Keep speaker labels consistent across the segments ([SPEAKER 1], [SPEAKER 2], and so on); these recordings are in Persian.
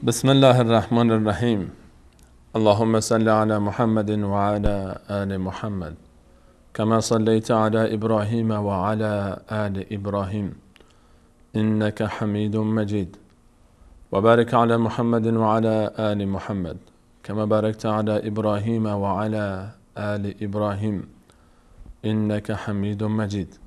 [SPEAKER 1] بسم الله الرحمن الرحیم. اللهم صل على محمد وعلى آل محمد كما صليت على إبراهيم وعلى آل إبراهيم إنك حميد مجيد، وبارك على محمد وعلى آل محمد كما باركت على إبراهيم وعلى آل إبراهيم إنك حميد مجيد.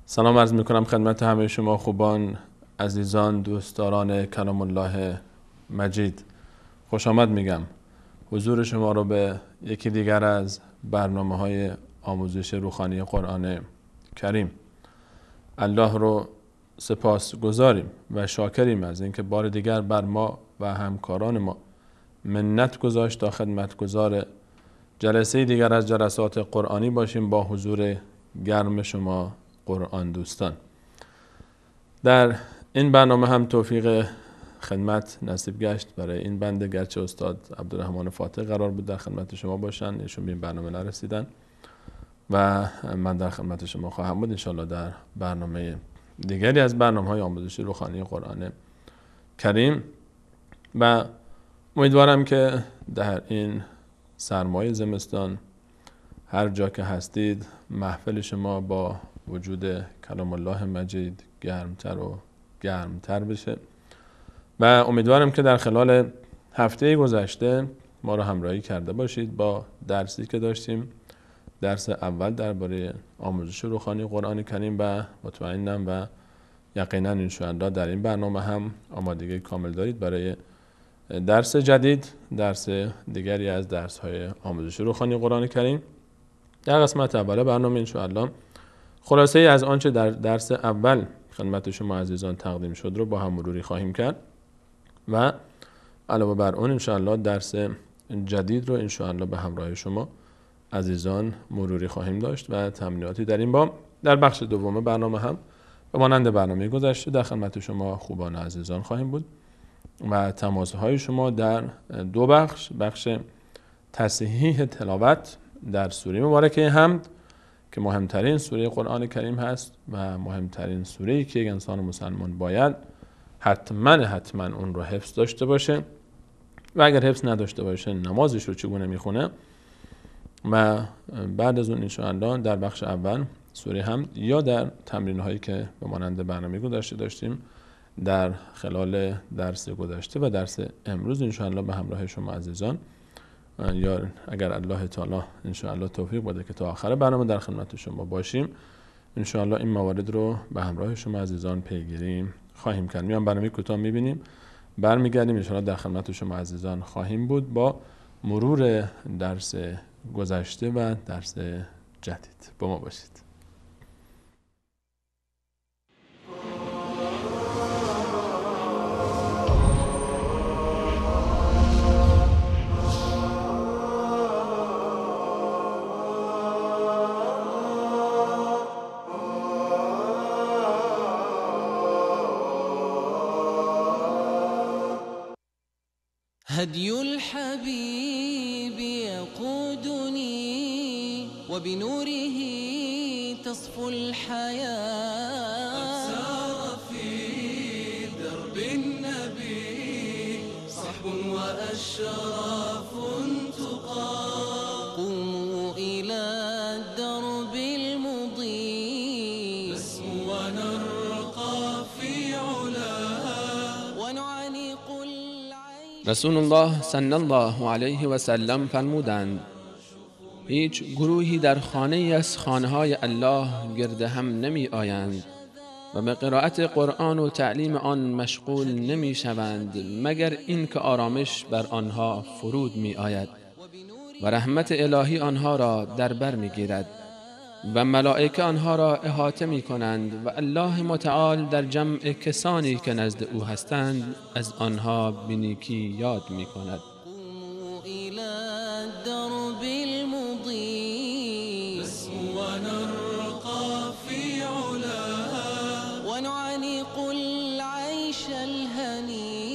[SPEAKER 1] سلام عرض میکنم خدمت همه شما خوبان، عزیزان، دوستداران کلام الله مجید. خوش آمد میگم حضور شما رو به یکی دیگر از برنامه‌های آموزش روحانی قرآن کریم. الله رو سپاس گذاریم و شاکریم از اینکه بار دیگر بر ما و همکاران ما منت گذاشت تا خدمتگزار جلسه دیگر از جلسات قرآنی باشیم با حضور گرم شما قرآن دوستان. در این برنامه هم توفیق خدمت نصیب گشت برای این بنده، گرچه استاد عبدالرحمن فاتح قرار بود در خدمت شما باشن، ایشون به این برنامه نرسیدن و من در خدمت شما خواهم بود انشاءالله در برنامه دیگری از برنامه‌های آموزشی روحانی قرآن کریم. و امیدوارم که در این سرمای زمستان هر جا که هستید محفل شما با وجود کلام الله مجید گرمتر و گرمتر بشه و امیدوارم که در خلال هفته گذشته ما را همراهی کرده باشید با درسی که داشتیم، درس اول درباره آموزش روحانی قرآن کریم و مطمئنم و یقینا انشاءالله در این برنامه هم آمادگی کامل دارید برای درس جدید، درس دیگری از درس‌های آموزش روحانی قرآن کریم. در قسمت اول برنامه انشاءالله خلاصه از آنچه در درس اول خدمت شما عزیزان تقدیم شد رو با هم مروری خواهیم کرد و علاوه بر اون انشاءالله درس جدید رو انشاءالله به همراه شما عزیزان مروری خواهیم داشت و تمریناتی در این باب. در بخش دوم برنامه هم به مانند برنامه گذشته در خدمت شما خوبان عزیزان خواهیم بود و تماس‌های شما در دو بخش تصحیح تلاوت در سوره مبارکه حمد که مهمترین سوره قرآن کریم هست و مهمترین سوره‌ای که یک انسان مسلمان باید حتما اون رو حفظ داشته باشه و اگر حفظ نداشته باشه نمازش رو چگونه میخونه. و بعد از اون انشاءالله در بخش اول سوره حمد یا در تمرین هایی که به مانند برنامه گذشته داشتیم در خلال درس گذشته و درس امروز انشاءالله به همراه شما عزیزان، یا اگر الله تعالی انشاءالله توفیق بده که تا آخر برنامه در خدمت شما باشیم انشاءالله این موارد رو به همراه شما عزیزان پیگیری خواهیم کرد. میان برنامه کوتاه میبینیم، برمیگردیم انشاءالله در خدمت شما عزیزان خواهیم بود با مرور درس گذشته و درس جدید. با ما باشید.
[SPEAKER 2] هدي الحبيب يقودني وبنوره تصفو الحياة، قد سار في درب النبي صحب وأشراف تقى، قوموا إلى الدرب المضيء نسمو ونرقى في علاه ونعانق.
[SPEAKER 3] رسول الله صلی الله علیه و سلم فرمودند هیچ گروهی در خانه از خانه‌های الله گرد هم نمی آیند و به قرائت قرآن و تعلیم آن مشغول نمی شوند مگر این که آرامش بر آنها فرود می آید و رحمت الهی آنها را در بر می گیرد و ملائکه آنها را احاطه می کنند و الله متعال در جمع کسانی که نزد او هستند از آنها به نیکی یاد می کند.
[SPEAKER 2] قوموا إلى الدرب المضيء نسمو ونرقى في علاه ونعانق العيش الهني،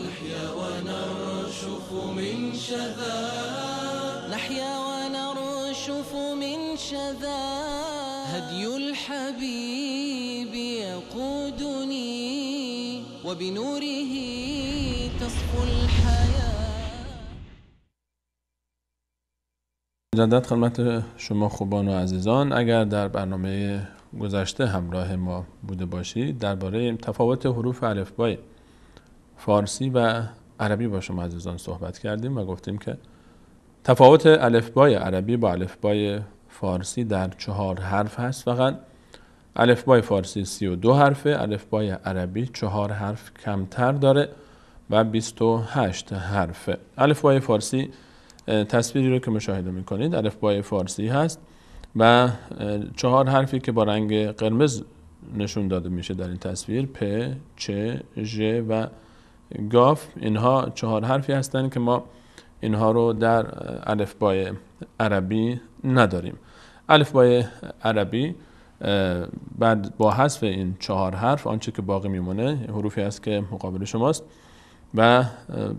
[SPEAKER 2] نحيا ونرشف من شذا، نحيا ونرشف من شذا. هدي الحبيب يقودني وبنوره تصفو الحياة.
[SPEAKER 1] مجدد خدمت شما خوبان و عزیزان، اگر در برنامه گذشته همراه ما بوده باشید درباره تفاوت حروف الفبای فارسی و عربی با شما عزیزان صحبت کردیم و گفتیم که تفاوت الفبای عربی با الفبای فارسی در 4 حرف هست. فقط الفبای فارسی 32 حرفه، الفبای عربی 4 حرف کمتر داره و 28 حرفه. الفبای فارسی تصویری رو که مشاهده میکنید الفبای فارسی هست و 4 حرفی که با رنگ قرمز نشون داده میشه در این تصویر، پ، چ، ژ و گاف، اینها 4 حرفی هستند که ما اینها رو در الفبای عربی نداریم. الفبای عربی بعد با حذف این 4 حرف آنچه که باقی میمونه حروفی است که مقابل شماست و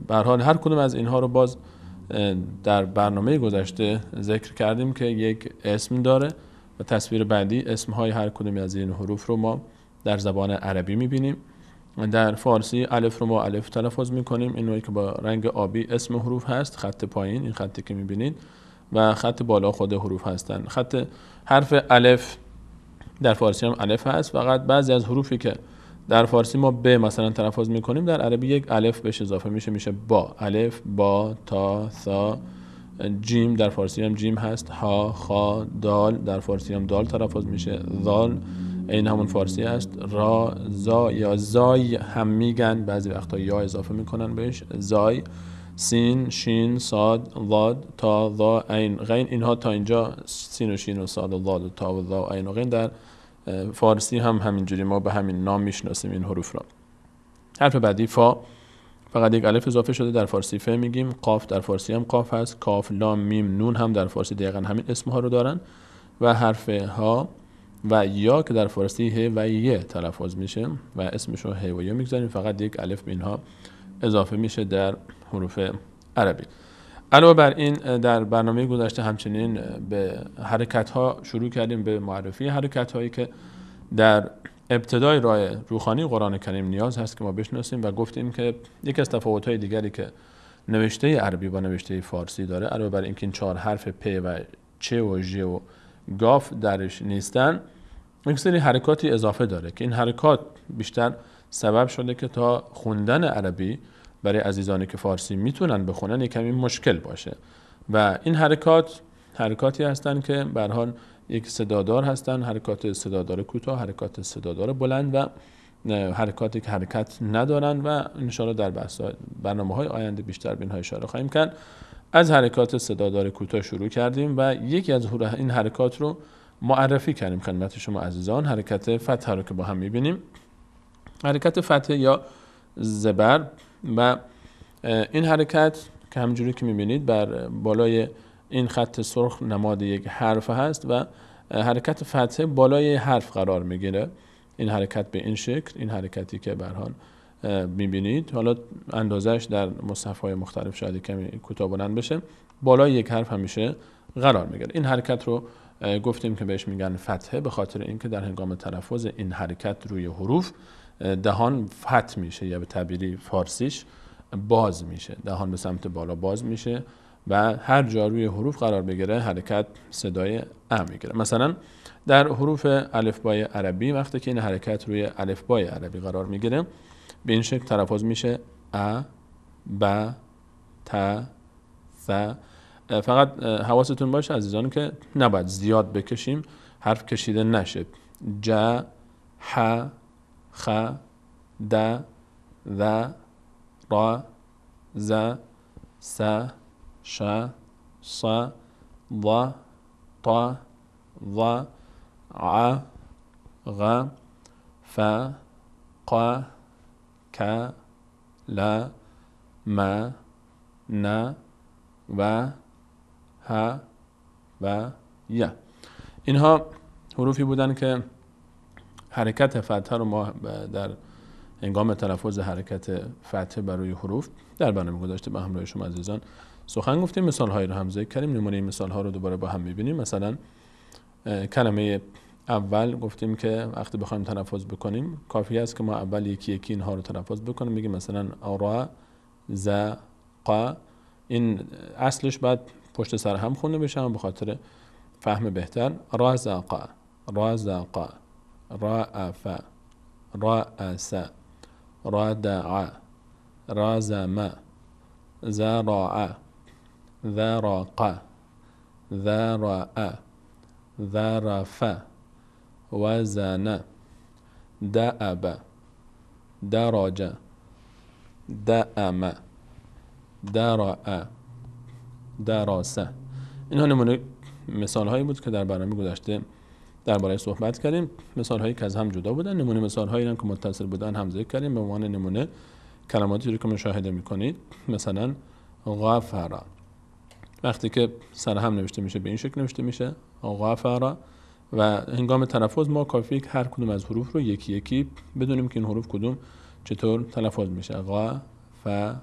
[SPEAKER 1] به هر حال هر کدوم از اینها رو باز در برنامه گذشته ذکر کردیم که یک اسم داره و تصویر بعدی اسمهای هر کدوم از این حروف رو ما در زبان عربی میبینیم. در فارسی الف رو ما الف تلفظ میکنیم، این نوعی که با رنگ آبی اسم حروف هست، خط پایین این خطی که میبینید و خط بالا خود حروف هستند. خط حرف الف در فارسی هم الف هست، فقط بعضی از حروفی که در فارسی ما ب مثلا تلفظ میکنیم در عربی یک الف بهش اضافه میشه با. الف، با، تا، ثا. جیم در فارسی هم جیم هست، ها، خا. دال در فارسی هم دال تلفظ میشه، ذال این همون فارسی هست، را، زا یا زای هم میگن، بعضی وقتا یا اضافه میکنن بهش، زای. سین، شین، صاد، ضاد، تا، ضا، عین، غین، اینها تا اینجا سین و شین و صاد و ضاد و تا و ضا و عین و غین در فارسی هم همینجوری ما به همین نام میشناسیم این حروف را. حرف بعدی فا، فقط یک الف اضافه شده، در فارسی ف میگیم. قاف در فارسی هم قاف هست، کاف، لام، میم، نون هم در فارسی دقیقاً همین اسم ها رو دارن و حرف ها و یا که در فارسی ه و ی تلفظ میشه و اسمش رو ه و ی میگذاریم، فقط یک الف به اینها اضافه میشه در حروف عربی. علاوه بر این در برنامه گذشته همچنین به حرکت ها شروع کردیم، به معرفی حرکت هایی که در ابتدای راه روخانی قرآن کریم نیاز هست که ما بشناسیم و گفتیم که یکی از تفاوت های دیگری که نوشته عربی با نوشته فارسی داره علاوه بر اینکه این 4 حرف پ و چ و ژ و گاف درش نیستن، یک سری حرکاتی اضافه داره که این حرکات بیشتر سبب شده که تا خوندن عربی برای عزیزانی که فارسی میتونن بخونن یک کمی مشکل باشه و این حرکاتی هستن که به هر حال یک صدادار هستن، حرکات صدادار کوتاه، حرکات صدادار بلند و حرکاتی که حرکت ندارن و ان شاءالله در برنامه‌های آینده بیشتر به اینها اشاره خواهیم کرد. از حرکات صدادار کوتاه شروع کردیم و یکی از این حرکات رو معرفی کردیم خدمت شما عزیزان، حرکت فتح رو که با هم می‌بینیم. حرکت فتح یا زبر و این حرکت که همونجوری که می‌بینید بر بالای این خط سرخ نماد یک حرف هست و حرکت فتح بالای حرف قرار میگیره. این حرکت به این شکل، این حرکتی که به هر حال می‌بینید، حالا اندازش در مصحف‌های مختلف شاید کمی کوتاه بلند بشه، بالای یک حرف همیشه قرار میگیره. این حرکت رو گفتیم که بهش میگن فتحه به خاطر اینکه در هنگام تلفظ این حرکت روی حروف دهان فتح میشه یا به تعبیری فارسیش باز میشه، دهان به سمت بالا باز میشه و هر جا روی حروف قرار بگیره حرکت صدای ا میگیره. مثلا در حروف الفبای عربی وقتی که این حرکت روی الفبای عربی قرار میگیره به این شکل تلفظ میشه ا، ب، ت، ث. فقط حواستون باشه عزیزان که نباید زیاد بکشیم، حرف کشیده نشه. ج، ح، خ، د، ذ، را، ز، س، ش، ص، ض، ط، ظ، ع، غ، ف، ق، ک، ل، م، ن، و، ه و ی. اینها حروفی بودن که حرکت فتحه رو ما در هنگام تلفظ حرکت فتحه بر روی حروف در برنامه گذاشته به همراه شما عزیزان سخن گفتیم، مثال هایی رو هم ذکر کردیم، نمونه مثال ها رو دوباره با هم می‌بینیم. مثلا کلمه اول گفتیم که وقتی بخوایم تلفظ بکنیم کافی است که ما اول یکی یکی اینها رو تلفظ بکنیم. بگیم مثلا را ز ق. این اصلش باید پشت سر هم خونده بشه به خاطر فهم بهتر. را ز ق، را ز ق، را اف، را اس، را دع، را زم، ز راع، ذ راق، ذ راء، ذ رف، وزن، دأب، درج، دأم، درأ، درس. اینها نمونه مثال هایی بود که در برنامه گذشته درباره صحبت کردیم. مثال هایی که از هم جدا بودن، نمونه مثال هایی هم که متصل بودن هم ذکر کردیم. به عنوان نمونه کلماتی رو که مشاهده میکنید، مثلا غفر، وقتی که سر هم نوشته میشه به این شکل نوشته میشه غفر، و هنگام تلفظ ما کافیه که هر کدوم از حروف رو یکی یکی بدونیم که این حروف کدوم چطور تلفظ میشه. غفر،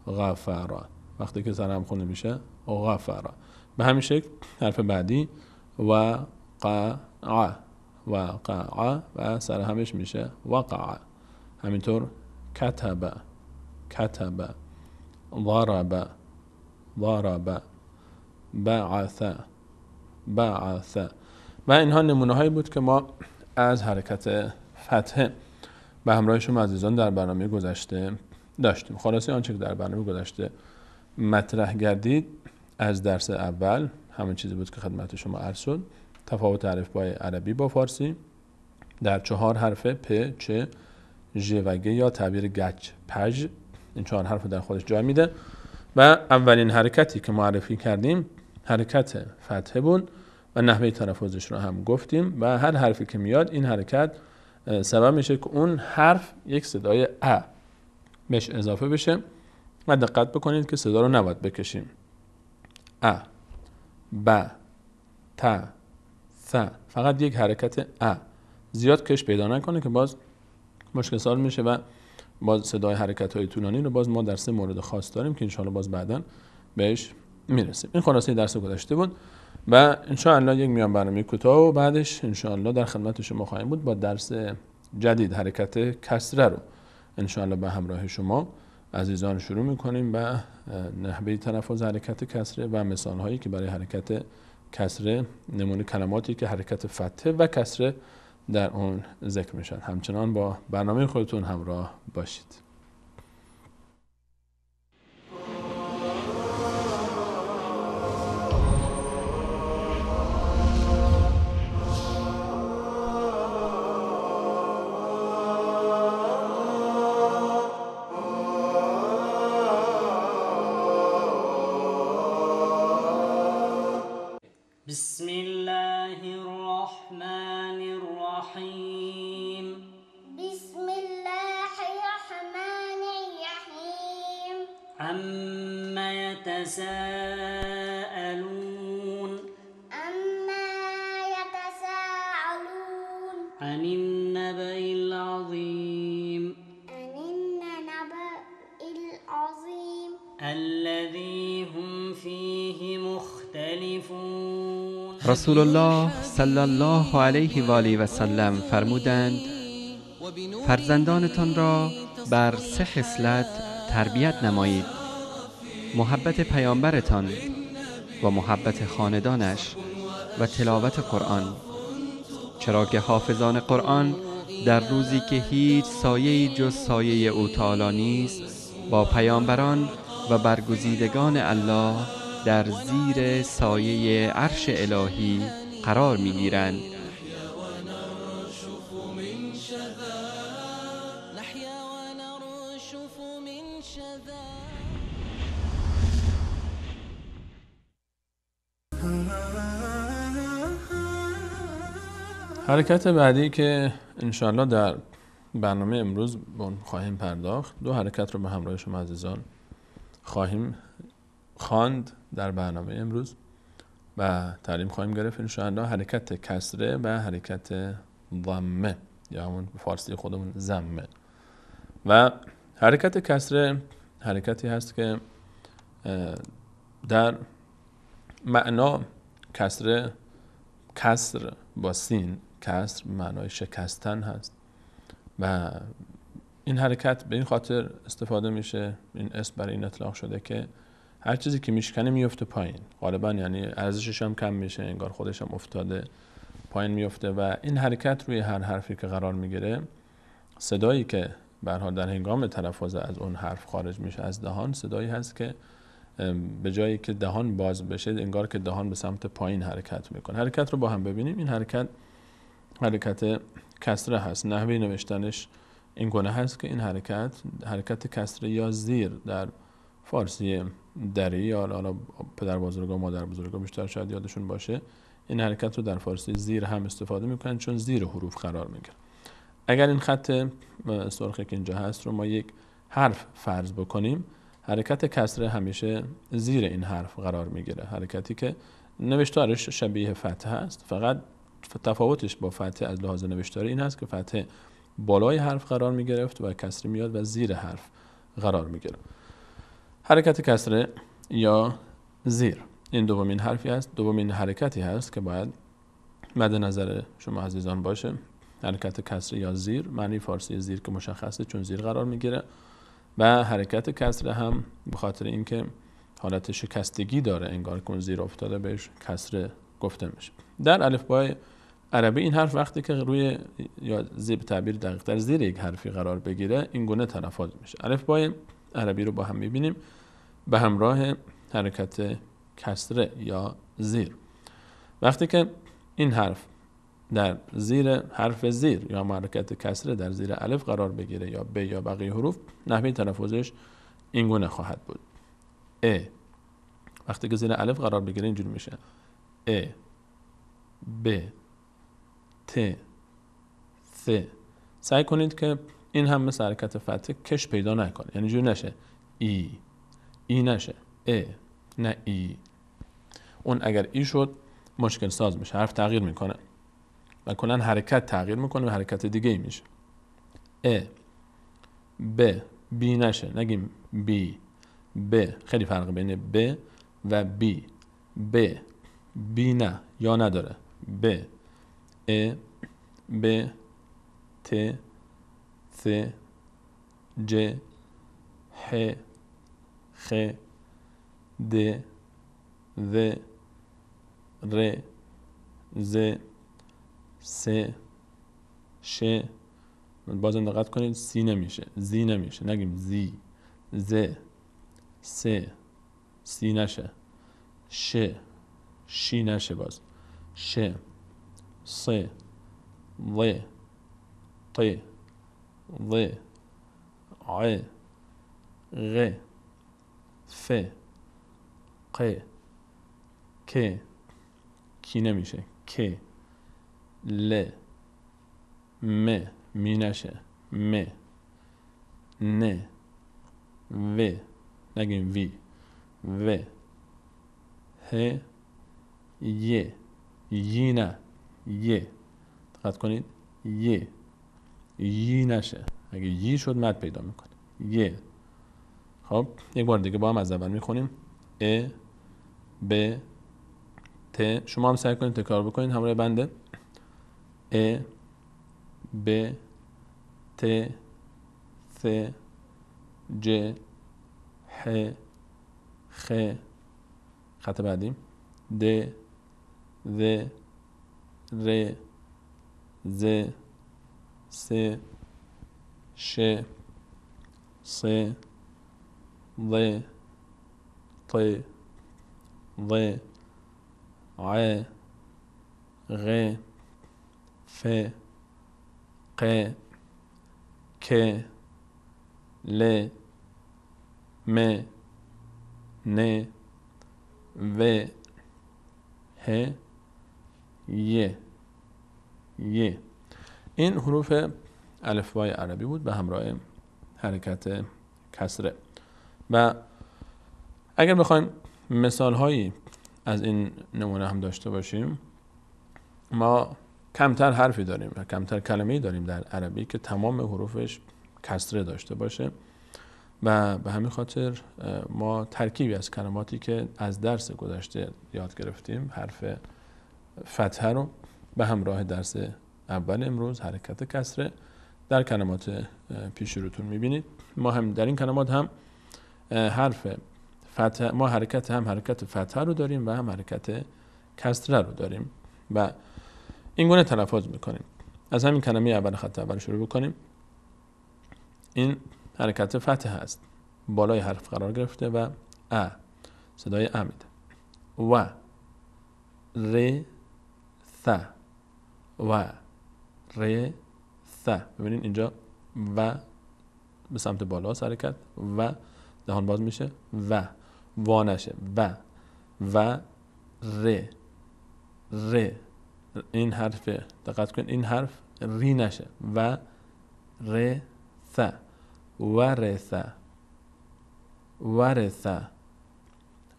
[SPEAKER 1] غفر، وقتی که سر هم خونده میشه غفر. به همین شکل حرف بعدی وقع، وقع و سر همش میشه وقع. همینطور کتب، کتب، ضرب، ضرب، بعث، بعث. و اینها نمونه هایی بود که ما از حرکت فتحه به همراه شما عزیزان در برنامه گذشته داشتیم. خلاصه آنچه که در برنامه گذشته مطرح گردید از درس اول همون چیزی بود که خدمت شما عرض شد. تفاوت الفبای عربی با فارسی در 4 حرف پ، چ، ژ و گ یا تعبیر گچ، پژ. این 4 حرف در خودش جای میده و اولین حرکتی که معرفی کردیم حرکت فتحه بود و نحوه تلفظش رو هم گفتیم و هر حرفی که میاد این حرکت سبب میشه که اون حرف یک صدای ا بهش اضافه بشه و دقت بکنید که صدا رو نباید بکشیم. ا، ب، ت، ث. فقط یک حرکت ا، زیاد کش پیدا نکنه که باز مشکل سال میشه و باز صدای حرکت های طولانی رو باز ما در 3 مورد خاص داریم که انشاءالله باز بعداً بهش میرسیم. این خلاصه درس گذشته بود و انشاءالله یک میان برنامه کوتاه و بعدش انشاءالله در خدمت شما خواهیم بود با درس جدید حرکت کسره رو انشاءالله به همراه شما عزیزان شروع میکنیم و نحوه تلفظ حرکت کسره و مثال هایی که برای حرکت کسره، نمونه کلماتی که حرکت فتحه و کسره در اون ذکر میشن. همچنان با برنامه خودتون همراه باشید.
[SPEAKER 4] بسم الله الرحمن الرحيم.
[SPEAKER 5] بسم الله الرحمن الرحيم.
[SPEAKER 4] عما يتساءلون.
[SPEAKER 5] عما يتساءلون.
[SPEAKER 4] عن النبأ العظيم.
[SPEAKER 5] عن النبأ العظيم.
[SPEAKER 4] الذي هم فيه مختلفون.
[SPEAKER 6] رسول الله صلی الله علیه و آله و سلم فرمودند فرزندانتان را بر 3 خصلت تربیت نمایید: محبت پیامبرتان و محبت خاندانش و تلاوت قرآن، چرا که حافظان قرآن در روزی که هیچ سایه‌ای جز سایه او تعالی نیست با پیامبران و برگزیدگان الله در زیر سایه عرش الهی قرار می‌گیرند.
[SPEAKER 1] حرکت بعدی که انشاءالله در برنامه امروز خواهیم پرداخت، 2 حرکت رو به همراه شما عزیزان خواهیم خواند در برنامه امروز و تعلیم خواهیم گرفت انشاءالله. حرکت کسره و حرکت ضمه یا همون فارسی خودمون ضمه. و حرکت کسره حرکتی هست که در معنا کسره کسر با سین کسر معنای شکستن هست و این حرکت به این خاطر استفاده میشه، این اسم برای این اطلاق شده که هر چیزی که میشکنه میفته پایین غالبا، یعنی ارزشش هم کم میشه، انگار خودش هم افتاده پایین میفته و این حرکت روی هر حرفی که قرار میگیره، صدایی که به هر حال در هنگام تلفظ از اون حرف خارج میشه از دهان، صدایی هست که به جایی که دهان باز بشه انگار که دهان به سمت پایین حرکت میکنه. حرکت رو با هم ببینیم. این حرکت کسره هست. نحوه نوشتنش این گونه هست که این حرکت کسره یا زیر در فارسی دری یا حالا پدر بزرگا و مادر بزرگا بیشتر شاید یادشون باشه، این حرکت رو در فارسی زیر هم استفاده میکنن چون زیر حروف قرار میگیره. اگر این خط سرخی که اینجا هست رو ما یک حرف فرض بکنیم، حرکت کسره همیشه زیر این حرف قرار میگیره، حرکتی که نوشتارش شبیه فتحه است، فقط تفاوتش با فتحه از لحاظ نوشتاری این هست که فتحه بالای حرف قرار میگرفت و کسره میاد و زیر حرف قرار میگیره. حرکت کسره یا زیر این دومین حرفی است، دومین حرکتی هست که باید مد نظر شما عزیزان باشه. حرکت کسره یا زیر، معنی فارسی زیر که مشخصه چون زیر قرار میگیره و حرکت کسره هم به خاطر اینکه حالت شکستگی داره، انگار که اون زیر افتاده بهش کسره گفته میشه. در الفبای عربی این حرف وقتی که روی یا زیر تعبیر دقیق‌تر زیر یک حرفی قرار بگیره این گونه تلفظ میشه. الفبای عربی رو با هم میبینیم به همراه حرکت کسره یا زیر. وقتی که این حرف در زیر حرف زیر یا حرکت کسره در زیر الف قرار بگیره یا ب یا بقیه حروف، نحوه تلفظش این گونه خواهد بود. ا وقتی که زیر الف قرار بگیره اینجوری میشه ا، ب، ت، ث. سعی کنید که این هم مثل حرکت فتحه کش پیدا نکنه، یعنی اینجوری نشه ای نشه ا، نه ای. اون اگر ای شد مشکل ساز میشه، حرف تغییر میکنه و کلا حرکت تغییر میکنه و حرکت دیگه ای میشه. ا، ب، بی نشه، نگیم بی، ب. خیلی فرق بین ب و بی. ب، بی نه یا نداره، ب، ا، ب، ت، ث، ج، ح، خ، د، ذ، ر، ز، س، ش. بازم دقت کنید سی نمیشه، زی نمیشه، نگیم زی، ز، س، سی نشه، ش، شی نشه، باز ش، س، ض، ط، ض، ع، غ، ف، ق، ک، کی نمیشه، ک، ل، م، می نشه، م، ن، و، نگیم وی، و، ه، ی نه، ی. دقت کنید ی نشه، اگه یی شد مد پیدا میکنه، ی. خب یک بار دیگه با هم از اول میخونیم ا، ب، ت. شما هم سعی کنید تکرار بکنید همراه بنده. ا، ب، ت، ث، ج، ح، خ. خط بعدی د، ذ، ر، ز، س، ش، ص، ض، ط، ض، ع، غ، ف، ق، ک، ل، م، ن، و، ه، ی. این حروف الفبای عربی بود به همراه حرکت کسره. و اگر بخوایم مثال هایی از این نمونه هم داشته باشیم، ما کمتر حرفی داریم و کمتر کلمه‌ای داریم در عربی که تمام حروفش کسره داشته باشه و به همین خاطر ما ترکیبی از کلماتی که از درس گذشته یاد گرفتیم، حرف فتحه رو به همراه درس اول امروز حرکت کسره در کلمات پیش روتون میبینید. ما هم در این کلمات هم حرف فتح، ما حرکت فتحه رو داریم و هم حرکت کسره رو داریم و این گونه تلفظ میکنیم. از همین کلمه اول خط اول شروع بکنیم. این حرکت فتحه است، بالای حرف قرار گرفته و صدای میده. و ر ث و ر ث. ببینید اینجا و به سمت بالا حرکت و دهان باز میشه و نشه و ر. این حرف دقت کن، این حرف ری نشه و ر ث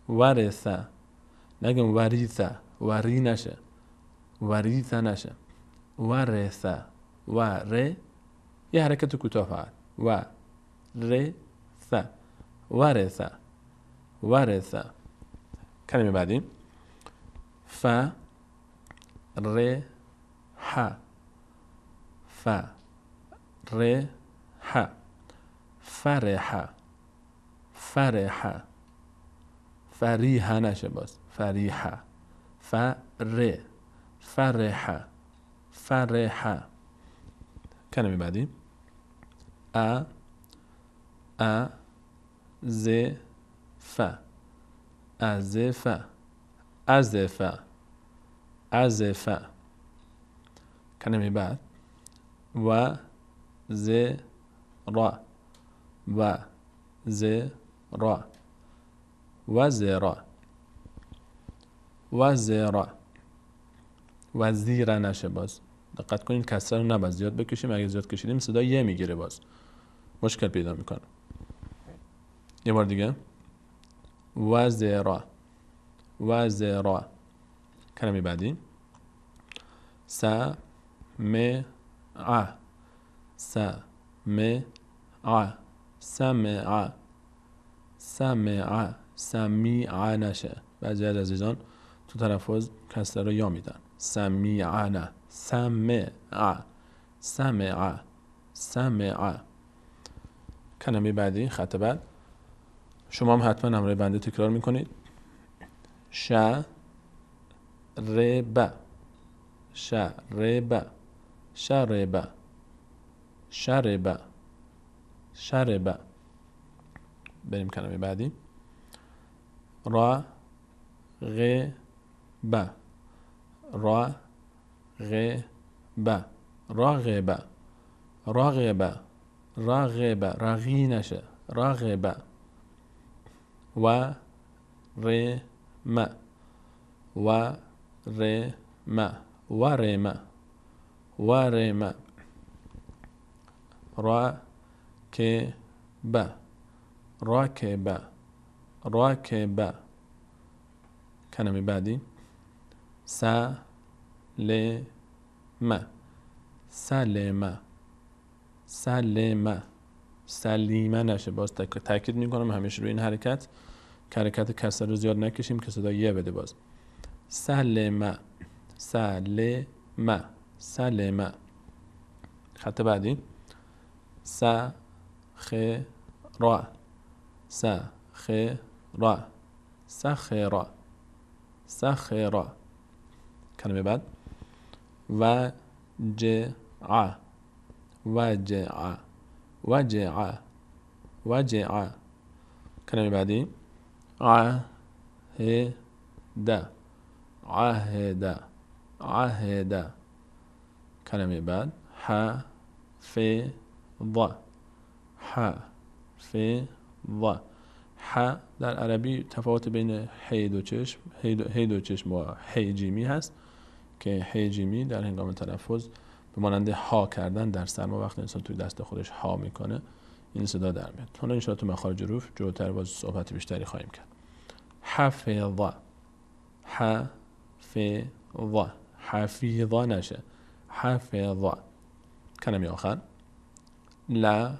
[SPEAKER 1] ورث نگم وریث، وری نشه، وریث نشه، ورث و ر یه حرکت کوتاه فقط و ر ث ورث. کلمه بعدی ف ر ح فرح فریح نشه، باز فریح فرح. کلمه بعدی ازف. کلمه بعد و ز را وزیر نشه، باز دقت کنید کسره رو نباید زیاد بکشیم، اگه زیاد کشیدیم صدا یه میگیره، باز مشکل پیدا میکنه. یه بار دیگه وزرا. کلمه بعدی سمع سمیع نشه. بعضی از عزیزان تو تلفظ کسره رو یا میدن، سمیعانه، سمع. کلمه بعدی خط بعد شما هم حتما همراه بنده تکرار میکنید. شرب شرب. بریم کلمه بعدی راغب رغی نشه، راغب و رم راکب. کلمه بعدی سلیمه نشه، باز تاکید میکنم همیشه روی این حرکت که حرکت کسره رو زیاد نکشیم که صدا یه بده. باز سلمه. خط بعدی سخرا. کلمه بعد وجع. کلمه بعدی عهد. کلمه بعد حفظ. در عربی تفاوت بین هید و چشم و هی جیمی هست که هی جیمی در هنگام تلفظ به مانند ها کردن در سرما وقتی انسان توی دست خودش ها میکنه این صدا در میاد. حالا انشاءالله تو مخارج حروف جلوتر باز صحبت بیشتری خواهیم کرد. حفیظ نشه، حفظ. کلمه آخر لعب.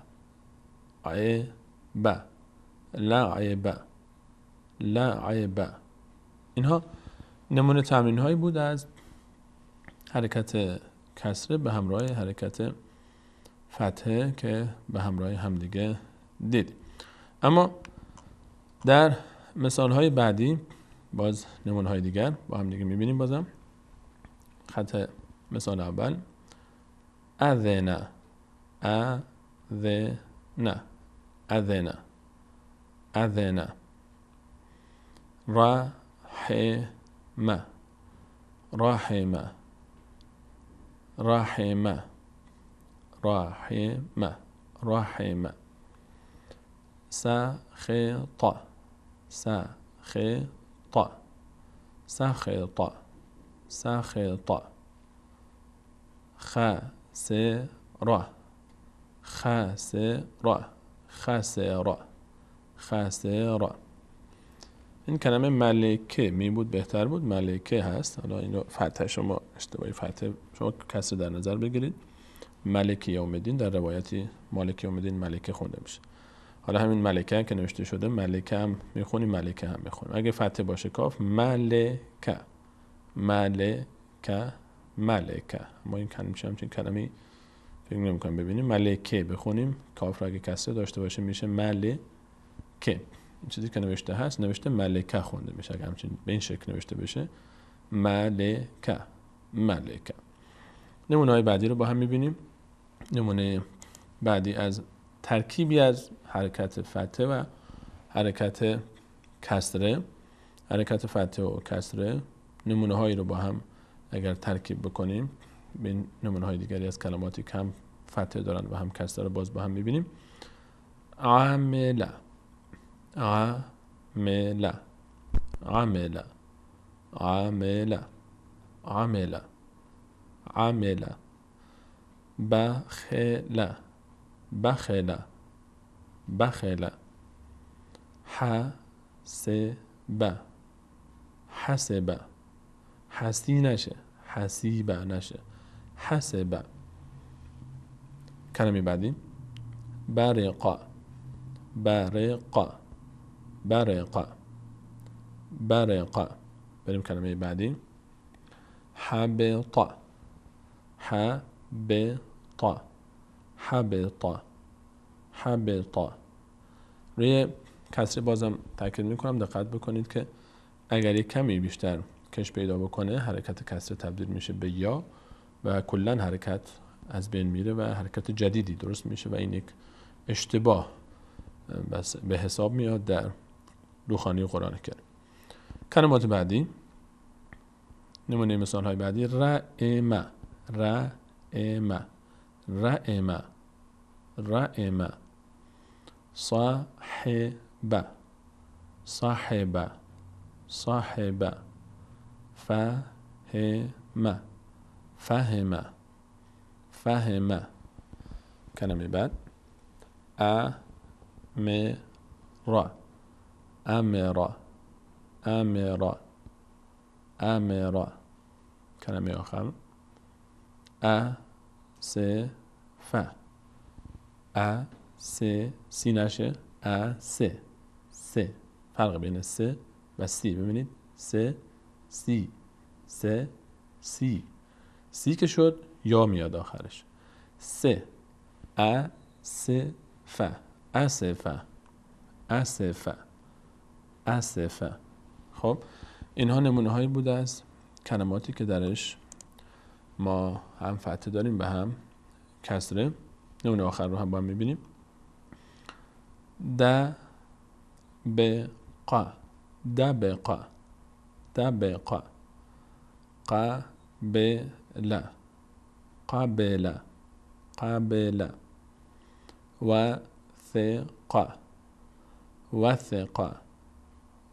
[SPEAKER 1] اینها نمونه تمرین هایی بود از حرکت کسره به همراه حرکت فتحه که به همراه همدیگه دید. اما در مثالهای بعدی باز نمونه‌های دیگر با هم دیگه می‌بینیم. بازم خط مثال اول اذن اذن اذن اذن رحم رحم رحم رحم رحم سخط سخط سخط سخط خسر خسر خسر خسر. این کلمه ملکه می بود بهتر بود، ملکه هست. حالا اینو فتح شما اشتباهی فتح شما کسر در نظر بگیرید. ملکه یوم‌الدین در روایتی مالک یوم‌الدین ملکه خونده میشه. حالا همین ملکه که نوشته شده ملکه هم میخونیم، ملکه هم میخونیم. اگه فتح باشه کاف ملکه ملکه ملکه. ما این کلمه میشه همچین کلمه‌ای فکر نمی‌کنم ببینیم. ملکه بخونیم کاف را اگه کسر داشته باشه میشه ملکه. این چیزی که نوشته هست نوشته ملکه خونده میشه. اگه همچین به این شکل نوشته بشه ملکه ملکه. نمونه‌های بعدی رو با هم می‌بینیم. نمونه بعدی از ترکیبی از حرکت فتحه و حرکت کسره. حرکت فتحه و کسره نمونه‌هایی رو با هم اگر ترکیب بکنیم به نمونه‌های دیگری از کلماتی که هم فتحه دارن و هم کسره رو باز با هم می‌بینیم. عامل عامل عامل عامل عامل عامل بخل بخل بخل حسب حسب حسی نشه حسیب نشه حسب. کلمه بعدی برق برق برق برق. بریم کلمه بعدی حبط حبط حبط حبط. روی کسری بازم تاکید میکنم دقت بکنید که اگر یک کمی بیشتر کش پیدا بکنه حرکت کسری تبدیل میشه به یا و کلا حرکت از بین میره و حرکت جدیدی درست میشه و این یک اشتباه بس به حساب میاد در روخانی قرآن کریم. کلمات بعدی نمونه مثال های بعدی رائم رائم رائم رائم صاحب صاحب صاحب فهم فهم فهم. کلمه بعد امر امر امر امر. کلمه آخر اسف سی نشه س فرق بین س و سی ببینید سی که شد یا میاد آخرش اسف اسف. خب اینها نمونه هایی بود از کلماتی که درش ما هم فتحه داریم به هم کسره. نمونه آخر رو هم با هم میبینیم. دبق دبق دبق قبل قبل قبل وثق وثق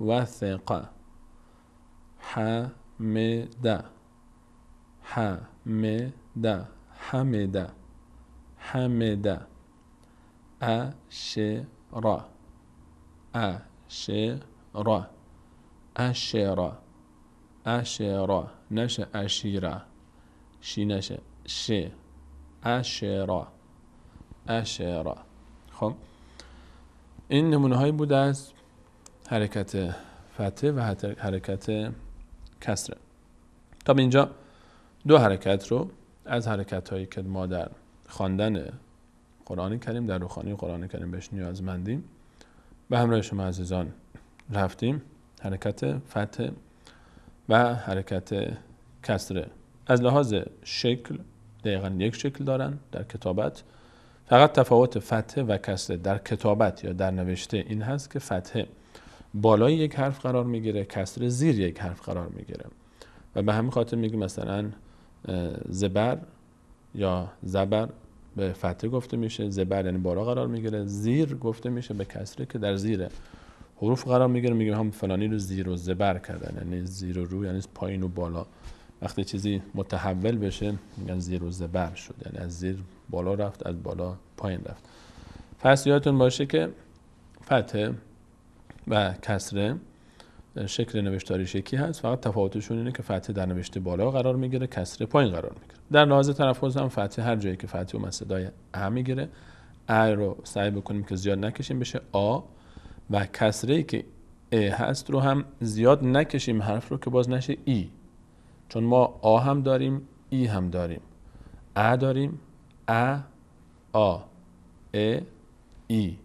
[SPEAKER 1] وثق حمد حمد حمد حمد أشر أشر أشر أشر نشه أشيرة شي نشه ش أشر أشر. خب این نمونه هایی بود از حرکت فتحه و حرکت کسره. تا به اینجا دو حرکت رو از حرکت هایی که ما در خواندن قرآن کریم، در روخانی قرآن کریم بهش نیازمندیم، به همراه شما عزیزان رفتیم. حرکت فتح و حرکت کسره از لحاظ شکل دقیقا یک شکل دارن در کتابت. فقط تفاوت فتح و کسره در کتابت یا در نوشته این هست که فتح بالای یک حرف قرار میگیره، کسره زیر یک حرف قرار میگیره و به همین خاطر میگیم مثلا زبر یا زبر به فتح گفته میشه، زبر یعنی بالا قرار میگیره، زیر گفته میشه به کسره که در زیر حروف قرار میگیره. میگیم هم فلانی رو زیر و زبر کردن، یعنی زیر و رو یعنی پایین و بالا. وقتی چیزی متحول بشه میگن زیر و زبر شد، یعنی از زیر بالا رفت، از بالا پایین رفت. پس یادتون باشه که فتح و کسره شکل نوشتاریش یکی هست، فقط تفاوتشون اینه که فتح در نوشته بالا قرار میگیره، کسره پایین قرار میگیره. در لحاظ تلفظ هم فتح هر جایی که فتح و صدای ا میگیره، ا رو سعی بکنیم که زیاد نکشیم بشه آ، و کسره که ا هست رو هم زیاد نکشیم حرف رو که باز نشه ای، چون ما آ هم داریم ای هم داریم، ا داریم ا آ ا ای.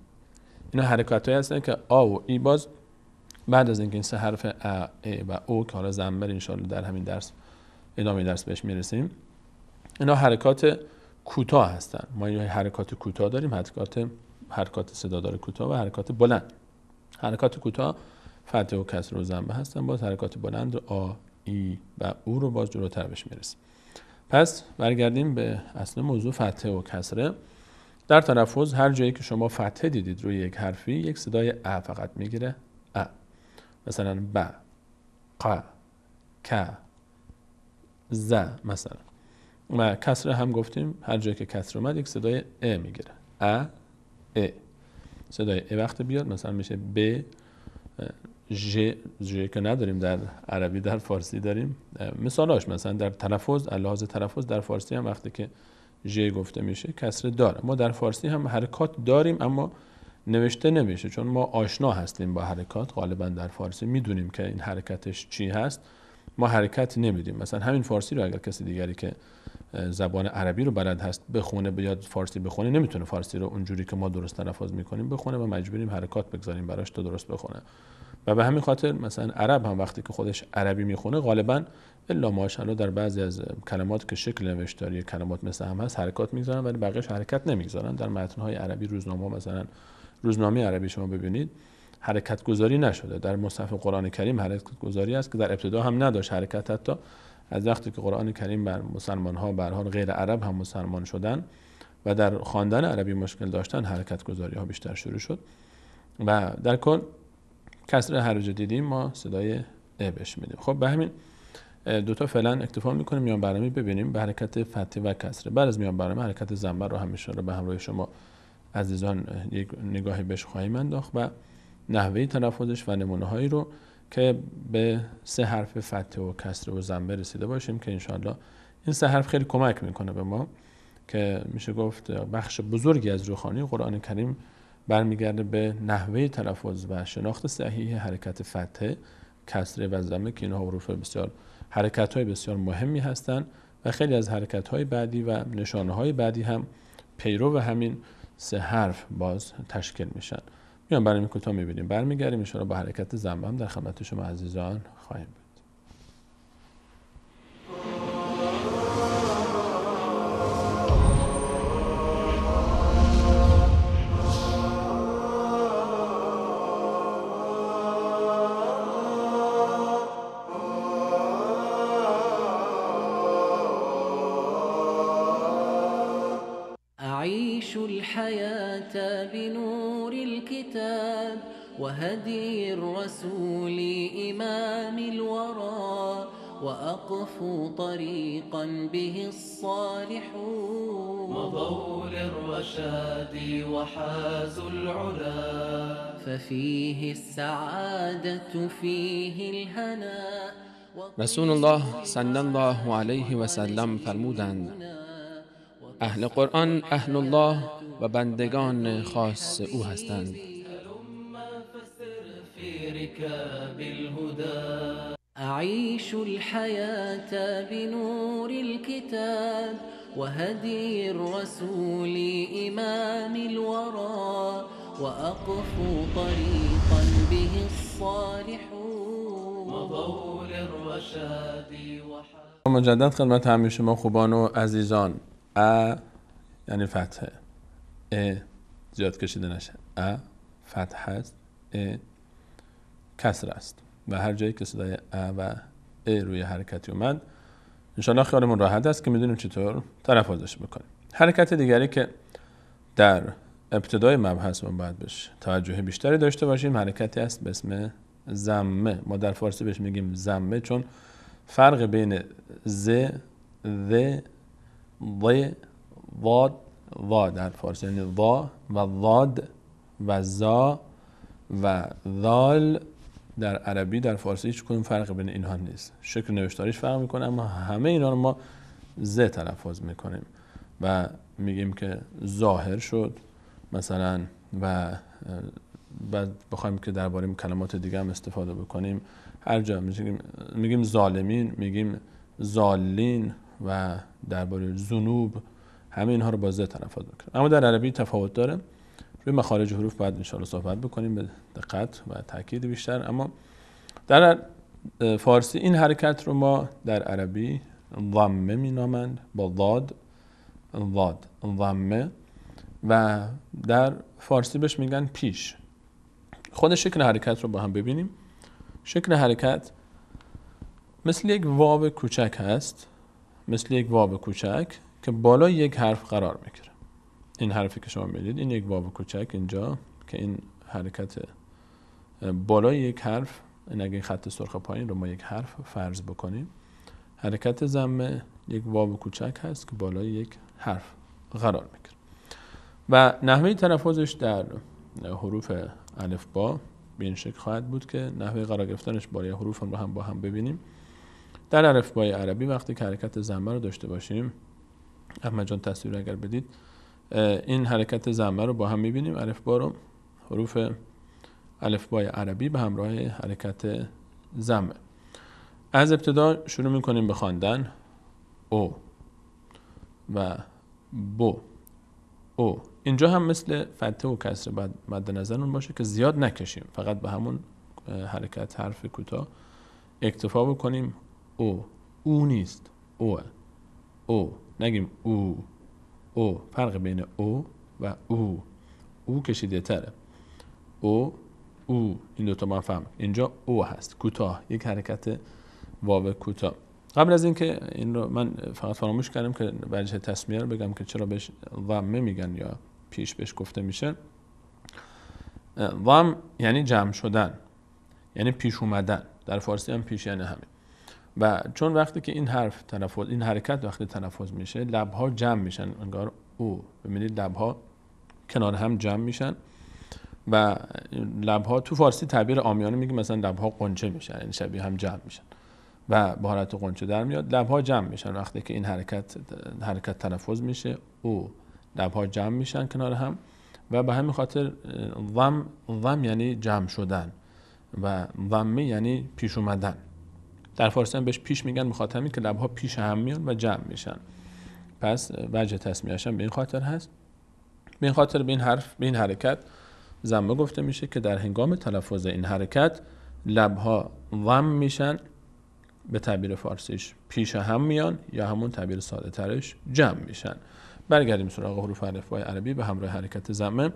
[SPEAKER 1] اینا حرکات هایی هستن که آ و ای باز بعد از اینکه این سه حرف ا و او که حالا ضمیر انشاءالله در همین درس ادامه درس بهش میرسیم، اینا حرکات کوتاه هستن. ما یه حرکات کوتاه داریم، حرکات صدادار کوتاه و حرکات بلند. حرکات کوتاه فتح و کسر و ضمه هستن، باز حرکات بلند آ ای و او رو باز جلوتر بهش میرسیم. پس برگردیم به اصل موضوع فتح و کسره. در تلفظ هر جایی که شما فتحه دیدید روی یک حرفی یک صدای ا فقط میگیره، ا، مثلا ب، ق، ک، ز مثلا. و کسره هم گفتیم هر جایی که کسره اومد یک صدای ا میگیره، ا، ا. صدای ا وقت بیاد مثلا میشه ب، ژ که نداریم در عربی، در فارسی داریم. مثالاش مثلا در تلفظ، لحاظ تلفظ در فارسی هم وقتی که ژ گفته میشه کسره داره. ما در فارسی هم حرکات داریم اما نوشته نمیشه، چون ما آشنا هستیم با حرکات. غالبا در فارسی میدونیم که این حرکتش چی هست، ما حرکت نمیدیم. مثلا همین فارسی رو اگر کسی دیگری که زبان عربی رو بلد هست بخونه، بیاد فارسی بخونه، نمیتونه فارسی رو اونجوری که ما درست تلفظ میکنیم بخونه و مجبوریم حرکات بگذاریم براش تا درست بخونه. و به همین خاطر مثلا عرب هم وقتی که خودش عربی میخونه غالبا الا ماشاءالله در بعضی از کلمات که شکل نوشتاری کلمات مثل هم هست حرکات میگذارن ولی بقیه‌اش حرکت نمیگذارن. در متن‌های عربی روزنامه، مثلا روزنامه عربی شما ببینید حرکت گذاری نشده. در مصحف قرآن کریم حرکت گذاری است که در ابتدا هم نداشت حرکت. حتی از وقتی که قرآن کریم بر مسلمان‌ها به هر حال غیر عرب هم مسلمان شدن و در خواندن عربی مشکل داشتن، حرکت گذاری‌ها بیشتر شروع شد. و در کل کسر هر جا دیدیم ما صدای ا بهش میدیم. خب به همین دوتا فعلا اکتفا میکنیم. میان برنامه ببینیم به حرکت فتح و کسره. بعد از میان برنامه حرکت ضمه رو هم رو به همراه شما عزیزان یک نگاهی بهش خواهیم انداخت و نحوه تلفظش و نمونه هایی رو که به سه حرف فتح و کسره و ضمه رسیده باشیم که انشاءالله این سه حرف خیلی کمک میکنه به ما، که میشه گفت بخش بزرگی از روخانی قرآن کریم برمیگرده به نحوه تلفظ و شناخت صحیح حرکت فتح، کسره و ضمه که اینها حروف بسیار حرکت‌های بسیار مهمی هستند و خیلی از حرکت‌های بعدی و نشانه‌های بعدی هم پیرو و همین سه حرف باز تشکیل میشن. میان برنامه کوتاه می‌بینیم، برمیگردیم ان شاءالله با حرکت ضمه هم در خدمت شما عزیزان خواهیم بود.
[SPEAKER 2] أعيش الحياة بنور الكتاب وهدي الرسول إمام الورى وأقف طريقا به الصالحون
[SPEAKER 7] مضوا للرشاد وحازوا العلا
[SPEAKER 2] ففيه السعادة فيه الهناء
[SPEAKER 3] رسول الله صلی الله علیه و سلم فرمودند اهل قرآن اهل الله و بندگان خاص او هستند.
[SPEAKER 7] فسر في ركاب الهدى
[SPEAKER 2] أعيش الحياة بنور الكتاب وهدي الرسول إمام الورى وأقفو طريقا به الصالحون
[SPEAKER 7] مضوا للرشاد
[SPEAKER 1] مجدد خدمت همه شما خوبان و عزیزان. یعنی فتحه، زیاد کشیده نشه. فتحه است، کسر است و هر جایی که صدای و روی حرکتی اومد انشاءالله خیالمون راحت است که میدونیم چطور تلفظش بکنیم. حرکت دیگری که در ابتدای مبحث ما باید بهش توجه بیشتری داشته باشیم حرکتی است به اسم ضمه. ما در فارسی بهش میگیم ضمه چون فرق بین ز، ذ، ض، ضاد، ضا در فارسی یعنی ضا و ضاد و زا و ذال در عربی در فارسی هیچ کدوم فرق بین اینها نیست. شکل نوشتاریش فرق میکنه اما همه اینا رو ما ز تلفظ میکنیم و میگیم که ظاهر شد مثلا و بعد بخوایم که درباره کلمات دیگه هم استفاده بکنیم هر جا میگیم ظالمین، میگیم ظالین و درباره ذنوب همه اینها رو با ز تلفظ میکنیم. اما در عربی تفاوت داره. روی مخارج حروف باید ان شاءالله صحبت بکنیم به دقت و تاکید بیشتر. اما در فارسی این حرکت رو ما در عربی ضمه مینامند با ضاد ضمه و در فارسی بهش میگن پیش. خود شکل حرکت رو با هم ببینیم. شکل حرکت مثل یک واو کوچک هست، مثل یک واو کوچک که بالای یک حرف قرار میگیره. این حرفی که شما میدید این یک واو کوچک اینجا که این حرکت بالای یک حرف، این اگه خط سرخ پایین رو ما یک حرف فرض بکنیم حرکت ضمه یک واو کوچک هست که بالای یک حرف قرار میگیره و نحوه تلفظش در حروف الف با به این شکل خواهد بود که نحوه قرار گرفتنش بالای حروف رو هم با هم ببینیم. در الفبای عربی وقتی که حرکت ضمه رو داشته باشیم احمد جان تصویر اگر بدید این حرکت ضمه رو با هم میبینیم. الفبا رو حروف الفبای عربی به همراه حرکت ضمه. از ابتدا شروع میکنیم به خواندن او و بو. او اینجا هم مثل فتحه و کسر باید مد نظرمون باشه که زیاد نکشیم، فقط به همون حرکت حرف کوتاه اکتفا بکنیم. او نیست، او نگیم او فرق بین او و او کشیده تره. او این دوتا ما فهم. اینجا او هست کوتاه، یک حرکت واو کوتاه. قبل از اینکه این رو من فقط فراموش کردم که وجه تسمیه رو بگم که چرا بهش ضمه میگن یا پیش بهش گفته میشه. ضم یعنی جمع شدن، یعنی پیش اومدن. در فارسی هم پیش یعنی همین. و چون وقتی که این حرف تلفظ، این حرکت وقتی تلفظ میشه لبها جمع میشن، انگار او ببینید لبها کنار هم جمع میشن و لبها تو فارسی تعبیر عامیانه میگه مثلا لبها قنچه میشن، یعنی شبیه هم جمع میشن و به حالت قنچه در میاد. لبها جمع میشن وقتی که این حرکت تلفظ میشه او لبها جمع میشن کنار هم و به همین خاطر ضم یعنی جمع شدن و ضمه یعنی پیش اومدن. در فارسی هم بهش پیش میگن به خاطر اینکه لبها پیش هم میان و جمع میشن. پس وجه تسمیه‌اش هم به این خاطر هست. به این خاطر به این حرف، به این حرکت ضمه گفته میشه که در هنگام تلفظ این حرکت لبها ضم میشن، به تعبیر فارسیش پیش هم میان یا همون تعبیر ساده ترش جمع میشن. برگردیم سراغ حروف الفبای عربی به همراه حرکت ضمه.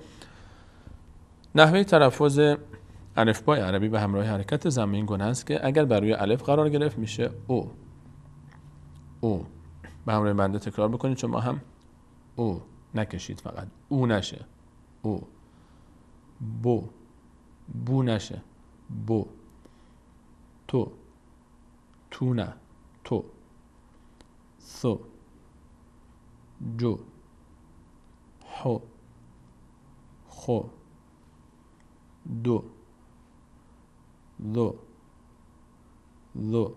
[SPEAKER 1] نحوه تلفظ الفبای عربی به همراه حرکت ضمه این گونه است که اگر بر روی الف قرار گرفت میشه او. به همراه بنده تکرار بکنید چون ما هم او نکشید، فقط او نشه. او. بو نشه. بو. تو نه. تو. ثو. جو. حو. خو. دو. ذو.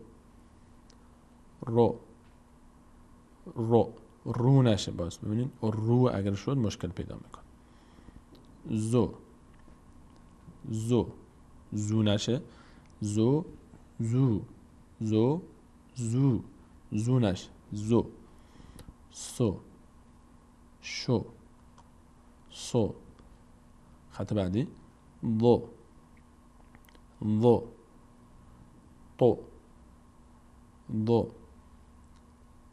[SPEAKER 1] رو نشه. باز ببینید رو اگر شد مشکل پیدا میکنه. زو نشه. زو. زو زو زو نشه زو سو شو سو. خط بعدی ضو ضو طو ضو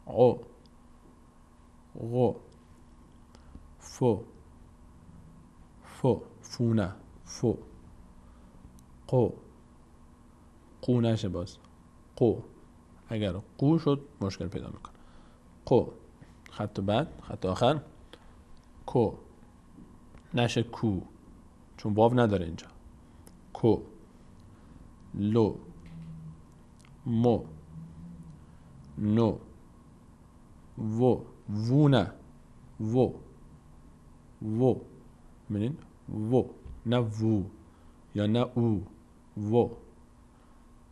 [SPEAKER 1] عو غو فو فو فونه فو قو قو نشه باز قو. اگر قو شد مشکل پیدا میکنه. قو. خط بعد خط آخر کو نشه کو چون واو نداره اینجا. کو لو مو نو وو وو نه وو وو. ببینین وو نه وو یا نه او وو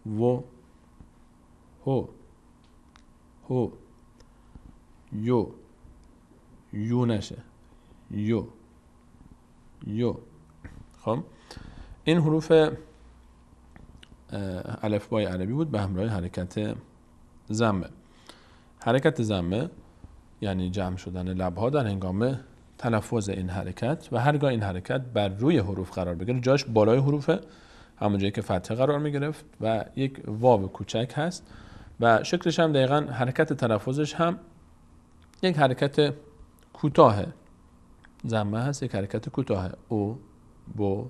[SPEAKER 1] وو هو هو یو یو نشه یو یو. خب این حروف الفبای عربی بود به همراه حرکت ضمه. حرکت ضمه یعنی جمع شدن لبها در هنگام تلفظ این حرکت و هرگاه این حرکت بر روی حروف قرار بگیره جاش بالای حروفه همون جایی که فتحه قرار میگرفت و یک واو کوچک هست و شکلش هم دقیقاً حرکت تلفظش هم یک حرکت کوتاهه. ضمه هست یک حرکت کوتاهه او بو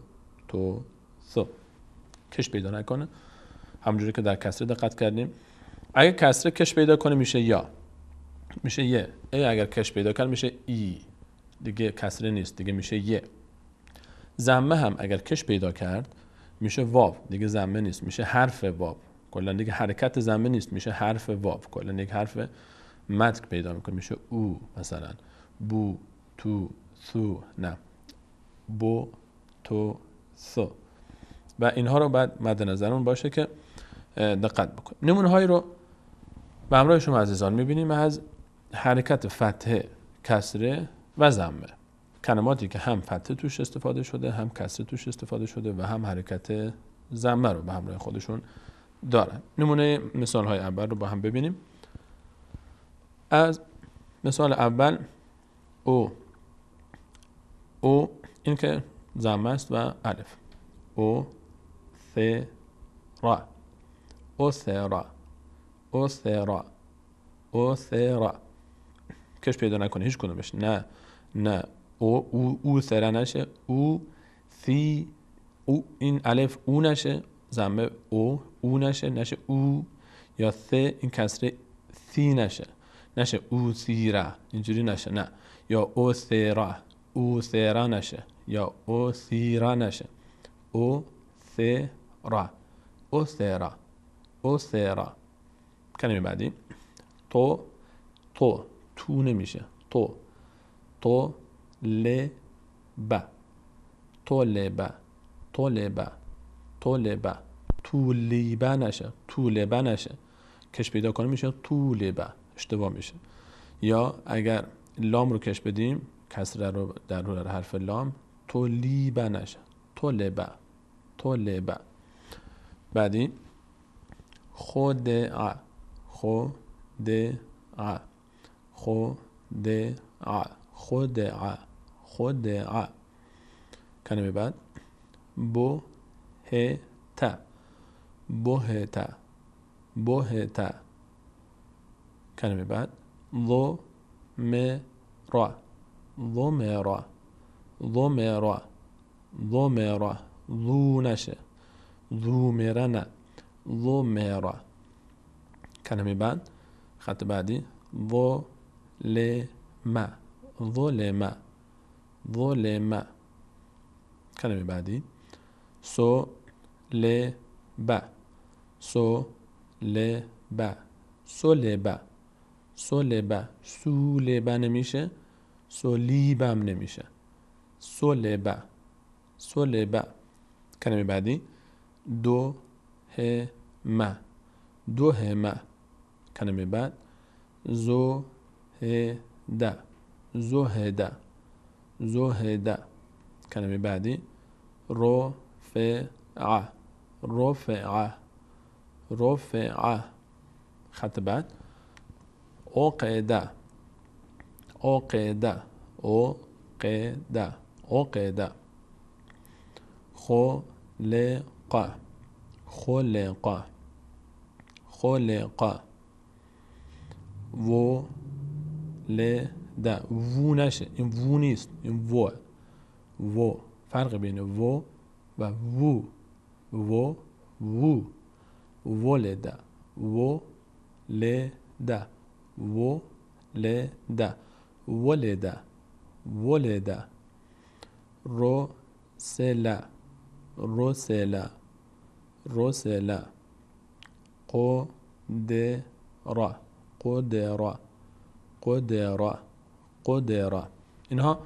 [SPEAKER 1] تو ثو. کش پیدا نکنه همونجوری که در کسره دقت کردیم. اگر کسره کش پیدا کنه میشه یا میشه یه. اگر کش پیدا کنه میشه ای دیگه کسره نیست دیگه میشه یه. ضمه هم اگر کش پیدا کرد میشه واو دیگه ضمه نیست میشه حرف واو. کلا دیگه حرکت ضمه نیست میشه حرف واو. کلا یک حرف مد پیدا میکنه میشه او. مثلا بو تو ثو نه بو تو ثو. و اینها رو بعد مد نظرمون باشه که دقت بکنیم. نمونه هایی رو به همراه شما عزیزان میبینیم از حرکت فتحه کسره و ضمه. کلماتی که هم فتحه توش استفاده شده هم کسره توش استفاده شده و هم حرکت ضمه رو به همراه خودشون دارن. نمونه مثال های اول رو با هم ببینیم. از مثال اول او این که ضمه است و الف. او ث را او ث را او ث را او ث را. کش پیدا نکنه هیچ کدومش. نه او ث نشه او ثی او. این الف او نشه ضمه او نشه او. یا ث این کسره ثی نشه او ثیرا اینجوری نشه نه. یا او ثیرا او ثیرا نشه یا او ثیرا نشه او ثیرا او ثیرا او ثیرا. کلمه بعدی تو نمیشه تو لبا تو لیبا نشه کش پیدا کنه میشه تو لیبا اشتباه میشه. یا اگر لام رو کش بدیم کسره رو در حرف لام تو لیبا نشه تو لیبا. بعدی خدع کلمه بعد بهتا. کلمه بعد ضمرا ذو نشه ذومره نه ضمرا. کلمه بعد خط بعدی ظلم. کلمه بعدی سلبا سولبا نمیشه سلیبم نمیشه سلبا. کلمه بعدی دوهما. کلمه بعد زهدا. کلمه بعدی رفع. خط بعد عقده عقده عقده عقده خلق خلق خلق ولد وو نشه، این وو نیست، این وو فرق بین وو و وو وو ولد ولد ولد ولد ولد رسل رسل رسل قدر قدر قدر قدر. اینها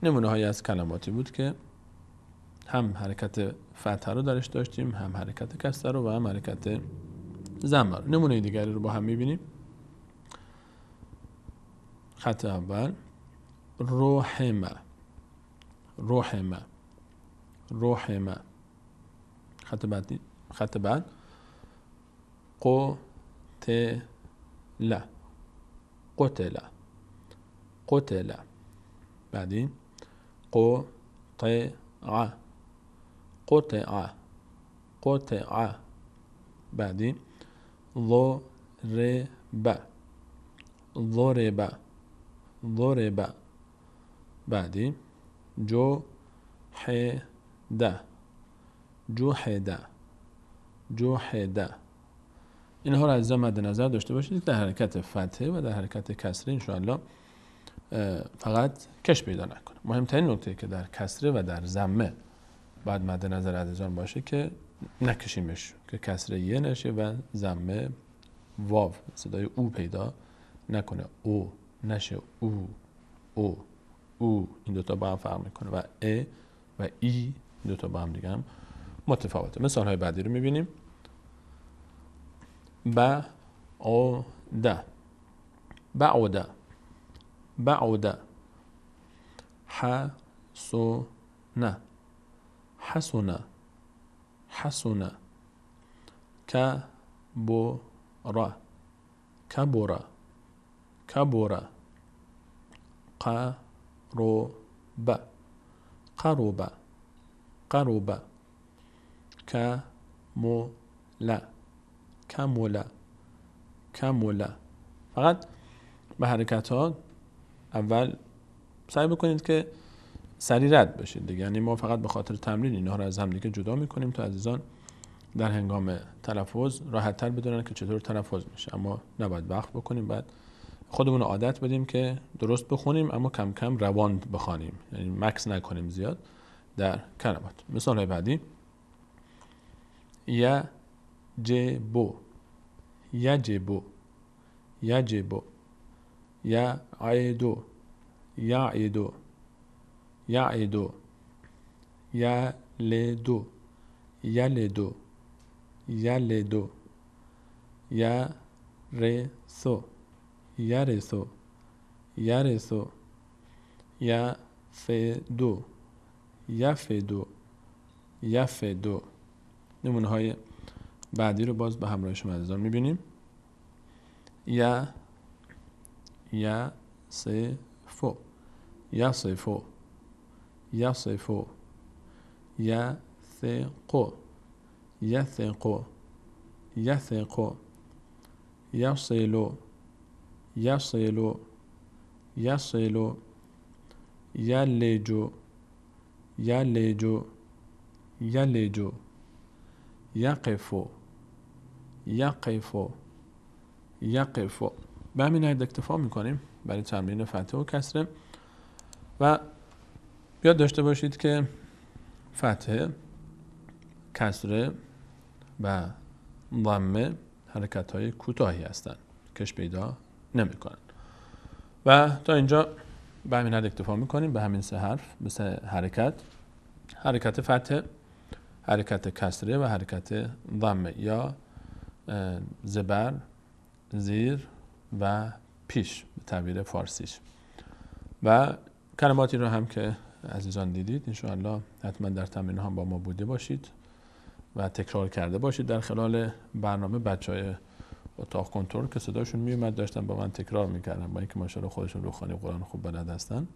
[SPEAKER 1] نمونه هایی از کلماتی بود که هم حرکت فتحه رو درش داشتیم، هم حرکت کسره رو و هم حرکت ضمه رو. نمونه دیگری رو با هم میبینیم. خط اول رحمه رحمه رحمه. خط بعد قتل قتل قتل. بعدی قطع قطع قطع. بعدی ضرب ضرب ضرب. بعدی جحد جحد جحد. اینها رو عزیزان مد نظر داشته باشید در حرکت فتحه و در حرکت کسره انشاءالله فقط کش پیدا نکنه. مهمترین نکته که در کسره و در ضمه باید مد نظر عزیزان باشه که نکشیمش، که کسره یه نشه و ضمه واو صدای او پیدا نکنه، او نشه او او. این دوتا با هم فرق میکنه و ا و ای دوتا با هم دیگه هم متفاوته. مثال های بعدی رو میبینیم. بعد بعد بعد حسن حسن حسن كبر كبر كبر قرب قرب قرب كمل کمولا کمولا. فقط به حرکت ها اول سعی بکنید که سریع رد بشید دیگه. یعنی ما فقط به خاطر تمرین اینها رو از هم دیگه جدا میکنیم تا عزیزان در هنگام تلفظ راحت تر بدونن که چطور تلفظ میشه. اما نباید وقت بکنیم، بعد خودمون رو عادت بدیم که درست بخونیم اما کم کم روان بخوانیم، یعنی مکس نکنیم زیاد در کلمات. مثال های بعدی یجب یجب یجب یعد یعد یعد یلد یلد یلد یرث یرث یرث یفد یفد یفد. نمونه های بعدی رو باز به همراه شما عزیزان میبینیم. یصف یصف یصف یثق یثق یثق یصل یصل یصل یلج یلج یلج یقف یقف یقف. به همین حد اکتفا میکنیم برای تمرین فتحه و کسره. و یاد داشته باشید که فتحه، کسره و ضمه حرکت های کوتاهی هستند، کش پیدا نمی کنن. و تا اینجا به همین حد اکتفا میکنیم به همین سه حرف، به سه حرکت: حرکت فتحه، حرکت کسره و حرکت ضمه یا زبر، زیر و پیش به تعبیر فارسیش. و کلماتی رو هم که عزیزان دیدید انشاءالله حتما در تمرین هم با ما بوده باشید و تکرار کرده باشید در خلال برنامه. بچهای اتاق کنترل که صداشون میومد داشتن با من تکرار میکردن، با اینکه ماشاءالله خودشون روخانی قرآن خوب بلد هستن.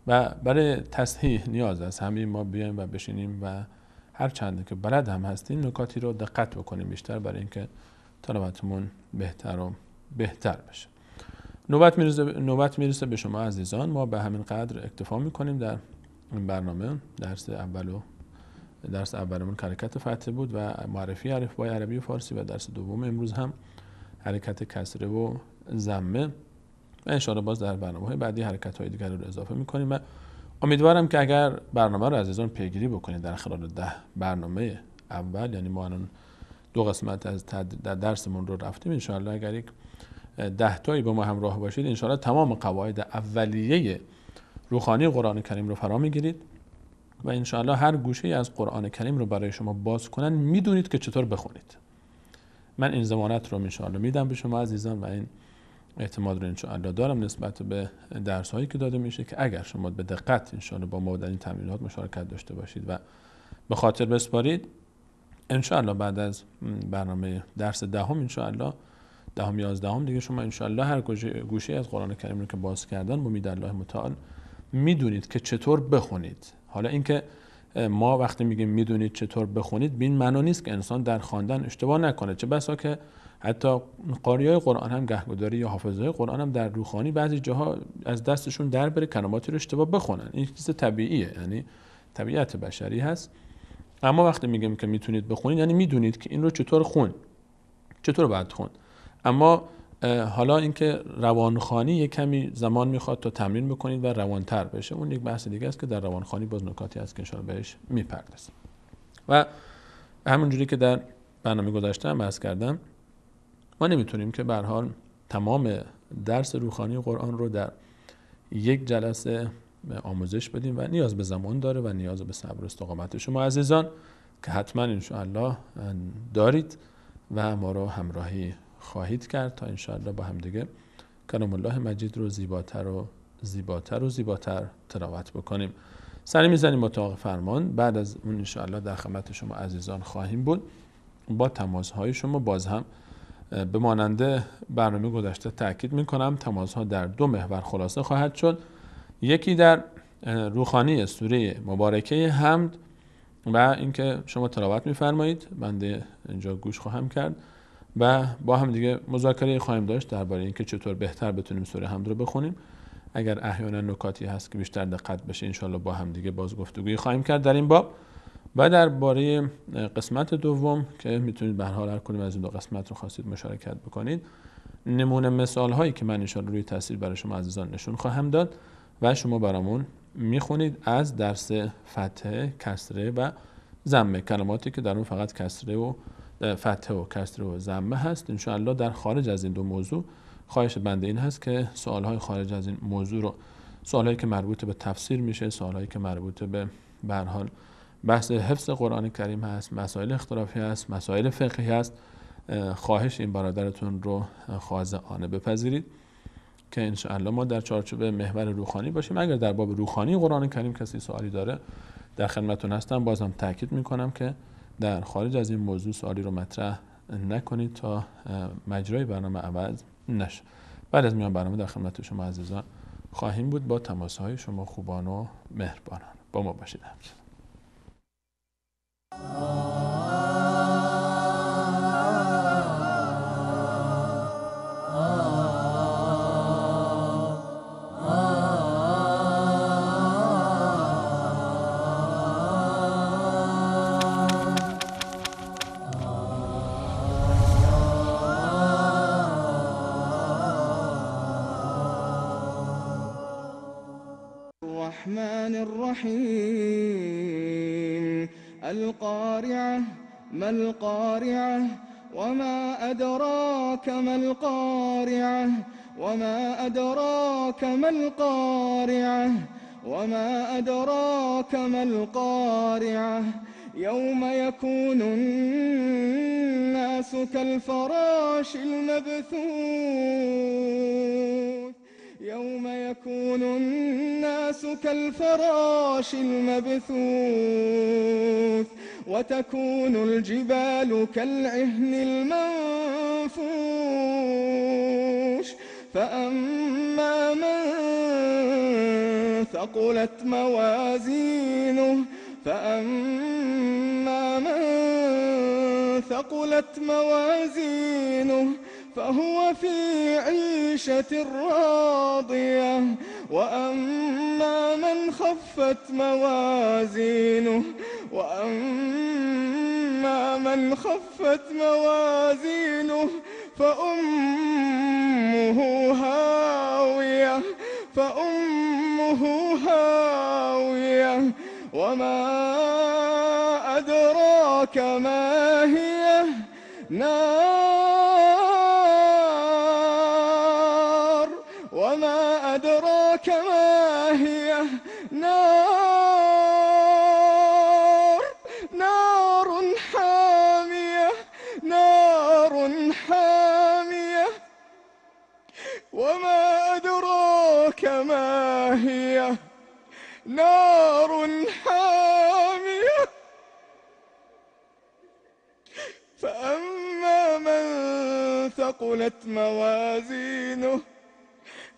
[SPEAKER 1] و برای تصحیح نیاز است همه ما بیایم و بشینیم و هر چنده که بلد هم هستیم نکاتی رو دقت بکنیم بیشتر، برای اینکه تلاوتمون بهتر و بهتر بشه. نوبت میرسه به شما عزیزان. ما به همین قدر اکتفا میکنیم در این برنامه. درس اولمون حرکت فتحه بود و معرفی الفبای عربی و فارسی، و درس دوم امروز هم حرکت کسره و ضمه، و ان شاءالله باز در برنامه‌های بعدی حرکت‌های دیگر رو اضافه می‌کنیم. و امیدوارم که اگر برنامه رو عزیزان پیگیری بکنید در خلال 10 برنامه اول، یعنی ما الان 2 قسمت از درسمون رو رفتیم، ان شاءالله اگر یک 10 تایی با ما همراه باشید ان شاءالله تمام قواعد اولیه روخانی قرآن کریم رو فرا می‌گیرید و ان شاءالله هر گوشه از قرآن کریم رو برای شما باز کنن میدونید که چطور بخونید. من این ضمانت رو ان شاءالله میدم به شما عزیزان و این اعتماد رو ان شاءالله دارم نسبت به درس هایی که داده میشه که اگر شما به دقت ان شاءالله با ما در این تمرینات مشارکت داشته باشید و به خاطر بسپارید، ان شاءالله بعد از برنامه درس دهم ان شاءالله 10 دیگه شما ان شاءالله هر گوشه از قرآن کریم رو که باز کردن با امید الله متعال میدونید که چطور بخونید. حالا اینکه ما وقتی میگیم میدونید چطور بخونید، بین معنا نیست که انسان در خواندن اشتباه نکنه، چه بسا که حتی قاریای قرآن هم گهگداری یا حافظای قرآن هم در روخانی بعضی جاها از دستشون در بره کلماتی رو اشتباه بخونن. این چیز طبیعیه، یعنی طبیعت بشری هست. اما وقتی میگیم که میتونید بخونید یعنی میدونید که این رو چطور خوند، چطور باید خوند. اما حالا اینکه روانخوانی یک کمی زمان میخواد تا تمرین بکنید و روانتر بشه، اون یک بحث دیگه است که در روانخوانی باز نکاتی هست که ان شاءالله بهش میپردازیم. و همونجوری که در برنامه گذشته هم بحث کردم، ما نمیتونیم که به هر حال تمام درس روخانی قرآن رو در یک جلسه آموزش بدیم و نیاز به زمان داره و نیاز به صبر و استقامت شما عزیزان که حتما ان شاءالله دارید و ما رو همراهی خواهید کرد تا ان شاءالله با هم دیگه کلام الله مجید رو زیباتر تلاوت بکنیم. سری میزنیم اتاق فرمان. بعد از اون ان شاءالله در خدمت شما عزیزان خواهیم بود با تماس‌های شما. باز هم به مانند برنامه گذشته تاکید میکنم تماس‌ها در 2 محور خلاصه خواهد شد. یکی در روخانی سوره مبارکه حمد و اینکه شما تلاوت میفرمایید، بنده اینجا گوش خواهم کرد و با هم دیگه مذاکره خواهیم داشت درباره اینکه چطور بهتر بتونیم سوره حمد رو بخونیم. اگر احیانا نکاتی هست که بیشتر دقت بشه ان شاءالله با هم دیگه باز گفتگویی خواهیم کرد در این باب. و درباره قسمت دوم که میتونید به هر حال هر کدوم از این 2 قسمت رو خواستید مشارکت بکنید، نمونه مثال هایی که من ان شاءالله روی تصویر برای شما عزیزان نشون خواهم داد و شما برامون میخونید از درس فتحه، کسره و ضمه، کلماتی که در اون فقط کسره و فتحه و کسره و ضمه هست. ان شاءالله در خارج از این 2 موضوع خواهش بنده این هست که سوالهای خارج از این موضوع رو، سوالهایی که مربوط به تفسیر میشه، سوالهایی که مربوط به هر حال بحث حفظ قرآن کریم هست، مسائل اختلافی هست، مسائل فقهی هست، خواهش این برادرتون رو خاضعانه بپذیرید که ان شاءالله ما در چارچوب محور روخانی باشیم. اگر در باب روخانی قرآن کریم کسی سوالی داره در خدمتتون هستم. بازم تاکید میکنم که در خارج از این موضوع سوالی رو مطرح نکنید تا مجرای برنامه عوض نشه. بعد از میان برنامه در خدمت شما عزیزان خواهیم بود با تماس‌های شما خوبان و مهربانان. با ما باشید.
[SPEAKER 8] الرحمن الرحيم القارعة ما القارعة وما أدراك ما القارعة وما أدراك ما القارعة وما أدراك ما القارعة يوم يكون الناس كالفراش المبثوث يوم يكون الناس كالفراش المبثوث وتكون الجبال كالعهن المنفوش فأما من ثقلت موازينه فهو في عيشة راضية وأما من خفت موازينه فأمه هاوية وما أدراك ما هي نار حامية وما أدراك ما هي نار حامية فأما من ثقلت موازينه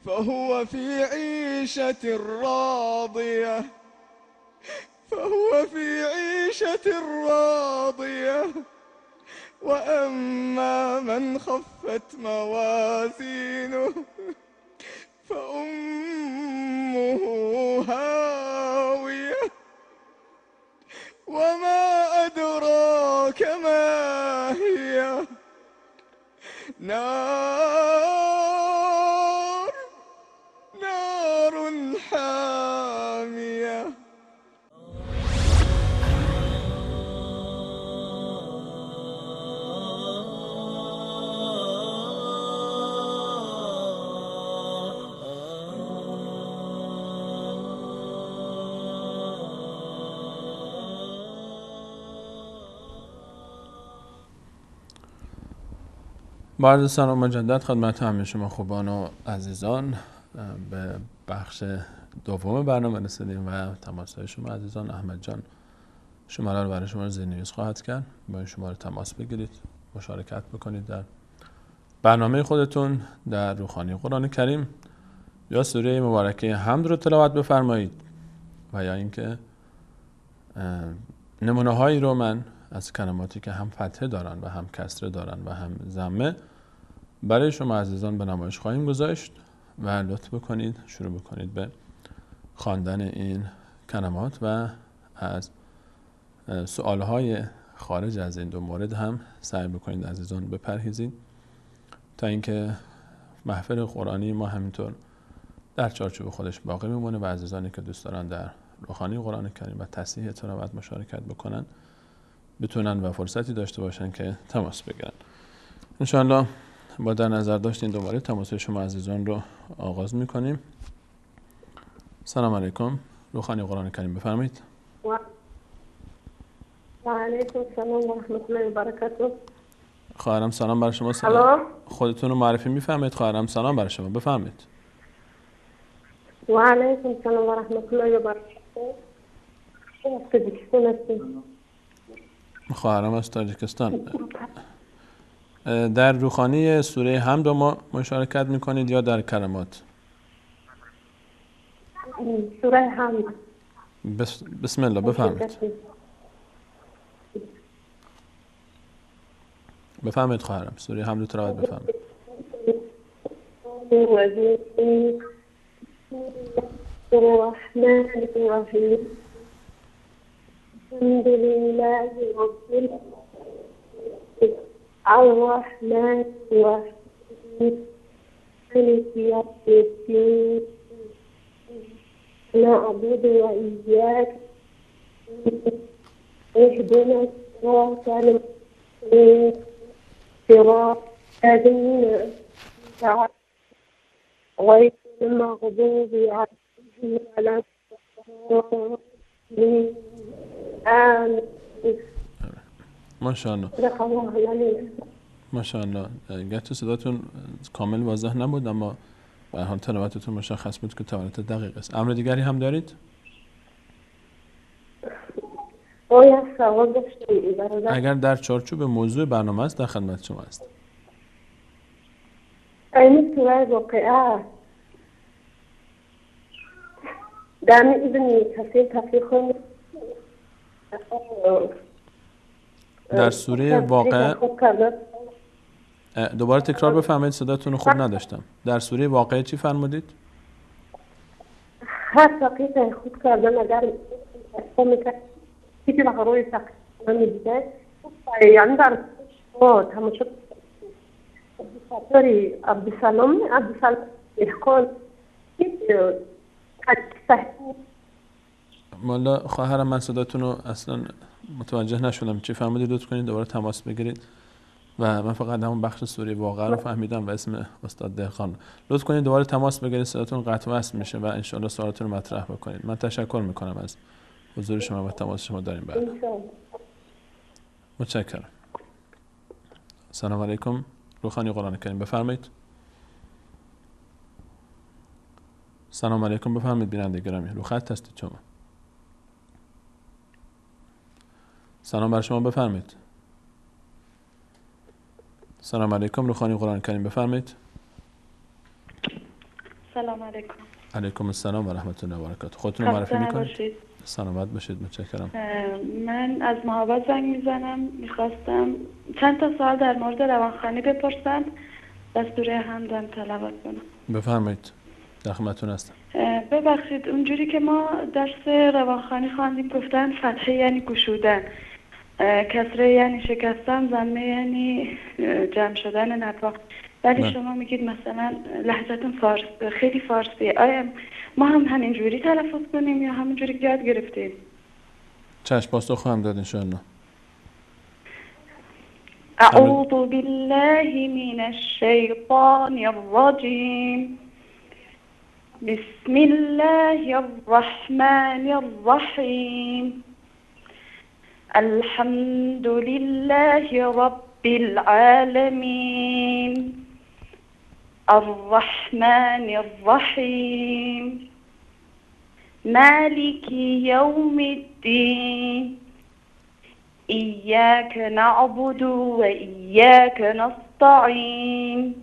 [SPEAKER 8] فهو في عيشة راضية وأما من خفت موازينه فأمه هاوية وما أدراك ما هي نار حامية.
[SPEAKER 1] با سلام مجدد خدمت همه شما خوبان و عزیزان، به بخش دوم برنامه رسیدیم و تماس‌های شما عزیزان. احمد جان شماره رو برای شما زیرنویس خواهد کرد. با این شماره تماس بگیرید، مشارکت بکنید در برنامه خودتون در روخانی قرآن کریم، یا سوره مبارکه حمد رو تلاوت بفرمایید و یا اینکه نمونه هایی رو من از کلماتی که هم فتحه دارن و هم کسره دارن و هم ضمه برای شما عزیزان به نمایش خواهیم گذاشت و لطف بکنید شروع بکنید به خواندن این کلمات و از سوالهای خارج از این دو مورد هم سعی بکنید عزیزان بپرهیزید تا اینکه محفل قرآنی ما همینطور در چارچوب خودش باقی میمونه و عزیزانی که دوست دارن در روخانی قرآن کریم و تصحیح تلاوت مشارکت بکنن بتونن و فرصتی داشته باشن که تماس بگیرن. انشاءالله با در نظر داشت این دوباره تماس شما عزیزان رو آغاز میکنیم. سلام علیکم، روخانی قرآن کریم بفرمایید.
[SPEAKER 9] و علیکم السلام و رحمت الله و برکاته.
[SPEAKER 1] خواهرم سلام برای شما. سلام. خودتون رو معرفی میفرمایید. خواهرم سلام برای شما بفرمایید.
[SPEAKER 9] و علیکم السلام و رحمت الله و برکاته.
[SPEAKER 1] خواهرم از تاجیکستان. در روخانی سوره حمد ما مشارکت میکنید یا در کلمات؟
[SPEAKER 9] سوره حمد.
[SPEAKER 1] بسم الله بفرمایید. بفرمایید خواهرم سوره حمد رو تلاوت بفرمایید.
[SPEAKER 9] الرحمن الرحیم الحمد لله رب الرحمن الرحيم مالك يوم الدين نعبد وإياك اهدنا الصراط المستقيم صراط الذين أنعمت غير المغضوب عليهم ولا الضالين آمين.
[SPEAKER 1] ماشاءالله ماشاءالله. گرچه صداتون کامل واضح نبود اما به هر حال تلاوتتون مشخص بود که تلاوت دقیق است. امر دیگری هم دارید؟
[SPEAKER 9] سوال داشتم برادر.
[SPEAKER 1] اگر در چارچوب موضوع برنامه است در خدمت شما است.
[SPEAKER 9] این سوره واقعه در ابن کثیر تفسیر خونده
[SPEAKER 1] در سوره واقعه دوباره تکرار بفرمایید، صداتون رو خوب نداشتم. در سوره واقعه چی فرمودید؟
[SPEAKER 9] هر تقییق خود کردن اگر چیزی را روی تقییق نمیدیده یعنی در تماشا دکتری عبدالسلام احکان
[SPEAKER 1] مولا خواهرم من صداتون رو اصلا متوجه نشدم چی فرمودید، لطف کنید دوباره تماس بگیرید و من فقط همون بخش سوره واقعه رو فهمیدم و اسم استاد دهقان. لطف کنید دوباره تماس بگیرید، صداتون قطع و وصل میشه و ان شاء الله سوالاتون رو مطرح بکنید. من تشکر میکنم از حضور شما و تماس شما داریم بعد. متشکرم. سلام علیکم. روخانی قرآن کریم بفرمایید. سلام علیکم بفرمایید بیننده گرامی. رو خط هستید شما. سلام بر شما بفرمایید. سلام علیکم. روخانی قرآن کریم بفرمایید.
[SPEAKER 10] سلام علیکم.
[SPEAKER 1] علیکم السلام و رحمت الله و برکاته. خودتون رو معرفی میکنید؟ سلامت باشید. متشکرم.
[SPEAKER 10] من از محابط زنگ میزنم. میخواستم چند تا سوال در مورد روانخوانی بپرسم و سوره حمدم تلاوت کنم.
[SPEAKER 1] بفرمایید. در خدمتتون هستم.
[SPEAKER 10] ببخشید اونجوری که ما درس روانخوانی خواندیم گفتن فتحه یعنی گشودن، کسره یعنی شکستن، ضمه یعنی جمع شدن نطفا، ولی شما میگید مثلا لهجتون خیلی فارسیه. آیا ما هم همینجوری تلفظ کنیم یا همینجوری که یاد گرفتیم؟
[SPEAKER 1] چشم پاسخ خواهم داد انشاءالله.
[SPEAKER 10] اعوذ بالله من الشیطان الرجیم. بسم الله الرحمن الرحیم. الحمد لله رب العالمين الرحمن الرحيم مالك يوم الدين إياك نعبد وإياك نستعين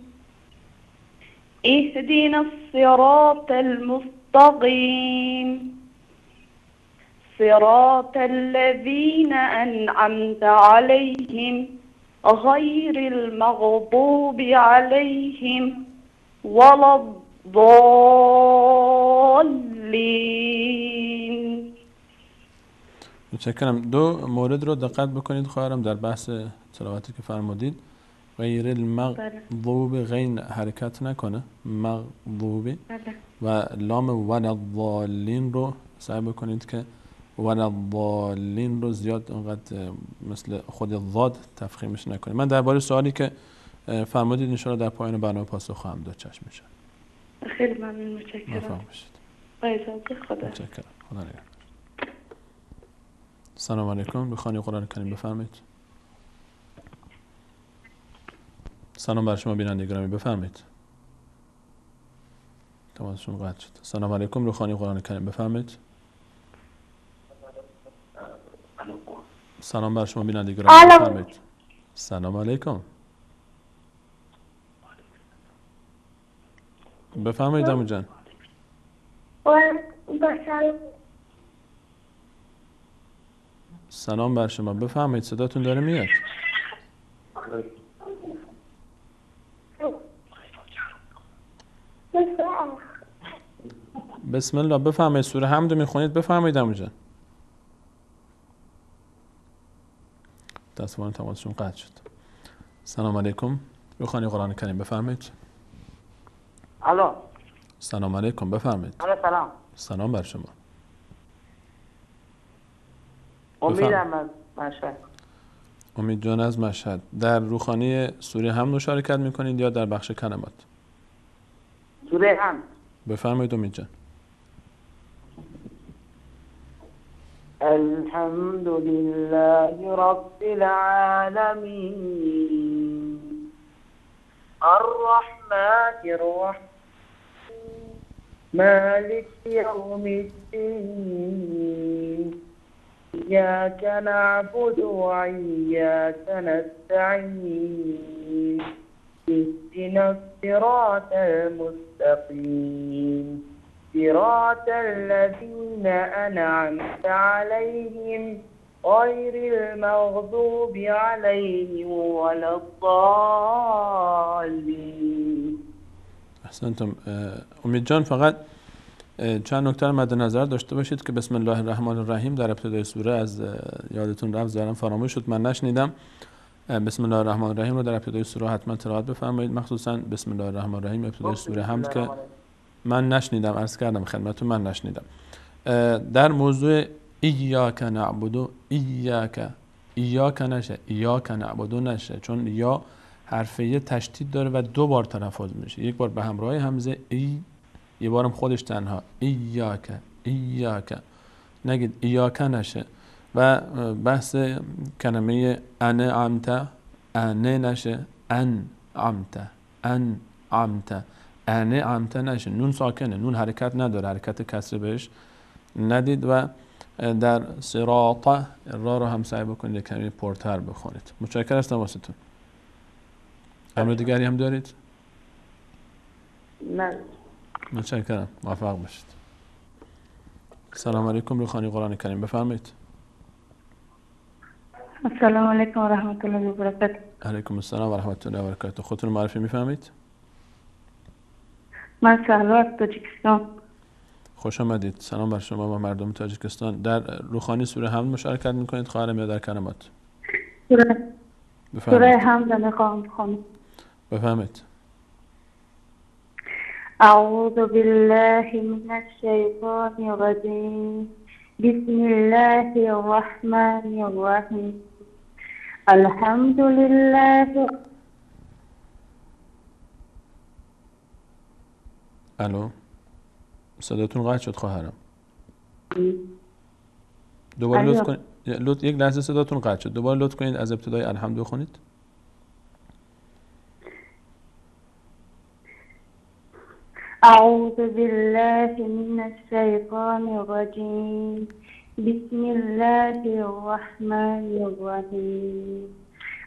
[SPEAKER 10] اهدنا الصراط المستقيم صراط الذين أنعمت عليهم غير المغضوب عليهم ولا الضالين.
[SPEAKER 1] متشکرم. دو مورد رو دقت بکنید خواهرم در بحث تلاوتی که فرمودید. غیر المغضوب غین حرکت نکنه، مغضوب، و لام ولا الضالین رو سعی بکنید که ولا الضالین رو زیاد اونقدر مثل خود ضاد تفخیمش نکنید. من درباره سوالی که فرمودید ان شاء الله در پایان برنامه پاسخ خواهم داد. چشم میشه.
[SPEAKER 10] خیلی ممنون. متشکرم.
[SPEAKER 1] موفق باشید.
[SPEAKER 10] با اجازه خدا.
[SPEAKER 1] متشکرم. خدا نگهدار. سلام علیکم. بخوانی قرآن کریم بفرمایید. سلام بر شما بیننده گرامی بفرمایید. تماسشون قطع شد. سلام علیکم. بخوانی قرآن کریم بفرمایید. سلام بر شما بیننده گرامی بفرمایید. سلام علیکم. بفرمایید عمو جان. سلام بر شما بفرمایید. صداتون داره میاد. بسم الله بفرمایید. سوره حمد میخونید بفرمایید عمو جان. دستوان تماسشون قطع شد. سلام علیکم. بخوانی قرآن کریم بفرمایید.
[SPEAKER 11] الو.
[SPEAKER 1] سلام علیکم بفرمایید.
[SPEAKER 11] سلام.
[SPEAKER 1] سلام بر شما.
[SPEAKER 11] امیدم از مشهد.
[SPEAKER 1] امید جان از مشهد. در روخانی سوره حمد مشارکت میکنید یا در بخش کلمات؟
[SPEAKER 11] سوره حمد.
[SPEAKER 1] بفرمایید امید جان.
[SPEAKER 11] الحمد لله رب العالمين الرحمن الرحيم مالك يوم الدين إياك نعبد وإياك نستعين اهدنا الصراط المستقيم صراط الذين أنعمت عليهم غير المغضوب عليهم ولا الضالين.
[SPEAKER 1] احسنتم. امید جان، فقط چند نکته مد نظر داشته باشید که بسم الله الرحمن الرحیم در ابتدای سوره از یادتون رفت، ظاهرا فراموش شد، من نشنیدم. بسم الله الرحمن الرحیم رو در ابتدای سوره حتما تلاوت بفرمایید، مخصوصا بسم الله الرحمن الرحیم ابتدای سوره حمد که من نشنیدم، عرض کردم خدمتتون من نشنیدم. در موضوع ایاک نعبدو، ایاک نشه، ایاک نعبدو نشه، چون یا حرفیه تشدید داره و دو بار تلفظ میشه، یک بار به همراه همزه ای، یه بارم خودش تنها ایاک، نگید ایاک نشه. و بحث کلمه انعمت، نشه، انعمت، انعمت نشه، نون ساکنه، نون حرکت نداره، حرکت کسر بهش ندید. و در صراط را رو هم سعی بکنید کمی پرتر بخونید. متشکرم از تماستون. امر دیگری هم دارید؟
[SPEAKER 11] نه.
[SPEAKER 1] متشکرم، موفق باشید. سلام علیکم، روخانی قرآن کریم، بفرمایید.
[SPEAKER 10] السلام علیکم و رحمت الله و برکاته.
[SPEAKER 1] علیکم السلام و رحمت الله و برکاته. خودتون معرفی میفهمید؟
[SPEAKER 10] من سهلا از تاجیکستان.
[SPEAKER 1] خوش آمدید. سلام بر شما و مردم تاجیکستان. در روخانی سوره حمد مشارکت میکنید خواهرم یا در کلمات؟
[SPEAKER 10] سوره حمد میخوام بخونم.
[SPEAKER 1] بفهمید.
[SPEAKER 10] اعوذ بالله من الشیطان الرجیم بسم الله الرحمن الرحیم الحمد لله.
[SPEAKER 1] الو، صداتون قطع شد خواهرم. دوباره لطف کنید. یک لحظه صداتون قطع شد. دوباره لطف کنید از ابتدای الحمد بخونید.
[SPEAKER 10] اعوذ بالله من الشیطان الرجیم بسم الله الرحمن الرحیم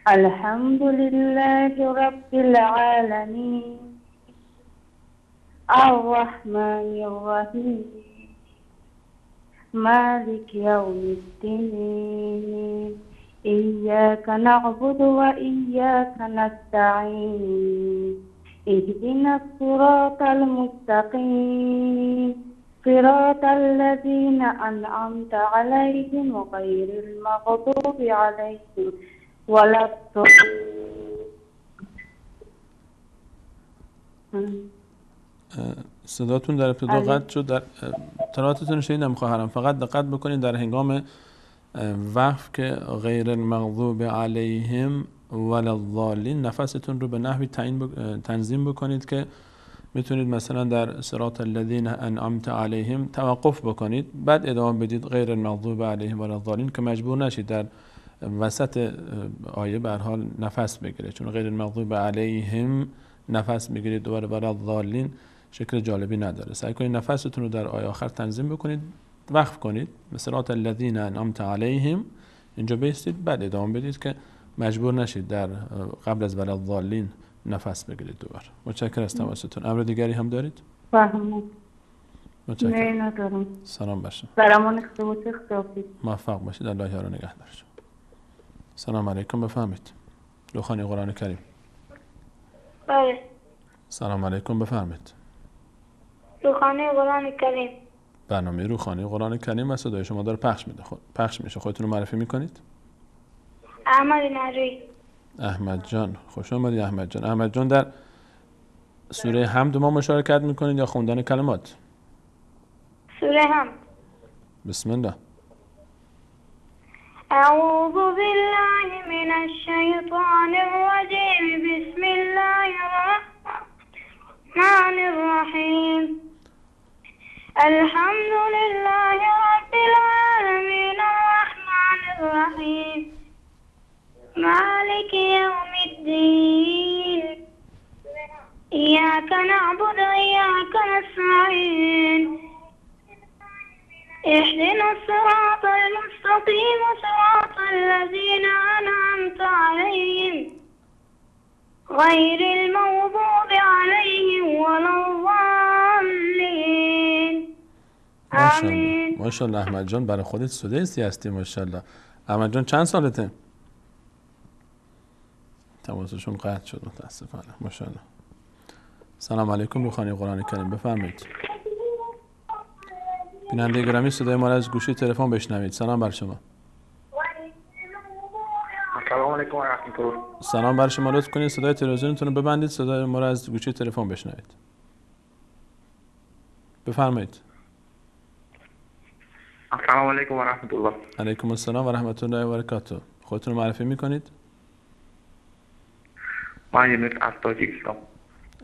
[SPEAKER 10] الحمد لله رب العالمین الرحمن الرحیم مالک یوم الدین ایاک نعبد و ایاک نستعین اهدنا الصراط المستقیم صراط الذين أنعمت عليهم غير المغضوب عليهم ولا الضالين.
[SPEAKER 1] صداتون در ابتدا قطع شد. در تلاتتون شنیدم خواهرم، فقط دقت بکنید در هنگام وقف که غیر المغضوب علیهم ولا الضالین نفستون رو به نحوی تنظیم بکنید که میتونید مثلا در صراط الذین انعمت علیهم توقف بکنید، بعد ادامه بدید غیر المغضوب علیهم ولا الضالین که مجبور نشید در وسط آیه به هر حال نفس بگیرید، چون غیر المغضوب علیهم نفس بگیرید دوباره ولا الضالین شکل جالبی نداره. سعی کنید نفستون رو در آیه آخر تنظیم بکنید، وقف کنید صراط الذین انعمت علیهم، اینجا بیستید، بعد ادامه بدید که مجبور نشید در قبل از ولا الضالین نفس بگیرید دوباره. متشکرم از تماستون. امر دیگری هم دارید؟
[SPEAKER 10] فهمم.
[SPEAKER 1] متشکرم.
[SPEAKER 10] نه ندارم.
[SPEAKER 1] سلام باشه.
[SPEAKER 10] سلام علیکم.
[SPEAKER 1] موفق باشید. الله یار و نگهدار شما. سلام علیکم، بفرمایید. روخانی قرآن کریم.
[SPEAKER 5] بله.
[SPEAKER 1] سلام علیکم، بفرمایید.
[SPEAKER 5] روخانی قرآن کریم.
[SPEAKER 1] برنامه روخانی قرآن کریم و صدای شما داره پخش میشه. خودتون رو معرفی میکنید؟
[SPEAKER 5] احمد نجوی.
[SPEAKER 1] احمد جان، خوش آمدید احمد جان. احمد جان در سوره حمد ما مشارکت میکنید یا خوندن کلمات؟
[SPEAKER 5] سوره حمد.
[SPEAKER 1] بسم الله.
[SPEAKER 5] اعوذ بالله من الشیطان الرجیم بسم الله الرحمن الرحیم الحمد لله رب العالمین الرحمن الرحیم مالک یوم الدین ایاک نعبد و ایاک نستعین اهدنا الصراط المستقيم صراط الذين أنعمت عليهم غير المغضوب عليهم ولا الضالين. آمین.
[SPEAKER 1] ماشاءالله احمد جان، برای خودت سودیستی هستی ماشاءالله. احمد جان چند سالته؟ تماسشون قطع شد متاسفانه. ماشاءالله. سلام علیکم، روخانی قرآن کریم، بفرمایید. بیننده گرامی صدای ما را از گوشی تلفن بشنوید. سلام بر شما.
[SPEAKER 12] سلام علیکم و رحمت الله.
[SPEAKER 1] سلام بر شما، لطف کنید صدای تلویزیونتون رو ببندید، صدای ما را از گوشی تلفن بشنوید. بفرمایید.
[SPEAKER 12] السلام علیکم و رحمت الله.
[SPEAKER 1] علیکم السلام و رحمت الله و برکاته. خودتون رو معرفی میکنید؟
[SPEAKER 12] من یونس از تاجیکستان.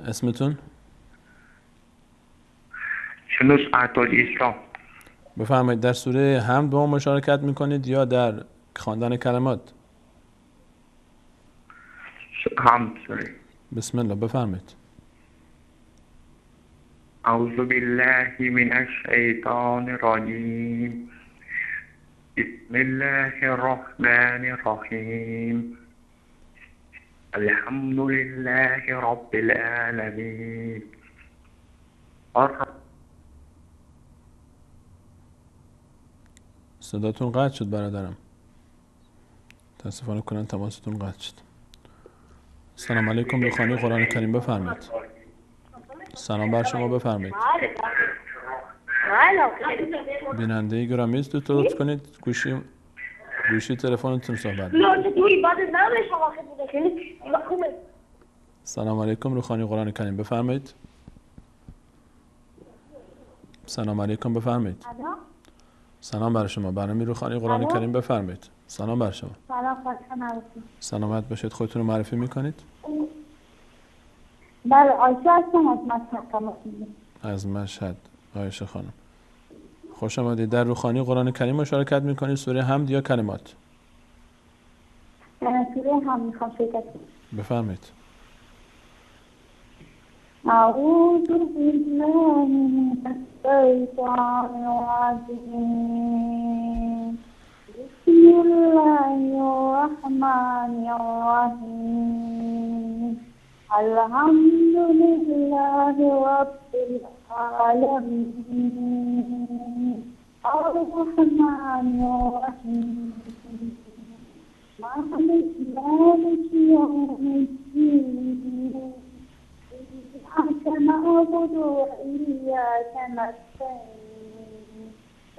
[SPEAKER 1] اسمتون؟
[SPEAKER 12] یونس از تاجیکستان.
[SPEAKER 1] بفرمایید. در سوره حمد با ما مشارکت میکنید یا در خواندن کلمات؟
[SPEAKER 12] حمد سوره.
[SPEAKER 1] بسم الله، بفرمایید.
[SPEAKER 12] اعوذ بالله من الشیطان الرجیم. بسم الله الرحمن الرحیم. الحمد لله رب العالمین.
[SPEAKER 1] صداتون قطع شد برادرم. تاسفانه کنن تماستون قطع شد. سلام علیکم، روخانی قرآن کریم، بفرمایید. سلام بر شما، بفرمایید. بیننده گرامی لطف کنید گوشی تلفنتون صحبت. سلام علیکم، روخانی قرآن کریم، بفرمایید. سلام علیکم، بفرمایید. سلام بر شما، برنامه روخانی قرآن کریم، بفرمایید. سلام بر شما. سلامت باشید. خودتون رو معرفی میکنید؟
[SPEAKER 5] بله، عایشه هستم از مشهد.
[SPEAKER 1] از مشهد. عایشه خانم، خوش آمدید. در روخانی قرآن کریم مشارکت میکنید؟ سوره حمد یا کلمات؟
[SPEAKER 5] سوره حمد میخوام شرکت کنم.
[SPEAKER 1] بفرمایید.
[SPEAKER 5] اعوذ بالله من الشیطان الرجیم. بسم الله الرحمن الرحیم. الحمد لله رب العالمین. الرحمن الرحیم. مالک یوم الدین. إياك نعبد وإياك نستعين.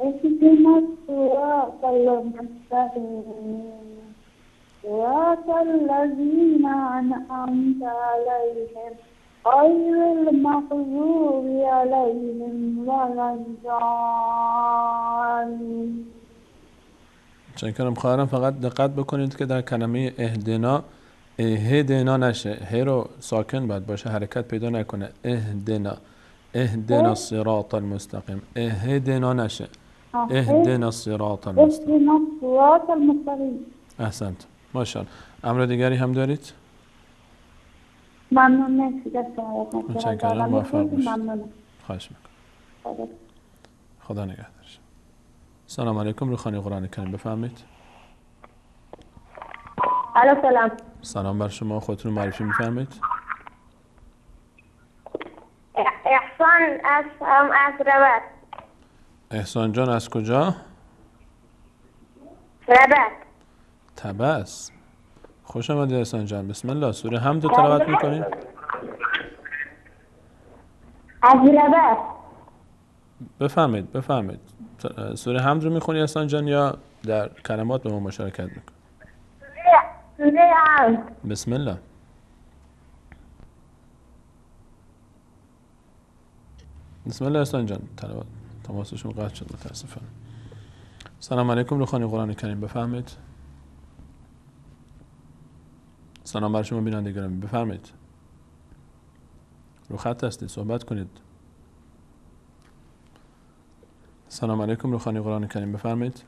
[SPEAKER 5] اهدنا الصراط المستقيم صراط الذين أنعمت عليهم غير المغضوب عليهم ولا الضالين.
[SPEAKER 1] متشکرم خواهرم. فقط دقت بکنید که در کلمه اهدنا اهدنا نشه، ه رو ساکن باید باشه، حرکت پیدا نکنه. اهدنا الصراط المستقیم. اهدنا نشه، اهدنا الصراط المستقیم. احسنت، ماشاءالله. امر دیگری هم دارید؟
[SPEAKER 5] ممنون، مرسی.
[SPEAKER 1] متشکرم، موفق باشید. خواهش میکنم. خدا نگهدارش. سلام علیکم، روخانی قرآن کریم، بفرمایید.
[SPEAKER 5] سلام.
[SPEAKER 1] سلام بر شما، خودتون رو معرفی می‌فرمایید؟
[SPEAKER 5] احسان از رباط.
[SPEAKER 1] احسان جان از کجا؟
[SPEAKER 5] رباط.
[SPEAKER 1] تبس. خوش آمدید احسان جان. بسم الله. سوره حمد رو تلاوت می‌کنید؟
[SPEAKER 5] از رباط.
[SPEAKER 1] بفرمایید. سوره حمد رو می‌خونی احسان جان یا در کلمات به ما مشارکت می‌کنید؟
[SPEAKER 5] سوره حمد.
[SPEAKER 1] بسم الله. بسم الله احسان جان. تماسشون قطع شد متاسفانه. سلام علیکم، روخانی قرآن کریم، بفرمایید. سلام بر شما بیننده گرامی، بفرمایید. رو خط هستید، صحبت کنید. سلام علیکم، روخانی قرآن کریم، بفرمایید.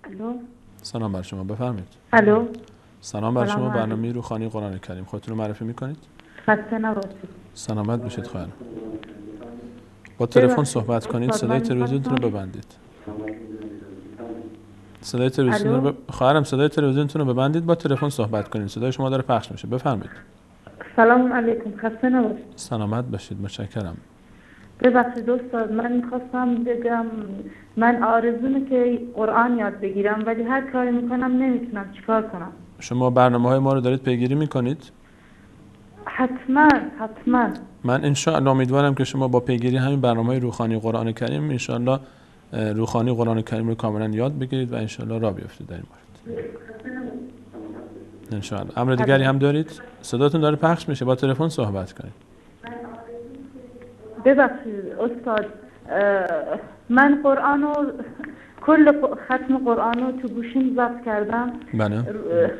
[SPEAKER 10] الو.
[SPEAKER 1] سلام بر شما، بفرمایید.
[SPEAKER 10] الو.
[SPEAKER 1] سلام بر شما، برنامه روخانی قرآن کریم، خودتون رو معرفی میکنید؟
[SPEAKER 10] خسته نباشید.
[SPEAKER 1] سلامت باشید خواهرم. با تلفن صحبت کنید. صدای تلویزیونتون رو ببندید. صدای تلویزیون رو خواهرم صدای تلویزیونتون رو ببندید، با تلفن صحبت کنید. صدای شما داره پخش میشه. بفرمایید.
[SPEAKER 13] سلام علیکم. خسته نباشید.
[SPEAKER 1] سلامت باشید. متشکرم.
[SPEAKER 13] ببخشید استاد، من میخواستم بگم من آرزومه که قرآن یاد بگیرم ولی هر کاری میکنم نمیتونم. چیکار کنم؟
[SPEAKER 1] شما برنامه‌های ما رو دارید پیگیری میکنید؟
[SPEAKER 13] حتما.
[SPEAKER 1] من انشاءالله امیدوارم که شما با پیگیری همین برنامه‌های روحانی قرآن کریم انشاءالله روحانی قرآن کریم رو کاملا یاد بگیرید و انشاءالله راه بیفتید در این مورد. انشاءالله. امر دیگری هم دارید؟ صداتون داره پخش میشه، با تلفن صحبت کنید.
[SPEAKER 13] ببخشید استاد، من قرآنو کل ختم قرآنو تو گوشیم ضبط کردم.
[SPEAKER 1] بله.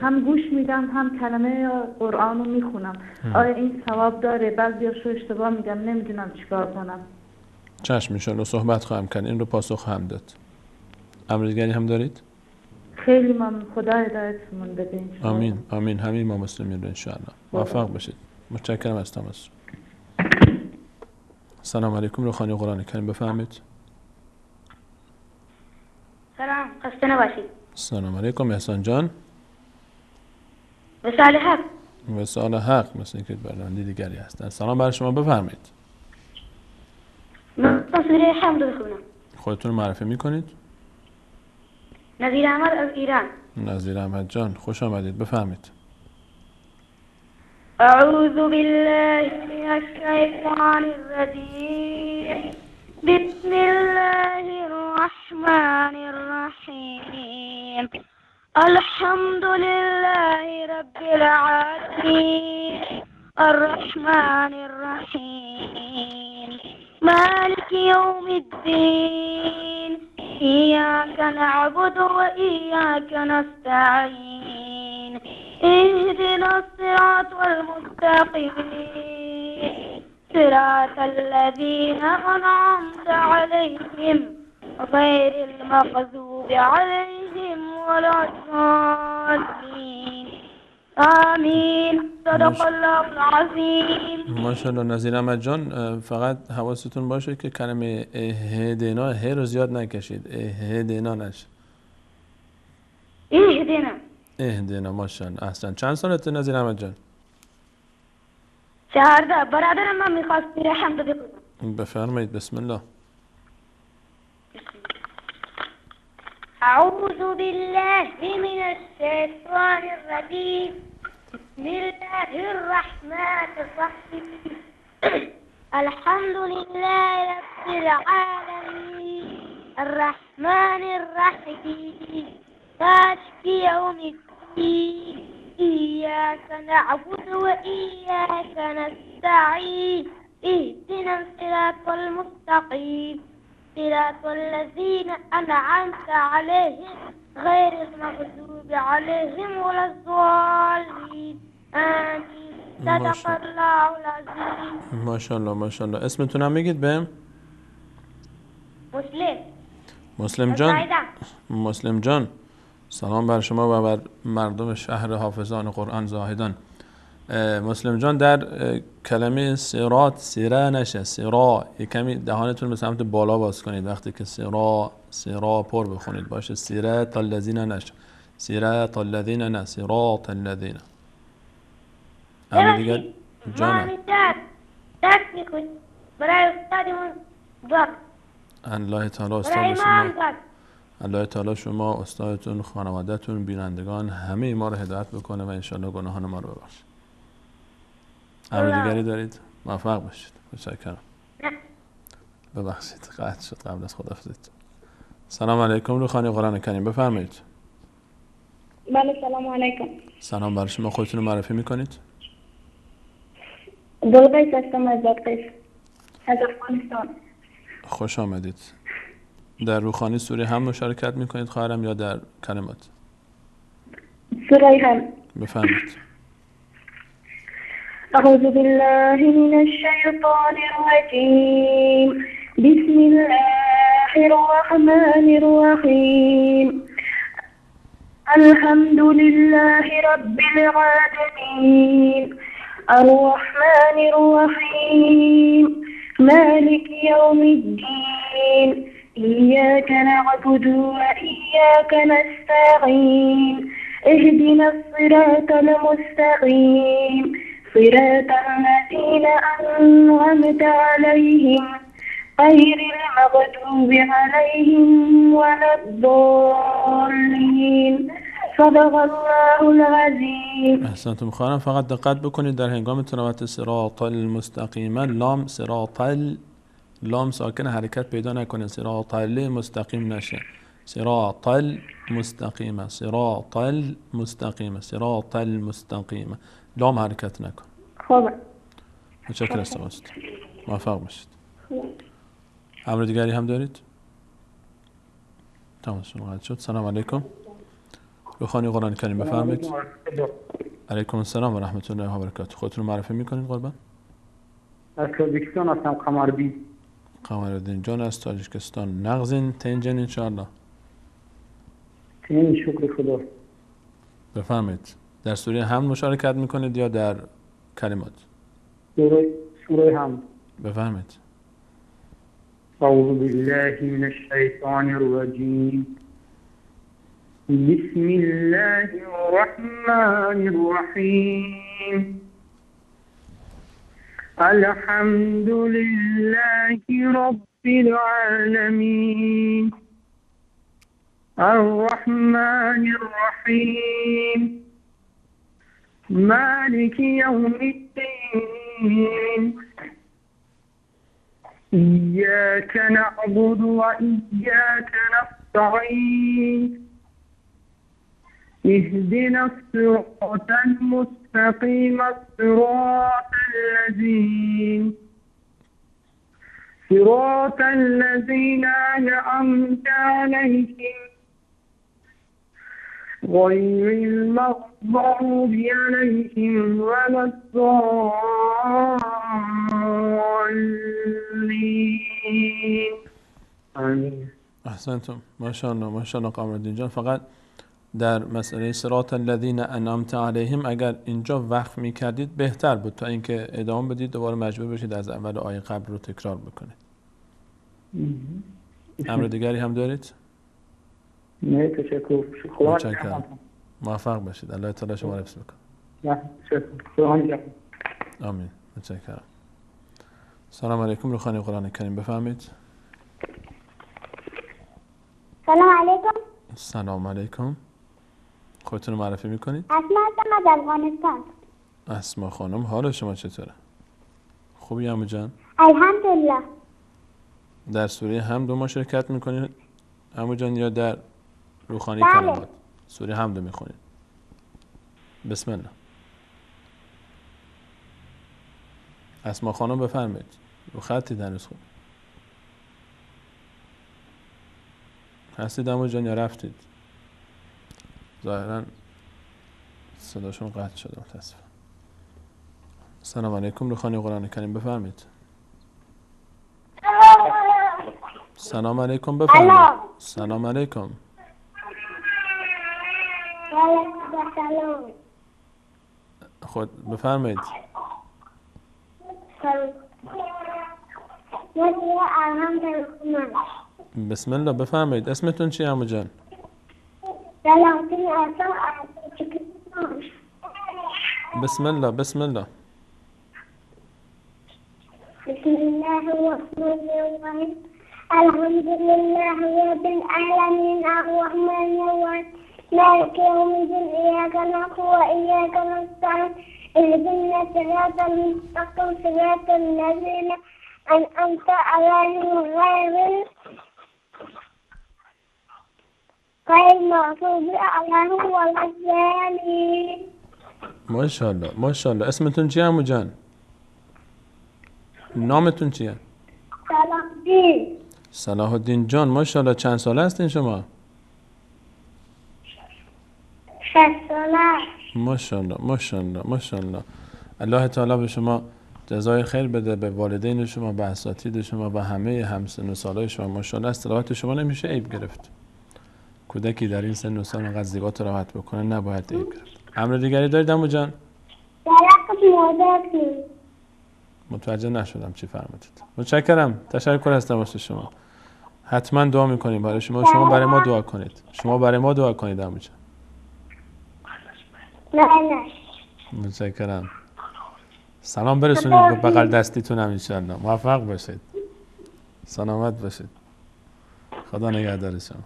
[SPEAKER 13] هم گوش میدم هم کلمه قرآنو میخونم. آیا این ثواب داره؟ بعضیاشو اشتباه میگم، نمیدونم چیکار کنم.
[SPEAKER 1] چشم، انشاءالله صحبت خواهم کرد، این رو پاسخ هم داد. امر دیگری هم دارید؟
[SPEAKER 13] خیلی ممنون. خدا هدایتتون بده.
[SPEAKER 1] آمین آمین. همین ما مسلمین رو انشاءالله. موفق باشید. متشکرم از تماستون. سلام علیکم. روحانی قرآن کریم بفرمایید.
[SPEAKER 14] سلام، خسته نباشید.
[SPEAKER 1] سلام علیکم احسان جان.
[SPEAKER 14] وصال حق.
[SPEAKER 1] وصال حق مثل اینکه برنامه دیگری هستن. سلام بر شما، بفرمایید.
[SPEAKER 14] من سوره حمد بخونم.
[SPEAKER 1] خودتون معرفی میکنید؟
[SPEAKER 14] نظیر احمد از ایران.
[SPEAKER 1] نظیر احمد جان خوش آمدید، بفرمایید.
[SPEAKER 14] اعوذ بالله من الشیطان الرجیم. بسم الله الرحمن الرحیم. الحمد لله رب العالمین الرحمن الرحیم مالک یوم الدین إياك نعبد وإياك نستعين اهدنا الصراط المستقيم صراط الذين أنعمت عليهم غير المغضوب عليهم ولا الضالين آمین. صدق الله العظیم.
[SPEAKER 1] ماشاءالله. نظیر احمد جان فقط حواستون باشه که کلمه اهدنا ه رو زیاد نکشید، اهدنا نشه. اهدنا. ماشاءالله. احسن. چند سالته نظیر احمد جان؟
[SPEAKER 14] 14. برادرم من میخواست سوره حمد بخونم.
[SPEAKER 1] بفرمایید. بسم الله.
[SPEAKER 14] أعوذ بالله من الشيطان الرجيم. بسم الله الرحمن الرحيم. الحمد لله رب العالمين الرحمن الرحيم مالك يوم الدين إياك نعبد وإياك نستعين اهدنا الصراط المستقيم صراط الذين أنعمت عليهم غير المغضوب عليهم ولا الضالين آمين. صدق الله العظیم.
[SPEAKER 1] ماشاءالله ماشاءالله. اسمتونم بگید بهم. مسلم جان. مسلم جان سلام بر شما و بر مردم شهر حافظان قرآن زاهدان. مسلم جان در کلمه صراط سیره نشه، صراط کمی دهانتون به سمت بالا باز کنید وقتی که صراط پر بخونید باشه. صراط الذین نشه، صراط الذین نه، صراط الذین. همین دیگه جانم
[SPEAKER 14] دست میکنید برای استادمون دعا.
[SPEAKER 1] الله تعالی استاد شما، الله تعالی شما، استادتون، خانواده‌تون، بینندگان همه ما رو هدایت بکنه و انشالله گناهان ما رو ببخشه. امر دیگری دارید؟ موفق باشید. متشکرم. ببخشید قطع شد قبل از خداحافظی. سلام علیکم. روحانی قرآن کریم بفرمایید.
[SPEAKER 15] بله سلام علیکم.
[SPEAKER 1] سلام بر شما. خودتون رو معرفی میکنید؟
[SPEAKER 15] دلقیس هستم از دلقیس از افغانستان.
[SPEAKER 1] خوش آمدید. در روحانی سوره هم مشارکت میکنید خواهرم یا در کلمات؟
[SPEAKER 15] سوره هم.
[SPEAKER 1] بفرمایید.
[SPEAKER 15] أعوذ بالله من الشيطان الرجيم بسم الله الرحمن الرحيم الحمد لله رب العالمين الرحمن الرحيم
[SPEAKER 16] مالك يوم الدين إياك نعبد وإياك نستعين اهدنا الصراط المستقيم صراط الذين أنعمت عليهم غير المغضوب عليهم ولا الضالين. صدق الله العظیم.
[SPEAKER 1] احسنتم خانم. فقط دقت بکنید در هنگام تلاوت صراط المستقیم لام لام ساکن حرکت پیدا نکنه، صراط المستقیم نشه، صراط المستقیم، صراط المستقیم، صراط المستقیم، لام حرکت نکن.
[SPEAKER 16] خب
[SPEAKER 1] متشکرم است. موفق باشید. امر دیگری هم دارید؟ تمام شد. سلام علیکم. بخوانی قرآن کریم بفرمایید. علیکم السلام و رحمت الله و برکاته. خودتون معرفی میکنید قربان؟
[SPEAKER 12] از تاجیکستان هستم.
[SPEAKER 1] قمردین جان از تاجیکستان. نغزین تنجن انشاءالله.
[SPEAKER 12] تین شکر خدا.
[SPEAKER 1] بفرمایید. در سوره حمد مشارکت میکنید یا در کلمات؟
[SPEAKER 12] سوره حمد.
[SPEAKER 1] بفرمایید.
[SPEAKER 12] اعوذ بالله من الشیطان الرجیم. بسم الله الرحمن الرحیم. الحمد لله رب العالمين الرحمن الرحيم مالك يوم الدين إياك نعبد وإياك نستعين اهدنا الصراط المستقيم صراط الذين أنعمت عليهم غير المغضوب عليهم ولا الضالين. آمین.
[SPEAKER 1] احسنتم. ماشاءالله ماشاءالله قمردین جان. فقط در مسئله صراط الذین انعمت علیهم اگر اینجا وقف میکردید بهتر بود تا اینکه ادامه بدید دوباره مجبور بشید از اول آیه قبل رو تکرار بکنید. امر دیگری هم دارید؟
[SPEAKER 12] نه تشکر.
[SPEAKER 1] متشکرم. موفق باشید. الله تعالی شما رو حفظ بکنه. آمین. متشکرم. سلام علیکم. رو خوانید قرآن کریم بفرمایید.
[SPEAKER 5] سلام علیکم.
[SPEAKER 1] سلام علیکم. خودتون رو معرفی میکنید؟
[SPEAKER 5] اسما هستم از افغانستان.
[SPEAKER 1] اسما خانم حال شما چطوره؟ خوبی عمو جان؟
[SPEAKER 5] الحمدلله.
[SPEAKER 1] در سوره حمد ما شرکت میکنید عمو جان یا در روخانی
[SPEAKER 5] بله.
[SPEAKER 1] کلمات؟ سوره حمد میخونید. بسم الله. اسما خانم بفرمایید. رو خطی درس خود هستید عمو جان یا رفتید؟ ظاهرا صداشون قطع شده متاسفم. سلام علیکم. رو خوانی قرآن کریم بفرمایید. سلام علیکم بفرمایید. سلام علیکم. خود بفرمایید. بسم الله بفرمایید. اسمتون چیه عمو جان؟ بسم الله بسم الله.
[SPEAKER 5] بسم الله الرحمن الرحيم الحمد لله رب العالمين الرحمن الرحيم مالك يوم الدين إياك نعبد وإياك نستعين اهدنا الصراط المستقيم صراط الذين أنعمت عليهم غير المغضوب عليهم ولا الضالين.
[SPEAKER 1] ماشاءالله ماشاءالله. اسمتون چیه عمو جان؟ نامتون چیه؟ صلاح الدین جان. ماشاءالله. چند ساله هستین شما؟
[SPEAKER 5] 6 ساله.
[SPEAKER 1] ماشاءالله ماشاءالله ماشاءالله. الله تعالی به شما جزای خیر بده، به والدین شما، به اساتید شما، به همه همسن و سالای شما. ماشاءالله از تلاوت شما نمیشه عیب گرفت. کودکی در این سن و سال انقدر زیبا تلاوت بکنه نباید عیب گرفت. امر دیگری دارید عمو جان؟ متوجه نشدم چی فرمودید. متشکرم. تشکر هستم واسه شما. حتما دعا میکنیم برای شما. شما برای ما دعا کنید. شما برای ما دعا کنید عمو جان.
[SPEAKER 5] نه.
[SPEAKER 1] متشکرم. سلام برسونید به بغل دستیتون ان شاءالله. موفق باشید. سلامت باشید. خدا نگهدار شما.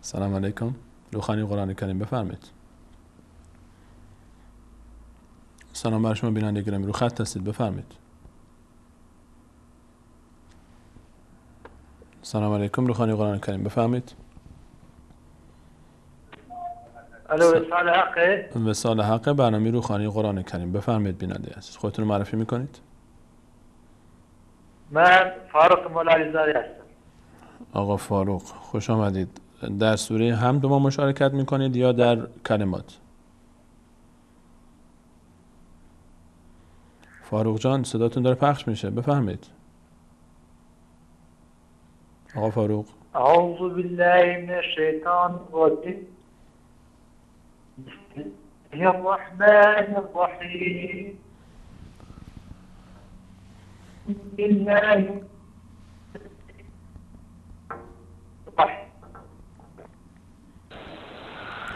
[SPEAKER 1] سلام علیکم. روخانی قرآن کریم بفرمایید. سلام بر شما بیننده گرامی. رو خط هستید بفرمایید. سلام علیکم. روخانی قرآن کریم بفرمایید.
[SPEAKER 17] الو وصال حقه.
[SPEAKER 1] وصال حقه برنامه روخانی قرآن کریم بفرمایید بیننده عزیز. خودتون رو معرفی میکنید؟
[SPEAKER 17] من فاروق مولایزاده هستم.
[SPEAKER 1] آقا فاروق خوش آمدید. در سوره حمد ما مشارکت میکنید یا در کلمات؟ فاروق جان صداتون داره پخش میشه بفرمایید. آقا فاروق.
[SPEAKER 17] اعوذ بالله من الشیطان الرجیم. بسم الله الرحمن الرحیم. بالله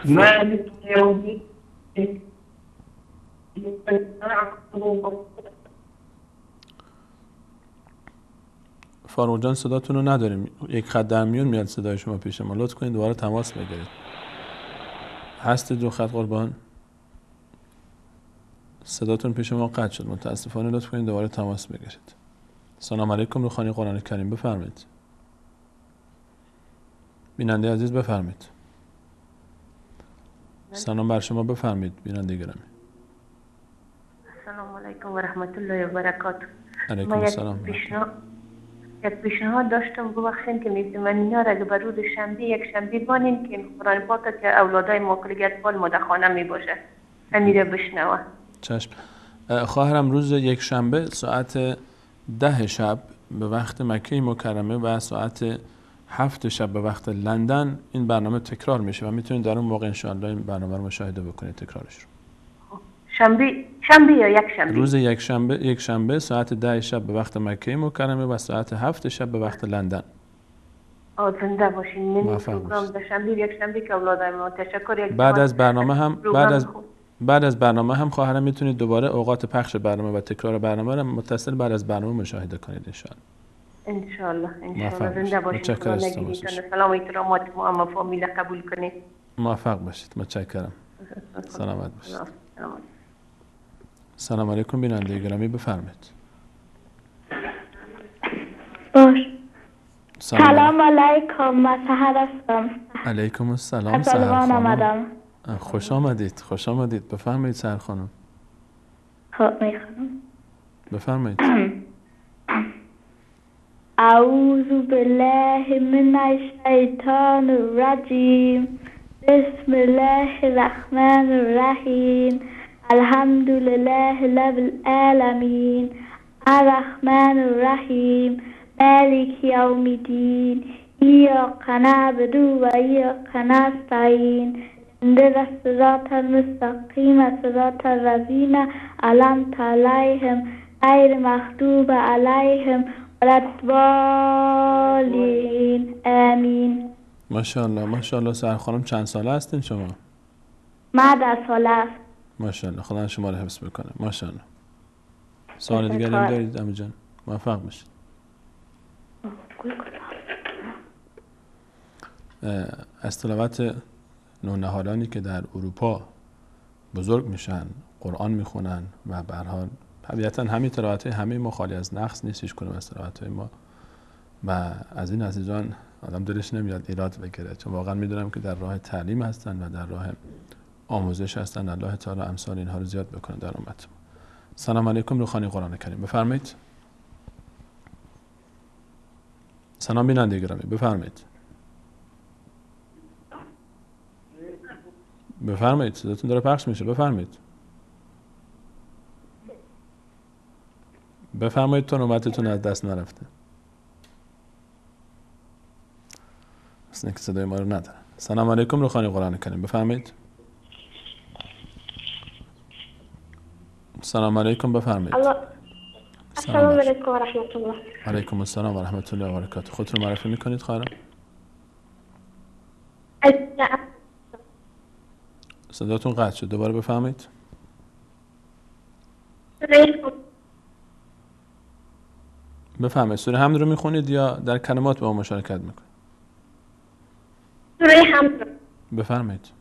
[SPEAKER 17] مالك يوم الدين.
[SPEAKER 1] فاروق جان صداتون رو نداریم. یک خط در میون میاد صدای شما پیش ما. لطف کنید دوباره تماس بگیرید. هستید دو خط قربان؟ صداتون پیش ما قطع شد متاسفانه. لطف کنید دوباره تماس بگیرید. سلام علیکم. روخانی قرآن کریم بفرمایید. بیننده عزیز بفرمایید. سلام بر شما بفرمایید بیننده گرامی.
[SPEAKER 18] السلام علیکم و رحمت الله و برکاته.
[SPEAKER 1] علیکم السلام.
[SPEAKER 18] یک پیشنهاد داشتم ببخشید که می‌بینم من اینا را بر روز شنبه یک شنبه بانیم که قرآن پاک که اولادای ما کلیت فال مدخانه میباشه امیره بشنوه.
[SPEAKER 1] چشم. خواهرم روز یک شنبه ساعت 10 شب به وقت مکه مکرمه و ساعت 7 شب به وقت لندن این برنامه تکرار میشه و میتونید در اون موقع انشاءالله این برنامه رو مشاهده بکنید تکرارش رو.
[SPEAKER 18] شنبه یا یک شنبه؟
[SPEAKER 1] روز یک شنبه ساعت 10 شب به وقت مکه مکرمه و ساعت 7 شب به وقت لندن.
[SPEAKER 18] زنده باشین. من پروگرام در شنبه یک شنبه که اولادای ما تشکر.
[SPEAKER 1] بعد از برنامه هم خواهرم میتونید دوباره اوقات پخش برنامه و تکرار برنامه رو متصل بعد از برنامه مشاهده کنید
[SPEAKER 18] انشاءالله. زنده باشید. سلام و احترامات ما هم فامیل قبول کنید.
[SPEAKER 1] موفق باشید. متشکرم. سلامت باشید. سلام علیکم بیننده گرامی بفرمایید.
[SPEAKER 5] باش. سلام علیکم. من سحر هستم.
[SPEAKER 1] علیکم السلام سحر خانم. خوش آمدید. خوش آمدید. بفرمایید سحر خانم.
[SPEAKER 5] خب میخوام.
[SPEAKER 1] بفرمایید.
[SPEAKER 5] اعوذ بالله من الشیطان الرجیم. بسم الله الرحمن الرحیم. الحمد لله رب العالمین الرحمن الرحیم مالک یوم الدین ایاک نعبد و ایاک نستعین اهدنا الصراط المستقیم صراط الذین انعمت علیهم غیر المغضوب علیهم ولا الضالین آمین.
[SPEAKER 1] ماشاءالله ماشاءالله. سحر خانم چند ساله هستین شما؟
[SPEAKER 5] من 10 ساله هستم.
[SPEAKER 1] ماشاءالله. خدا شما رو حفظ بکنه. ماشاءالله. سوال دیگری هم دارید عمو جان؟ موفق باشید. از تلاوت نونهالانی که در اروپا بزرگ میشن قرآن میخونن و به هر حال طبیعتا همین تلاوت همه ما خالی از نقص نیست. هیچ کدوم از تلاوت ما و از این عزیزان آدم دلش نمیاد ایراد بگیره چون واقعا میدونم که در راه تعلیم هستن و در راه آموزش هستن. الله تعالی امثال اینها رو زیاد بکنه در امت. سلام علیکم. روخانی قرآن کریم بفرمایید. سلام بیننده گرامی بفرمایید. بفرمایید صداتون داره پخش میشه. بفرمایید. بفرمایید تا نوبتتون از دست نرفته. اصلا که صدای ما رو نداره. سلام علیکم. روخانی قرآن کریم بفرمایید. سلام علیکم بفرمایید.
[SPEAKER 16] السلام علیکم و رحمت الله.
[SPEAKER 1] علیکم السلام و رحمت الله و برکاته. خودتون معرفی میکنید خواهرم؟ صداتون قطع شد، دوباره بفهمید. بفهمید سوره حمد رو میخونید یا در کلمات با مشارکت میکنید؟
[SPEAKER 16] سوره حمد.
[SPEAKER 1] بفرمایید.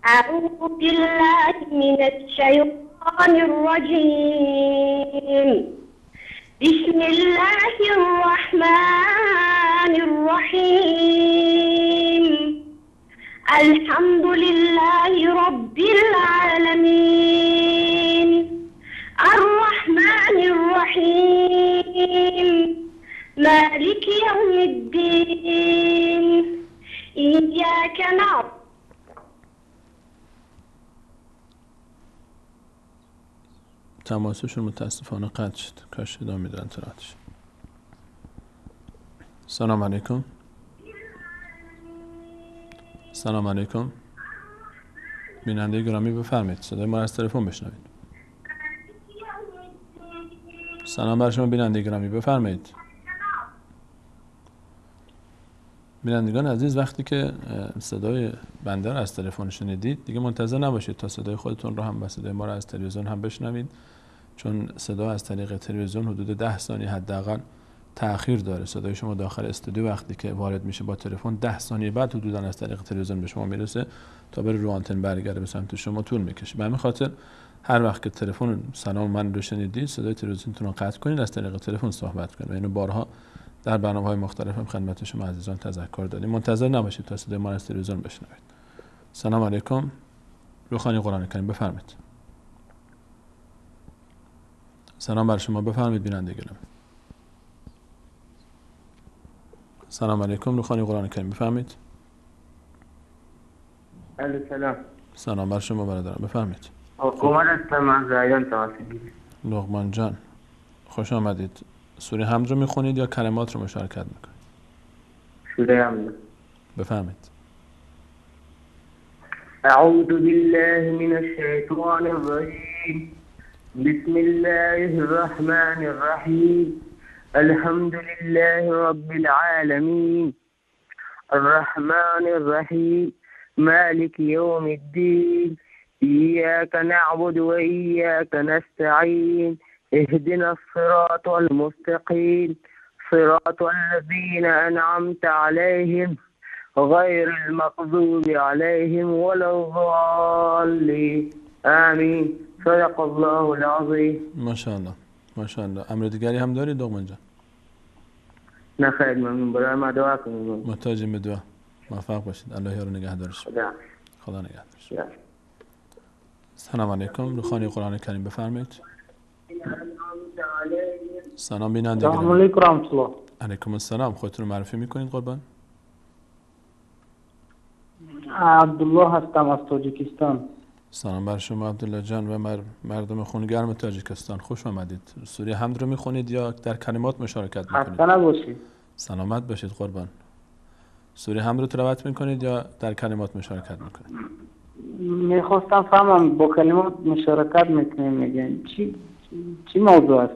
[SPEAKER 16] اعوذ بالله من الشیطان الرجیم. بسم الله الرحمن الرحیم. الحمد لله رب العالمين الرحمن الرحيم مالك يوم الدين إياك نعبد.
[SPEAKER 1] تماسشون متاسفانه قطع شد. کاش ادامه میدن تراتش. سلام علیکم. سلام علیکم. بیننده گرامی بفرمایید، صدای ما را از تلفن بشنوید. سلام بر شما بیننده گرامی بفرمایید. بینندگان عزیز، وقتی که صدای بنده را از تلفن شنیدید دیگه منتظر نباشید تا صدای خودتون رو هم و صدای ما را از تلویزیون هم بشنوید، چون صدا از طریق تلویزیون حدود 10 ثانیه حداقل تأخیر داره. صدای شما داخل استودیو وقتی که وارد میشه با تلفن 10 ثانیه بعد حدوداً از طریق تلویزیون به شما میرسه تا بره رو آنتن برگرده به سمت شما طول میکشه. به همین خاطر هر وقت که تلفن سلام من رو شنیدید صدای تلویزیونتون رو قطع کنید، از طریق تلفن صحبت کنید. و اینو بارها در برنامه‌های مختلف هم خدمت شما عزیزان تذکر دادیم. منتظر نباشید تا صدای ما از تلویزیون بشنوید. سلام علیکم. روخانی قرآن کریم بفرمایید. سلام بر شما بفرمایید بیننده گرامی. سلام علیکم. روخانی قرآن کریم بفرمایید.
[SPEAKER 12] سلام.
[SPEAKER 1] سلام بر شما برادرم بفرمایید.
[SPEAKER 12] حکومت هستم از رایان توسلی.
[SPEAKER 1] لقمان جان خوش آمدید. سوره حمد رو میخونید یا کلمات رو مشارکت میکنید؟
[SPEAKER 12] سوره حمد.
[SPEAKER 1] بفرمایید.
[SPEAKER 12] اعوذ بالله من الشیطان الرجیم. بسم الله الرحمن الرحیم. الحمد لله رب العالمين الرحمن الرحيم مالك يوم الدين إياك نعبد وإياك نستعين اهدنا الصراط المستقيم صراط الذين أنعمت عليهم غير المغضوب عليهم ولا الضالين آمين. صدق الله العظيم.
[SPEAKER 1] ماشاءالله ماشاءالله. امر دیگری هم دارید لقمان جان؟
[SPEAKER 12] نه خیر، ممنون. برای ما دعا کنید.
[SPEAKER 1] محتاجیم به دعا. موفق باشید. الله یار و نگهدارش. خدا نگهدارش. سلام علیکم. روخانی قرآن کریم بفرمایید. سلام بیننده گرامی.
[SPEAKER 12] سلام علیکم رحمت الله.
[SPEAKER 1] علیکم السلام. خودتون رو معرفی میکنید قربان؟
[SPEAKER 12] عبدالله هستم از تاجیکستان.
[SPEAKER 1] سلام بر شما عبدالله جان و مردم خونگرم تاجیکستان. خوش آمدید. سوره حمد رو میخونید یا در کلمات مشارکت میکنید؟
[SPEAKER 12] خسته نباشید.
[SPEAKER 1] سلامت باشید قربان. سوره حمد رو تلاوت میکنید یا در کلمات مشارکت میکنید؟
[SPEAKER 12] میخواستم فهمم با کلمات مشارکت میکنیم میگن چی موضوع است؟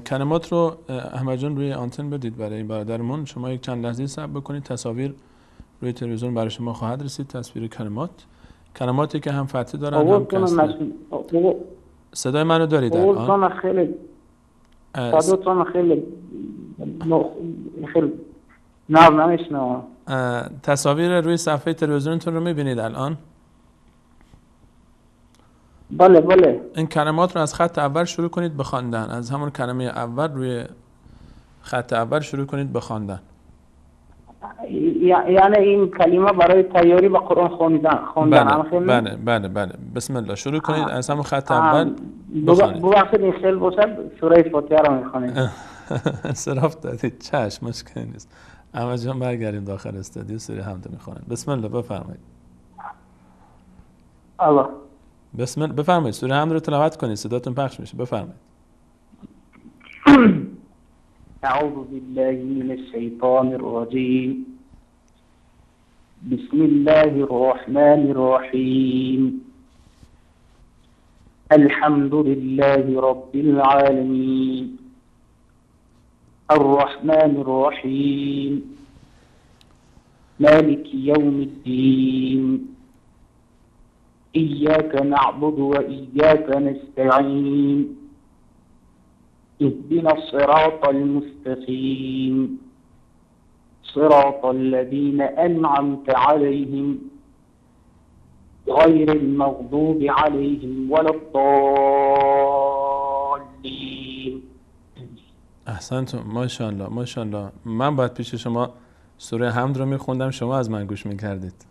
[SPEAKER 1] کلمات رو احمد جان روی آنتن بدید برای این برادرمون. شما یک چند لحظه صبر بکنید، تصاویر روی تلویزیون برای شما خواهد رسید. تصویر کلماتی که هم فتحه دارن هم کسره. صدای منو دارید الان؟
[SPEAKER 12] صداتون خیلی نمیشنم.
[SPEAKER 1] تصاویر روی صفحه تلویزیونتون رو میبینید الان؟
[SPEAKER 12] بله بله.
[SPEAKER 1] این کلمات رو از خط اول شروع کنید به خواندن. از همون کلمه اول روی خط اول شروع کنید به خواندن.
[SPEAKER 12] یعنی این کلمه برای تیاری به قرآن خواندن.
[SPEAKER 1] بله. بسم الله شروع کنید از همون خط اول بخونید.
[SPEAKER 12] ببخشید این خیلی باشه سوره فاتحه رو میخونید.
[SPEAKER 1] انصراف دادید. چشم مشکلی نیست. اما جان برگردیم داخل استودیو سوره حمد میخونید. بسم الله بفرمایید.
[SPEAKER 12] الله.
[SPEAKER 1] بسم الله بفرمایید. سوره حمد رو تلاوت کنید، صداتون پخش میشه. بفرمایید.
[SPEAKER 12] اعوذ بالله من الشیطان الرجیم. بسم الله الرحمن الرحیم. الحمد لله رب العالمين الرحمن الرحيم مالك يوم الدين إياك نعبد وإياك نستعين اهدنا الصراط المستقيم صراط الذين أنعمت عليهم غير المغضوب عليهم ولا الضالين.
[SPEAKER 1] احسنتون، ماشاءالله ماشاءالله. من باید پیش شما سوره حمد رو میخوندم، شما از من گوش میکردید.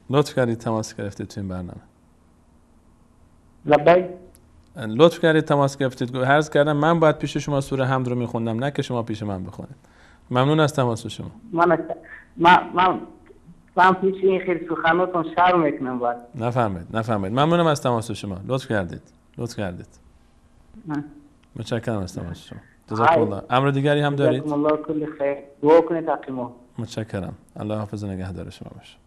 [SPEAKER 1] لطف کردید تماس گرفتید تو این برنامه. لطف کردید تماس گرفتید. عرض کردم من باید پیش شما سوره حمد رو میخوندم، نه که شما پیش من بخونید. ممنون از تماس شما.
[SPEAKER 12] من پیش این خیلی سخناتون شرم میکنم. باید
[SPEAKER 1] نفرمایید. ممنونم از تماس شما. لطف کردید. متشکرم از تماس شما. جزاکم الله. امر دیگری هم دارید؟
[SPEAKER 12] جزاکم الله کل خیر. دعا کنید تقیما.
[SPEAKER 1] متشکرم. الله حافظ و نگهدار شما باشه.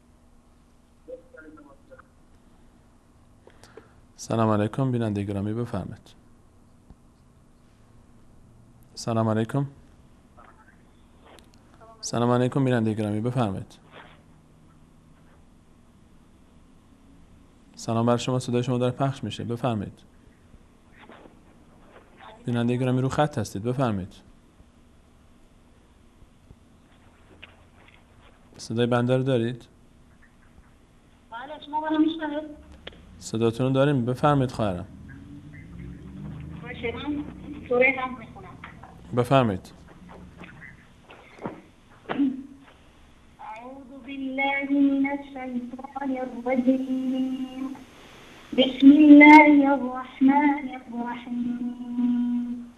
[SPEAKER 1] سلام علیکم بیننده گرامی، بفرمایید. سلام علیکم بیننده گرامی، بفرمایید. سلام بر شما، صدای شما داره پخش میشه، بفرمایید. بیننده گرامی رو خط هستید، بفرمایید. صدای بنده رو دارید؟
[SPEAKER 14] بله، شما منو میشنوید؟
[SPEAKER 1] صداتون رو داریم، بفرمایید خواهرم.
[SPEAKER 14] باشه، من سوره حمد میخونم.
[SPEAKER 1] بفرمایید.
[SPEAKER 14] اعوذ بالله من الشیطان الرجیم. بسم الله الرحمن الرحیم.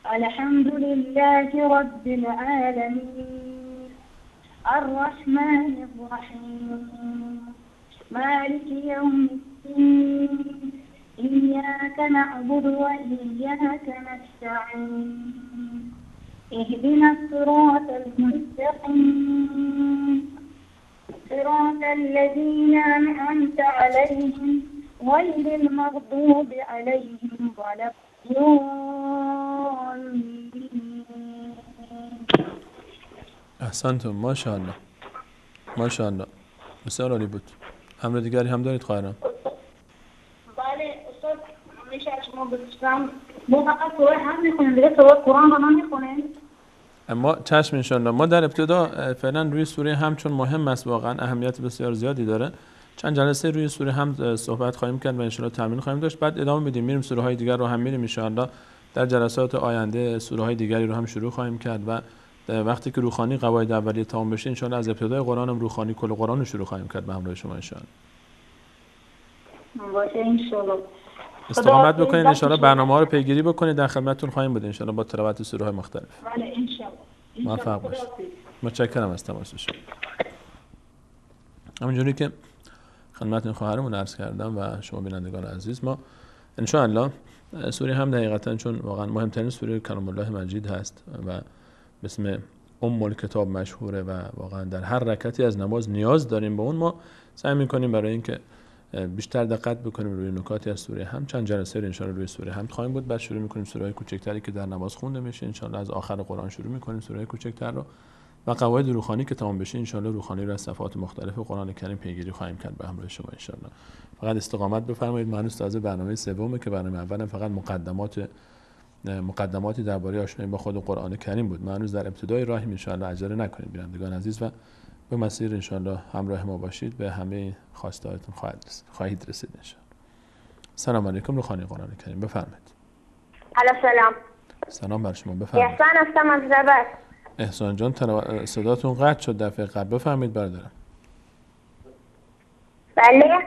[SPEAKER 14] الحمد لله رب العالمین الرحمن الرحیم مالك يوم الدين إياك نعبد وإياك نستعين اهدنا الصراط المستقيم صراط الذين أنعمت عليهم غير المغضوب عليهم ولا الضالين.
[SPEAKER 1] احسنتم، ماشاءالله ماشاءالله، بسیار عالی بود. امر دیگری هم دارید خواهرم؟
[SPEAKER 14] بله استاد، میشه شما بگم ما فقط سوره هم میخونیم دیگه سوره قرآن رو نمیخونیم؟
[SPEAKER 1] اما چشم انشالله. ما در ابتدا فعلا روی سوره هم، چون مهم است واقعا اهمیت بسیار زیادی داره، چند جلسه روی سوره هم صحبت خواهیم کرد و انشالله تمرین خواهیم داشت. بعد ادامه میدیم، میریم سوره های دیگر رو هم میریم انشالله. در جلسات آینده سوره های دیگری رو هم شروع خواهیم کرد و وقتی که روخانی قواعد اولیه تمام بشه انشالله از ابتدای قرآن هم روخانی کل قرآن رو شروع خواهیم کرد به همراه شما انشالله.
[SPEAKER 14] باشه انشالله.
[SPEAKER 1] استقامت بکنید انشالله، برنامه‌ها رو پیگیری بکنید، در خدمتتون خواهیم بود انشالله با تلاوت سوره های مختلف.
[SPEAKER 14] بله انشالله.
[SPEAKER 1] موفق باشید. متشکرم از تماس شما. همونجوری که خدمت خواهرمون عرض کردم و شما بینندگان عزیز، ما انشالله سوره هم دقیقاً چون واقعا مهمترین سوره کلام الله مجید هست و به اسم ام الکتاب مشهوره و واقعا در هر رکعتی از نماز نیاز داریم به اون، ما سعی می‌کنیم برای اینکه بیشتر دقت بکنیم روی نکاتی از سوره هم. چند جلسه ان شاءالله روی سوره هم خواهیم بود. بعد شروع می‌کنیم سوره‌های کوچکتری که در نماز خونده میشه ان شاءالله. از آخر قرآن شروع می‌کنیم سوره‌های کوچکتر رو و قواعد روحانی که تمام بشه ان شاءالله روحانی رو از صفحات مختلف قرآن کریم پیگیری خواهیم کرد به همراه شما ان شاءالله. فقط استقامت بفرمایید. من تازه برنامه سومه که برنامه اولم فقط مقدماتی درباره آشنایی با خود قرآن کریم بود. ما هنوز در ابتدای راهیم ان شاءالله، عجله نکنید بینندگان عزیز و به مسیر ان شاءالله همراه ما باشید. به همه خواستهاتون خواهید رسید ان شاءالله. سلام علیکم. روخانی قرآن کریم، بفرمایید.
[SPEAKER 14] سلام.
[SPEAKER 1] سلام بر شما، بفرمایید.
[SPEAKER 14] احسان هستم از ربط.
[SPEAKER 1] احسان جان صداتون قطع شد دفعه قبل، بفرمایید برادرم.
[SPEAKER 14] بله.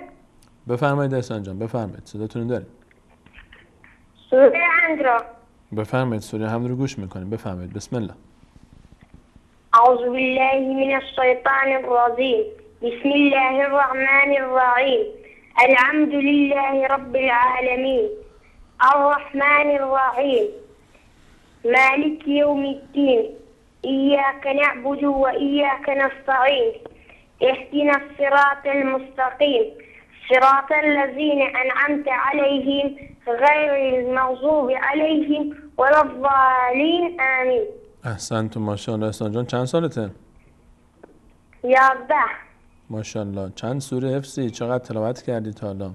[SPEAKER 1] بفرمایید احسان جان، بفرمایید، صداتون داریم.
[SPEAKER 14] سوره حمد را
[SPEAKER 1] بفرمایید. سوره حمد رو گوش میکنیم، بفرمایید. بسم الله.
[SPEAKER 14] اعوذ بالله من الشیطان الرجیم. بسم الله الرحمن الرحیم. الحمد لله رب العالمین الرحمن الرحیم مالک یوم الدین إياك نعبد وإياك نستعين اهدنا الصراط المستقيم
[SPEAKER 16] صراط الذين أنعمت عليهم غير المغضوب عليهم ولا الضالين آمين.
[SPEAKER 1] احسنتون ماشاءالله. احسان جان چند سالته؟
[SPEAKER 16] 11.
[SPEAKER 1] ماشاءالله. چند سوره حفظی؟ چقدر تلاوت کردی تا حالا؟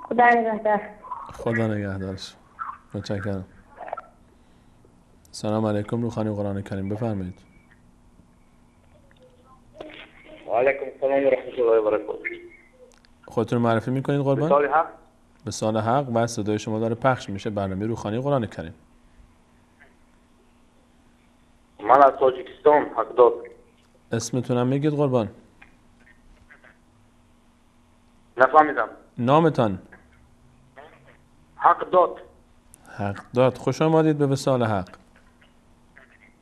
[SPEAKER 16] خدا نگهدار.
[SPEAKER 1] خدا نگهدارش. متشکرم. سلام علیکم. روخانی قرآن کریم بفرمایید.
[SPEAKER 19] و علیکم السلام و رحمت الله و برکاته.
[SPEAKER 1] خودتون معرفی میکنید قربان؟
[SPEAKER 19] به سال حق.
[SPEAKER 1] به سال حق. و صدای شما داره پخش میشه برنامه روخانی قرآن کریم.
[SPEAKER 19] من از تاجیکستان حقداد.
[SPEAKER 1] اسمتونم میگید قربان؟
[SPEAKER 19] نفهمیدم.
[SPEAKER 1] نامتان؟
[SPEAKER 19] حقداد.
[SPEAKER 1] حقداد. خوش آمدید به وصال حق.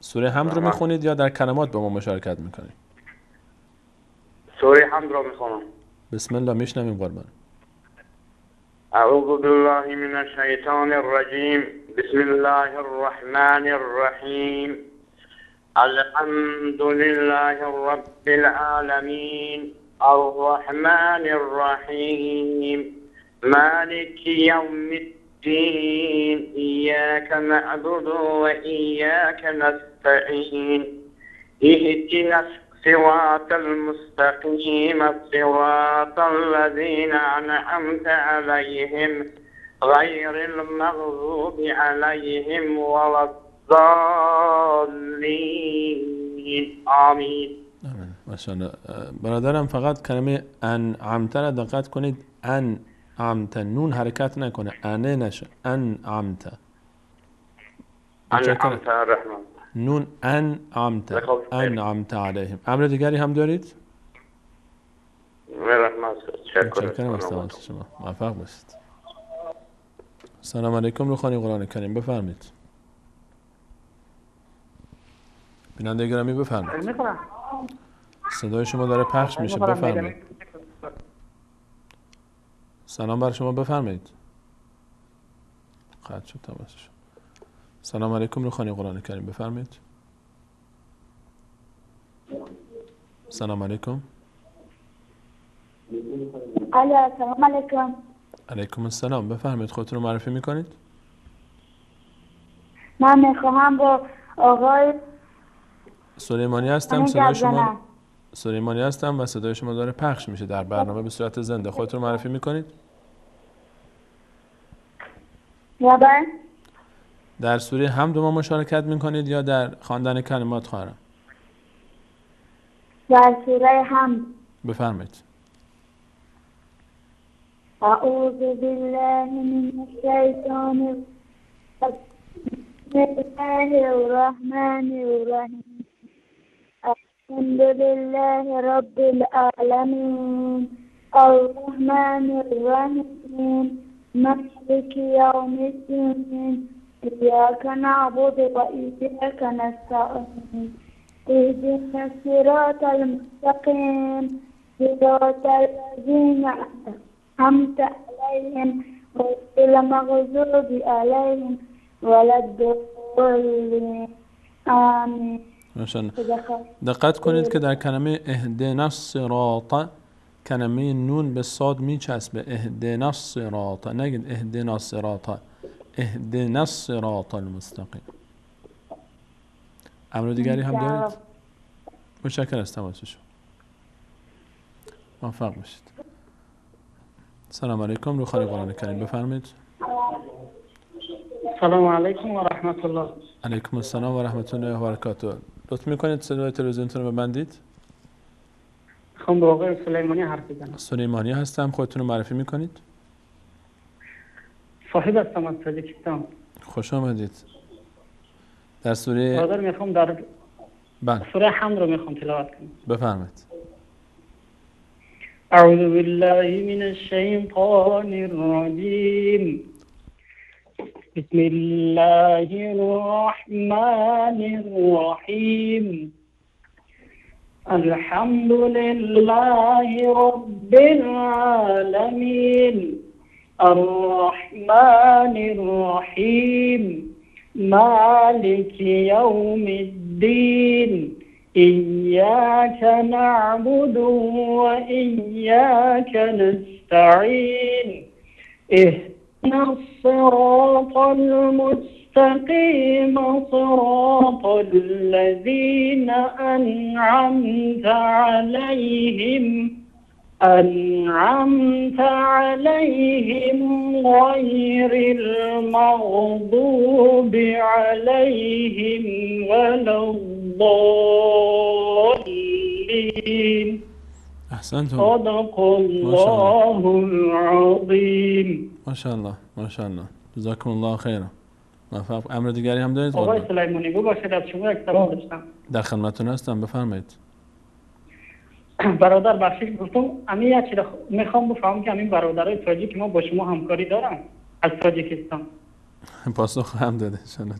[SPEAKER 1] سوره حمد رو میخونید یا در کلمات با ما مشارکت میکنید؟
[SPEAKER 19] سوره حمد رو میخونم.
[SPEAKER 1] بسم الله. میشنویم قربان.
[SPEAKER 19] اعوذ بالله من الشیطان الرجیم. بسم الله الرحمن الرحیم. الحمد لله رب العالمین الرحمن الرحیم مالک یوم الدین ایاک نعبد و ایاک نستعین اهدنا الصراط المستقیم صراط الذین انعمت علیهم غیر المغضوب علیهم ولا الضالین آمین.
[SPEAKER 1] ماشاءالله. برادرم فقط کلمه انعمت را دقت کنید. انعمت نون حرکت نکنه، انه نشه. انعمت.
[SPEAKER 19] انعمت الرحمن.
[SPEAKER 1] نون انعمت علیهم. امر دیگری هم دارید؟ متشکرم از تماس شما. موفق باشید. سلام علیکم. روخانی قرآن کریم بفرمایید. بیننده گرامی بفرمایید. صدای شما داره پخش میشه. بفرمایید. سلام بر شما. بفرمایید. قطع شد تماسش. سلام علیکم. روخانی قرآن کریم بفرمایید. سلام علیکم.
[SPEAKER 5] سلام علیکم.
[SPEAKER 1] علیکم السلام. بفرمایید. خودتون رو معرفی میکنید؟
[SPEAKER 5] من میخواهم با آقای
[SPEAKER 1] سلیمانی هستم. صدای شما سلیمانی هستم و صدای شما داره پخش میشه در برنامه به صورت زنده. خودتون رو معرفی میکنید؟
[SPEAKER 5] یابن.
[SPEAKER 1] در سوره حمد ما مشارکت میکنید یا در خواندن کلمات خواهرم؟
[SPEAKER 5] در سوره حمد.
[SPEAKER 1] بفرمایید.
[SPEAKER 5] اعوذ بالله من الشیطان بسم الله الرحمن الرحیم الحمد لله رب العالمین الرحمن الرحیم مالک یوم الدین ایاک نعبد و ایاک نستعین اهدنا الصراط المستقیم صراط الذین أنعمت عليهم غير المغضوب عليهم ولا الضالين آمین.
[SPEAKER 1] دقت کنید که در کلمه اهدنا الصراط کلمه نون به صاد میچسبه. اهدنا الصراط. نگید اهدنا الصراط. اهدنا الصراط المستقیم. امر دیگری هم دارید؟ متشکرم از تماسشون. موفق باشید. سلام علیکم. روخانی قرآن کریم بفرمایید.
[SPEAKER 12] سلام علیکم و رحمت الله.
[SPEAKER 1] علیکم السلام و رحمت الله و برکاته. لطف میکنید صدای تلویزیونتون رو ببندید.
[SPEAKER 12] خب با آقای سلیمانی حرف بزنم.
[SPEAKER 1] سلیمانی هستم. خودتون رو معرفی میکنید؟
[SPEAKER 12] صاحب هستم از تاجیکستان.
[SPEAKER 1] خوش آمدید. در سوره
[SPEAKER 12] برادر میخوام در سوره حمد رو میخوام تلاوت کنم.
[SPEAKER 1] بفرمایید.
[SPEAKER 12] اعوذ بالله من الشیطان الرجیم بسم الله الرحمن الرحیم الحمد لله رب العالمين الرحمن الرحيم مالك يوم الدين إياك نعبد وإياك نستعين اهدنا الصراط المستقيم صراط الذين أنعمت عليهم غير المغضوب عليهم ولا الضالين.
[SPEAKER 1] احسنتم.
[SPEAKER 12] صدق الله العظیم.
[SPEAKER 1] ماشاءالله ماشاءالله. جزاکم الله خیرا. موفق. امر دیگری هم دارید؟
[SPEAKER 12] آقای سلیمانی ببخشید از شما یک سوال داشتم.
[SPEAKER 1] در خدمتتون هستم، بفرمایید.
[SPEAKER 12] برادر بخشش گفتم امی یک چیز میخوام بفهمم که همین برادرای تاجیک ما با شما همکاری دارن از تاجیکستان.
[SPEAKER 1] پاسخ هم داده انشالله.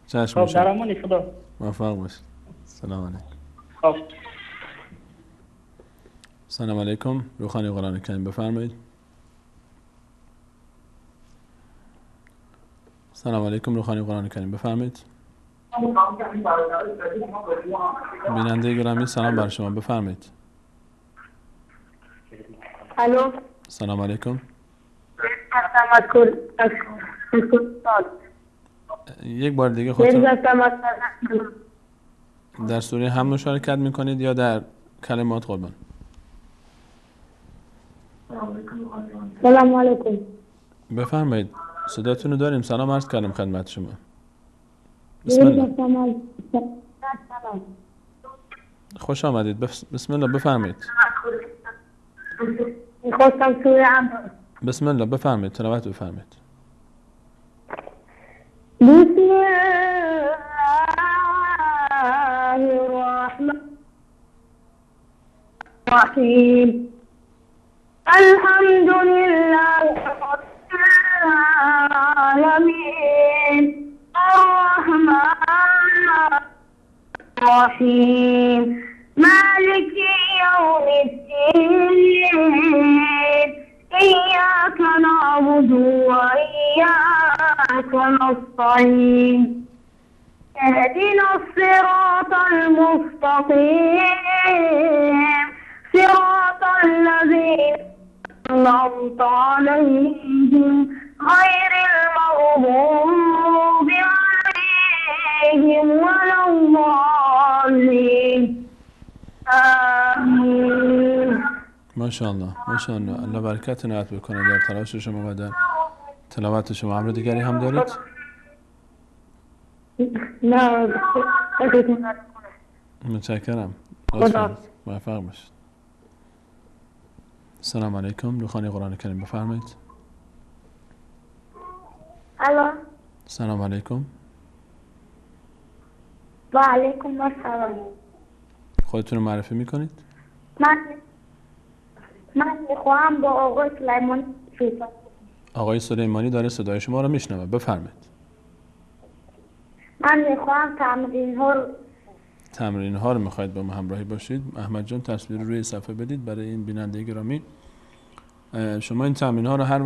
[SPEAKER 1] چشم
[SPEAKER 12] خب در امان خدا.
[SPEAKER 1] موفق باشید. سلام علیکم.
[SPEAKER 12] خب
[SPEAKER 1] سلام علیکم. روخانی قرآن کریم بفرمایید. سلام علیکم. روخانی قرآن کریم بفرمایید. بیننده گرامی سلام بر شما، بفرمایید.
[SPEAKER 5] الو.
[SPEAKER 1] سلام علیکم. یک بار دیگه خودتون در سوره هم مشارکت میکنید یا در کلمات قربان؟
[SPEAKER 5] سلام علیکم.
[SPEAKER 1] بفرمایید. صداتون رو داریم. سلام عرض کردم خدمت شما. بسم الله. خوش آمدید. بسم الله بفرمایید.
[SPEAKER 5] میخواستم سوره هم
[SPEAKER 1] بسم الله بفرمایید. تلاوت بفرمایید.
[SPEAKER 5] بسم الله الرحمن الرحیم. الحمد لله رب العالمین الرحمن الرحیم مالک یوم الدین إياك نعبد وإياك نستعين اهدنا الصراط المستقيم صراط الذين أنعمت عليهم غير المغضوب عليهم ولا الضالين آمين.
[SPEAKER 1] ماشاءالله ماشاءالله. الله برکت عنایت بکنه در تلاش شما و در تلاوت شما. امر دیگری هم دارید؟
[SPEAKER 5] نه.
[SPEAKER 1] متشکرم. موفق باشید. سلام علیکم. روخانی قرآن کریم بفرمایید.
[SPEAKER 5] الو.
[SPEAKER 1] سلام علیکم.
[SPEAKER 5] و علیکم السلام.
[SPEAKER 1] خودتون رو معرفی میکنید؟
[SPEAKER 5] من میخواهم با آقای سلیمانی صحبت.
[SPEAKER 1] آقای سلیمانی داره صدای شما رو میشنوه، بفرمایید.
[SPEAKER 5] من میخواهم
[SPEAKER 1] تمرین ها رو میخواید با ما همراهی باشید. احمد جان تصویر رو روی صفحه بدید برای این بیننده گرامی. شما این تمرین ها رو هر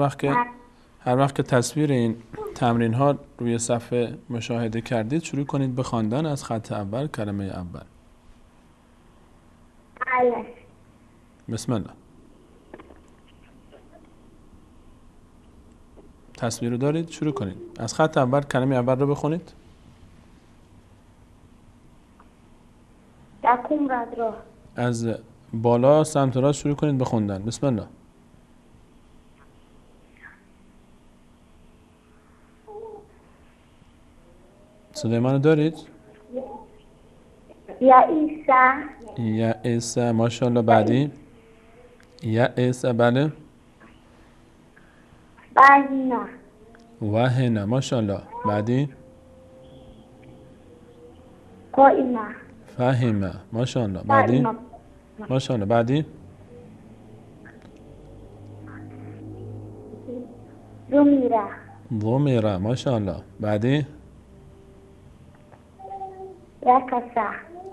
[SPEAKER 1] وقت که تصویر این تمرین ها روی صفحه مشاهده کردید شروع کنید به خواندن از خط اول کلمه اول. بسم الله. تصویر رو دارید؟ شروع کنید. از خط اول کلمه اول رو بخونید. از بالا سمت راست شروع کنید به خوندن. بسم الله. صدای منو دارید؟ یا ایسا. ماشاءالله. بعدی یا ایسا. بله. وهنا. ماشاءالله. بعدی فهمه. ماشاءالله. بعدی ماشاءالله. بعدی ضميرة. ماشاءالله. بعدی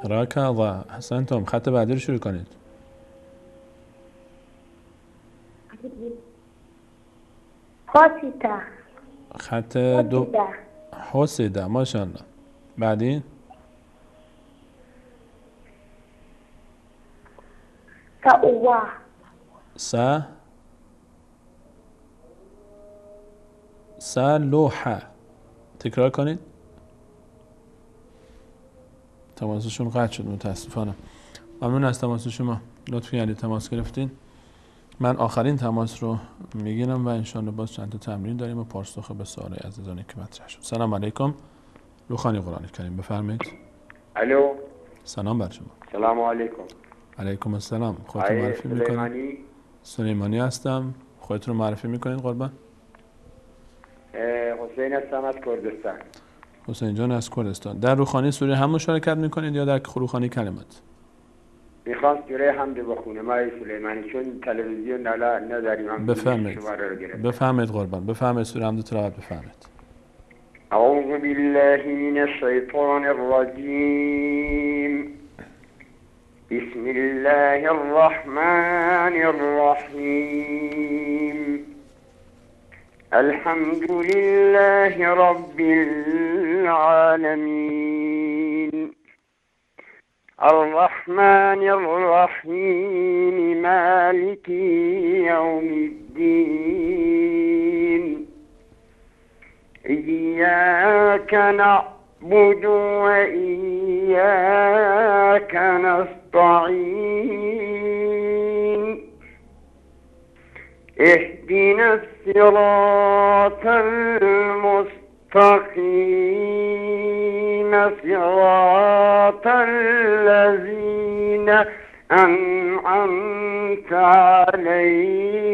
[SPEAKER 1] ركض. احسنتم. خط بعدی رو شروع کنید. خط دو حسد. ماشاءالله. بعدی
[SPEAKER 5] سأواه
[SPEAKER 1] سلوحه. تکرار کنید. تماسشون قطع شد متاسفانه. ممنون از تماس شما. لطف کردید تماس گرفتین. من آخرین تماس رو میگیرم و انشاءالله باز چند تا تمرین داریم و پاسخ به سوال عزیزانی که مطرح شد. سلام علیکم. روخانی قرآن کریم بفرمایید.
[SPEAKER 20] الو.
[SPEAKER 1] سلام بر شما.
[SPEAKER 20] سلام علیکم.
[SPEAKER 1] علیکم السلام. خودتون معرفی میکنید؟ سلیمانی هستم. خودتون رو معرفی میکنید قربان؟
[SPEAKER 20] حسین هستم از کردستان.
[SPEAKER 1] حسین جان از کردستان. در روخانی سوره هم مشارکت میکنید یا در روخانی کلمات؟
[SPEAKER 20] میخواست سوره حمد بخونه ما سلیمانی چون تلویزیون نداریم.
[SPEAKER 1] بفرمایید قربان. بفرمایید سوره حمد تلاوت بفرمایید.
[SPEAKER 20] اعوذ بالله من الشیطان الرجیم. بسم الله الرحمن الرحیم. الحمد لله رب العالمين الرحمن الرحيم مالك يوم الدين إياك نعبد وإياك نستعين اهدنا الصراط المستقيم صراط الذين أنعمت عليهم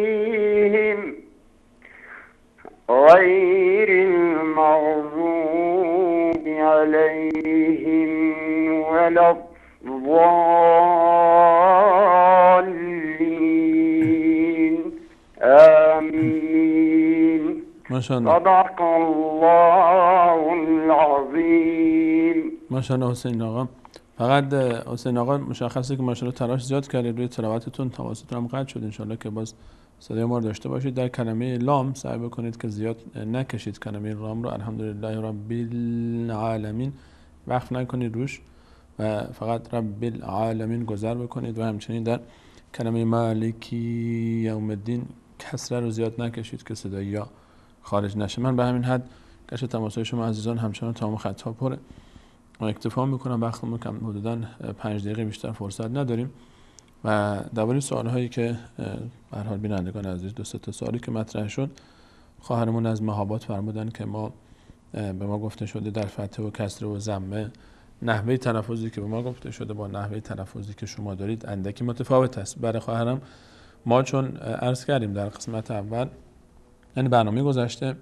[SPEAKER 20] غير المغضوب عليهم ولا الضالين آمين. صدق الله العظیم.
[SPEAKER 1] ماشاءالله حسین آقا. فقط حسین آقا مشخصه که ماشاءالله تلاش زیاد کردید روی تلاوتتون. تواصلتون هم قطع شد. انشالله که باز صدای ما رو داشته باشید. در کلمه لام سعی بکنید که زیاد نکشید کلمه لام رو. الحمدلله رب العالمین وقف نکنید روش و فقط رب العالمین گذر بکنید و همچنین در کلمه مالکی یوم الدین کسره رو زیاد نکشید که صدای یا خارج نشه. من به همین حد گشت تماسهای شما عزیزان همچنان تمام خطا پره و اکتفا میکنم. وقتمون کم حدوداً 5 دقیقه بیشتر فرصت نداریم و درباره سوالهایی که به هر حال بینندگان عزیز 2-3 تا سوالی که مطرح شد خواهرمون از مهابات فرمودن که ما به ما گفته شده در فتح و کسره و ضمه نحوه تلفظی که به ما گفته شده با نحوه تلفظی که شما دارید اندکی متفاوت است. برای خواهرم ما چون عرض کردیم در قسمت اول یعنی برنامه گذشته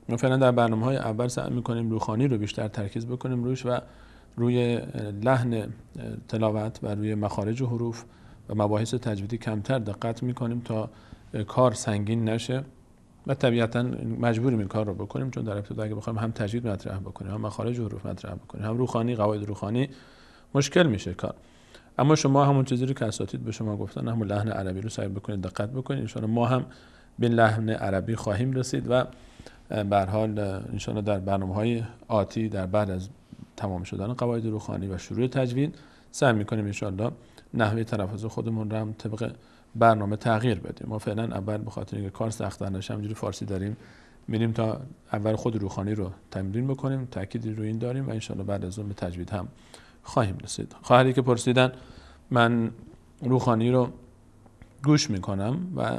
[SPEAKER 1] ما فعلا در برنامه‌های اول سعی می‌کنیم روخانی رو بیشتر ترکیز بکنیم روش و روی لحن تلاوت و روی مخارج حروف و مباحث تجویدی کمتر دقت می‌کنیم تا کار سنگین نشه و طبیعتاً مجبوریم این کار رو بکنیم چون در ابتدا اگه بخوایم هم تجوید مطرح بکنیم هم مخارج حروف مطرح بکنیم هم روخانی قواعد روخانی مشکل میشه کار. اما شما همون چیزی رو که اساتید به شما گفتن همون لحن عربی رو سعی بکنید دقت بکنید. ان شاءالله ما هم به لحن عربی خواهیم رسید و به هر حال ان شاءالله در برنامه‌های آتی در بعد از تمام شدن قواعد روخانی و شروع تجوید سعی می‌کنیم ان شاءالله نحوه تلفظ خودمون رو هم طبق برنامه تغییر بدیم. ما فعلا اول به خاطر اینکه کار سخت‌تر نشه همینجوری فارسی داریم میریم تا اول خود روخانی رو تمرین بکنیم، تأکیدی روی این داریم و ان شاءالله بعد از اون به تجوید هم خواهیم رسید. خواهری که پرسیدن من روخانی رو گوش میکنم و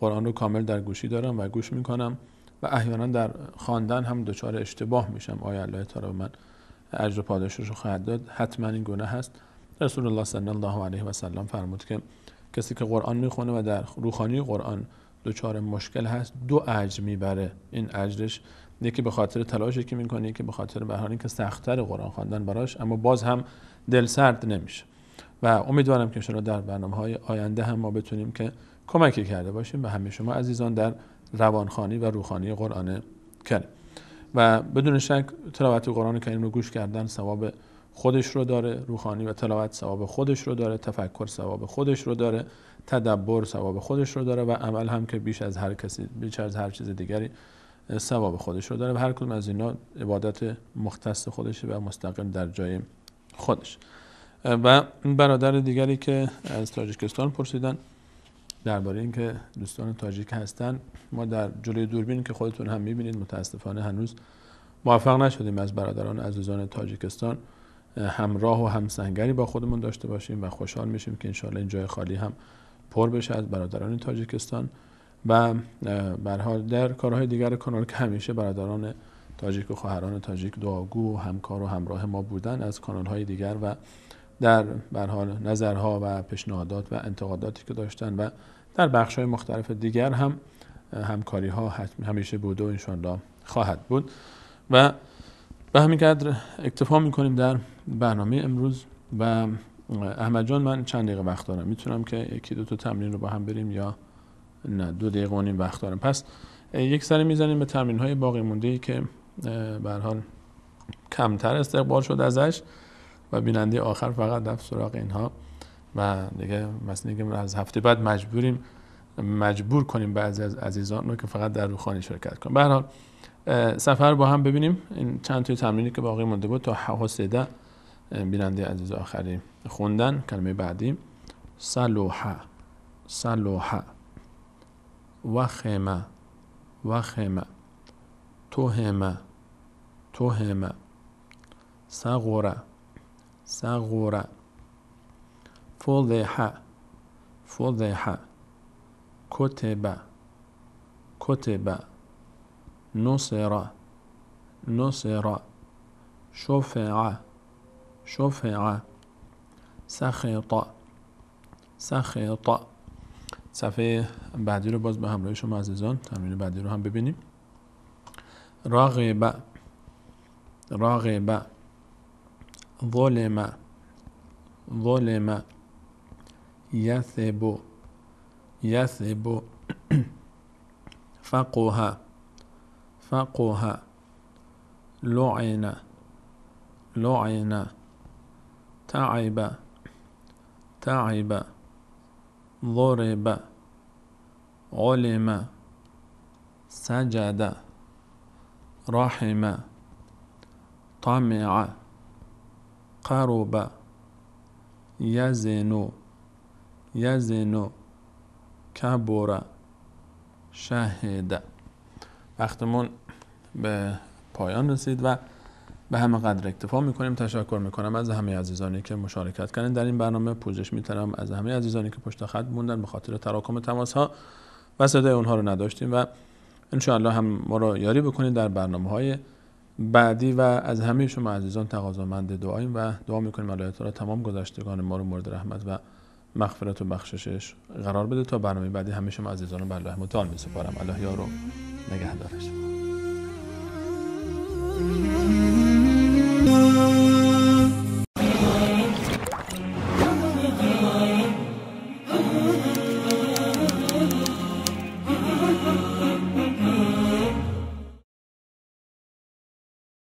[SPEAKER 1] قرآن رو کامل در گوشی دارم و گوش میکنم و احیانا در خواندن هم دچار اشتباه میشم. آیا الله تعالی من اجر و پاداشش رو خواهد داد؟ حتما این گونه هست. رسول الله صلی الله علیه و سلم فرمود که کسی که قرآن میخونه و در روخانی قرآن دچار مشکل هست 2 اجر میبره. این اجرش یکی به خاطر تلاشی که میکنه که به خاطر به هر حال اینکه سخت‌تر قرآن خواندن براش اما باز هم دل سرد نمیشه و امیدوارم که انشاءالله در برنامه‌های آینده هم ما بتونیم که کمکی کرده باشیم به همه شما عزیزان در روانخوانی و روخانی قرآن کریم. و بدون شک تلاوت قرآن کریم رو گوش کردن ثواب خودش رو داره، روخانی و تلاوت ثواب خودش رو داره، تفکر ثواب خودش رو داره، تدبر ثواب خودش رو داره و عمل هم که بیش از هر چیز دیگری ثواب خودش رو داره و هر کدوم از اینا عبادت مختص خودشه و مستقل در جای خودش. و این برادر دیگری که از تاجیکستان پرسیدن درباره اینکه دوستان تاجیک هستن، ما در جلوی دوربین که خودتون هم میبینید متاسفانه هنوز موفق نشدیم از برادران عزیزان تاجیکستان همراه و همسنگری با خودمون داشته باشیم و خوشحال میشیم که انشالله این جای خالی هم پر بشه از برادران تاجیکستان. و به هر حال در کارهای دیگر کانال که همیشه برادران تاجیک و خواهران تاجیک دعاگو و همکار و همراه ما بودن از کانال‌های دیگر و در به هر حال نظرها و پیشنهادات و انتقاداتی که داشتن و در بخش‌های مختلف دیگر هم همکاری‌ها همیشه بود و انشالله خواهد بود. و به همین قدر اکتفا می‌کنیم در برنامه امروز. و احمد جان من چند دقیقه وقت دارم، میتونم که یکی دو تا تمرین رو با هم بریم یا نه 2 دقیقه و نیم وقت دارم؟ پس یک سری میزنیم به تمرین‌های باقی مونده‌ای که به هر حال کمتر استقبال شد ازش و بیننده آخر فقط رفت سراغ اینها و دیگه مثلا که از هفته بعد مجبور کنیم بعضی از عزیزان رو که فقط در روخانی شرکت کنن. به هر حال سفر با هم ببینیم این چند تا تمرینی که باقی مونده بود تا حسیده بیننده عزیز آخری خوندن. کلمه بعدی صلوحه، صلوحه، وخمه، وخمه، توهمه، توهمه، صغره، صغوره، فضحه، فضحه، کتبه، کتبه، نصره، نصره، شفعه، شفعه، سخطه، سخطه. صفحه بعدی رو باز به همراه شما عزیزان تمرین بعدی رو هم ببینیم. راغبه، راغبه، ظلمه، ظلمه، یثب، یثب، فقه، فقه، لعن، لعن، تعب، تعب، ضرب، علم، سجد، رحم، طمع، قرب، یزن، یزن، کبر، شهد. وقتمون به پایان رسید و به همه قدر اکتفا میکنیم. تشکر میکنم از همه عزیزانی که مشارکت کردن در این برنامه. پوزش میتونم از همه عزیزانی که پشت خط موندن به خاطر تراکم تماس ها و صدای اونها رو نداشتیم و انشاءالله هم ما رو یاری بکنید در برنامه‌های بعدی. و از همه شما عزیزان تقاضامند دعاییم و دعا میکنیم الله تعالی تمام گذشتگان ما رو مورد رحمت و مغفرت و بخششش قرار بده. تا برنامه بعدی همه شما عزیزان رو به الله متعال میسپارم. الله یار و نگهدارش.